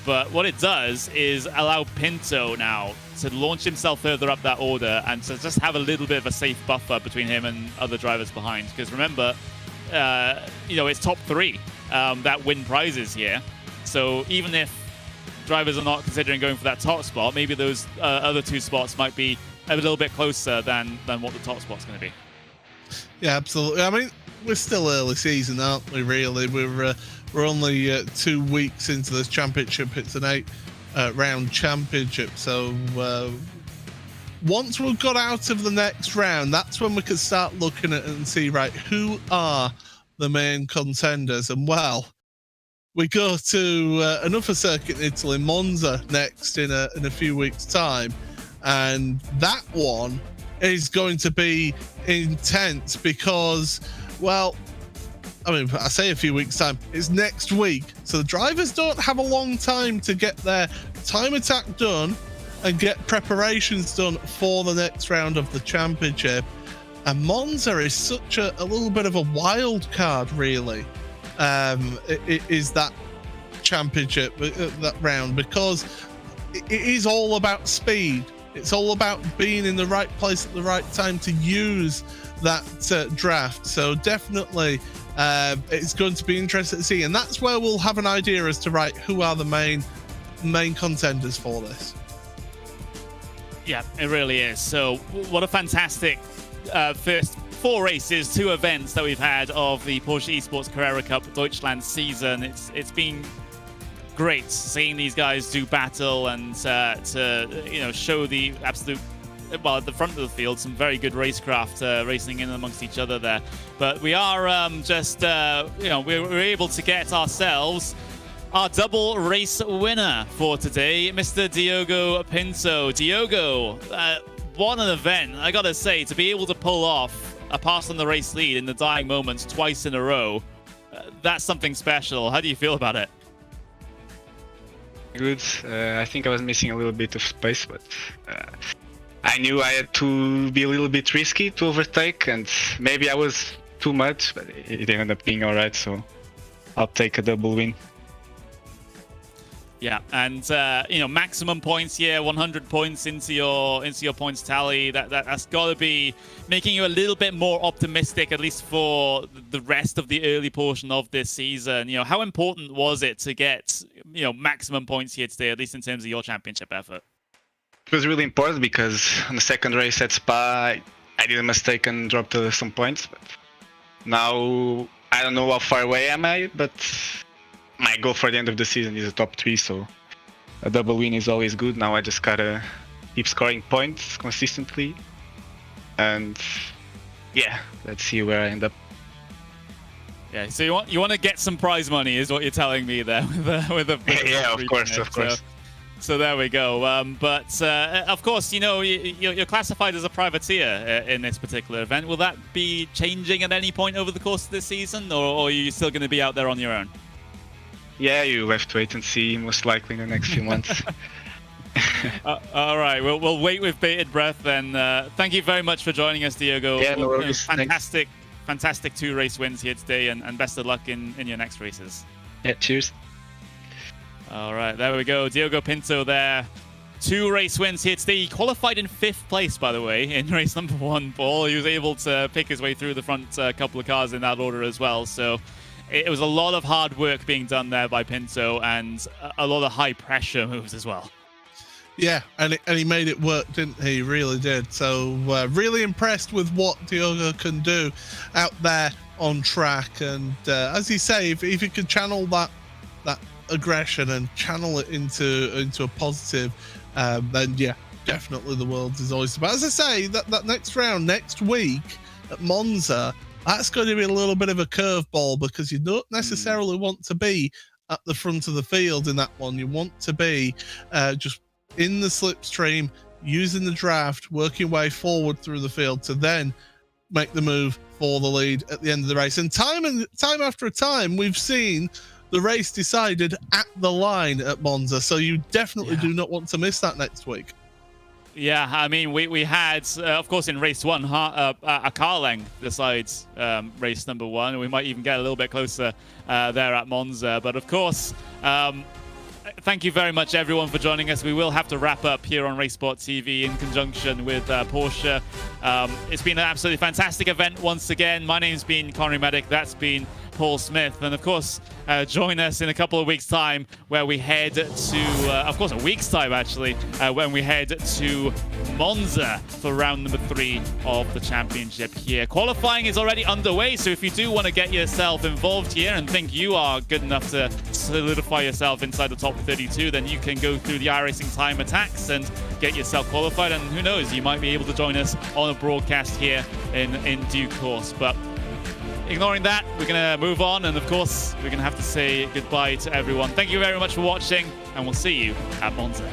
But what it does is allow Pinto now to launch himself further up that order and to just have a little bit of a safe buffer between him and other drivers behind. Because remember, it's top 3 that win prizes here. So even if drivers are not considering going for that top spot, maybe those other 2 spots might be a little bit closer than what the top spot's going to be. Yeah, absolutely. I mean, we're still early season, aren't we, really? We're only 2 weeks into this championship. It's an 8-round championship. So once we've got out of the next round, that's when we can start looking at it and see, right, who are the main contenders? And, well, we go to another circuit in Italy, Monza, next in a few weeks' time. And that one is going to be intense because, well, I mean, I say a few weeks' time, it's next week. So the drivers don't have a long time to get their time attack done and get preparations done for the next round of the championship. And Monza is such a little bit of a wild card, really. It is that championship, that round, because it is all about speed. It's all about being in the right place at the right time to use that draft. So definitely it's going to be interesting to see, and that's where we'll have an idea as to, right, who are the main contenders for this. Yeah, it really is. So what a fantastic first 4 races, 2 events that we've had of the Porsche Esports Carrera Cup Deutschland season. It's been great seeing these guys do battle and to show the absolute, well, at the front of the field, some very good racecraft racing in amongst each other there. But we are we're able to get ourselves our double race winner for today, Mr. Diogo Pinto. Diogo, what an event. I gotta say, to be able to pull off a pass on the race lead in the dying moments twice in a row, that's something special. How do you feel about it? Good. I think I was missing a little bit of space, but I knew I had to be a little bit risky to overtake, and maybe I was too much, but it ended up being all right, so I'll take a double win. Yeah, and maximum points here, 100 points into your points tally. That's got to be making you a little bit more optimistic, at least for the rest of the early portion of this season. How important was it to get maximum points here today, at least in terms of your championship effort? It was really important because on the second race at Spa, I did a mistake and dropped some points. But now I don't know how far away am I, but my goal for the end of the season is a top 3, so a double win is always good. Now I just gotta keep scoring points consistently, and yeah, let's see where I end up. Yeah, so you want to get some prize money, is what you're telling me there with a yeah, of course. So there we go. Of course, you're classified as a privateer in this particular event. Will that be changing at any point over the course of this season, or are you still going to be out there on your own? Yeah, you have to wait and see, most likely in the next few months. All right, we'll wait with bated breath then. Thank you very much for joining us, Diogo. Yeah, no worries. Fantastic 2 race wins here today, and best of luck in your next races. Yeah, cheers. All right, there we go. Diogo Pinto there. 2 race wins here today. He qualified in 5th place, by the way, in race number 1, Paul. He was able to pick his way through the front couple of cars in that order as well. So it was a lot of hard work being done there by Pinto, and a lot of high pressure moves as well. Yeah, and he made it work, didn't he? He really did. So really impressed with what Diogo can do out there on track. And as you say, if you could channel that aggression and channel it into a positive, then yeah, definitely the world is oyster. But as I say, that next round next week at Monza, that's going to be a little bit of a curveball, because you don't necessarily want to be at the front of the field in that one. You want to be just in the slipstream, using the draft, working way forward through the field to then make the move for the lead at the end of the race. And time after time, we've seen the race decided at the line at Monza. So you definitely do not want to miss that next week. Yeah, I mean, we had, of course, in race 1, a car length decides race number 1. We might even get a little bit closer there at Monza. But of course, thank you very much, everyone, for joining us. We will have to wrap up here on RaceSpotTV in conjunction with Porsche. It's been an absolutely fantastic event once again. My name's been Connery Medic. That's been Paul Smith. And of course, join us in a couple of weeks' time where we head to, of course, a week's time actually, when we head to Monza for round number 3 of the championship here. Qualifying is already underway, so if you do want to get yourself involved here and think you are good enough to solidify yourself inside the top 32, then you can go through the iRacing time attacks and get yourself qualified. And who knows, you might be able to join us on a broadcast here in due course. But ignoring that, we're going to move on, and of course, we're going to have to say goodbye to everyone. Thank you very much for watching, and we'll see you at Monza.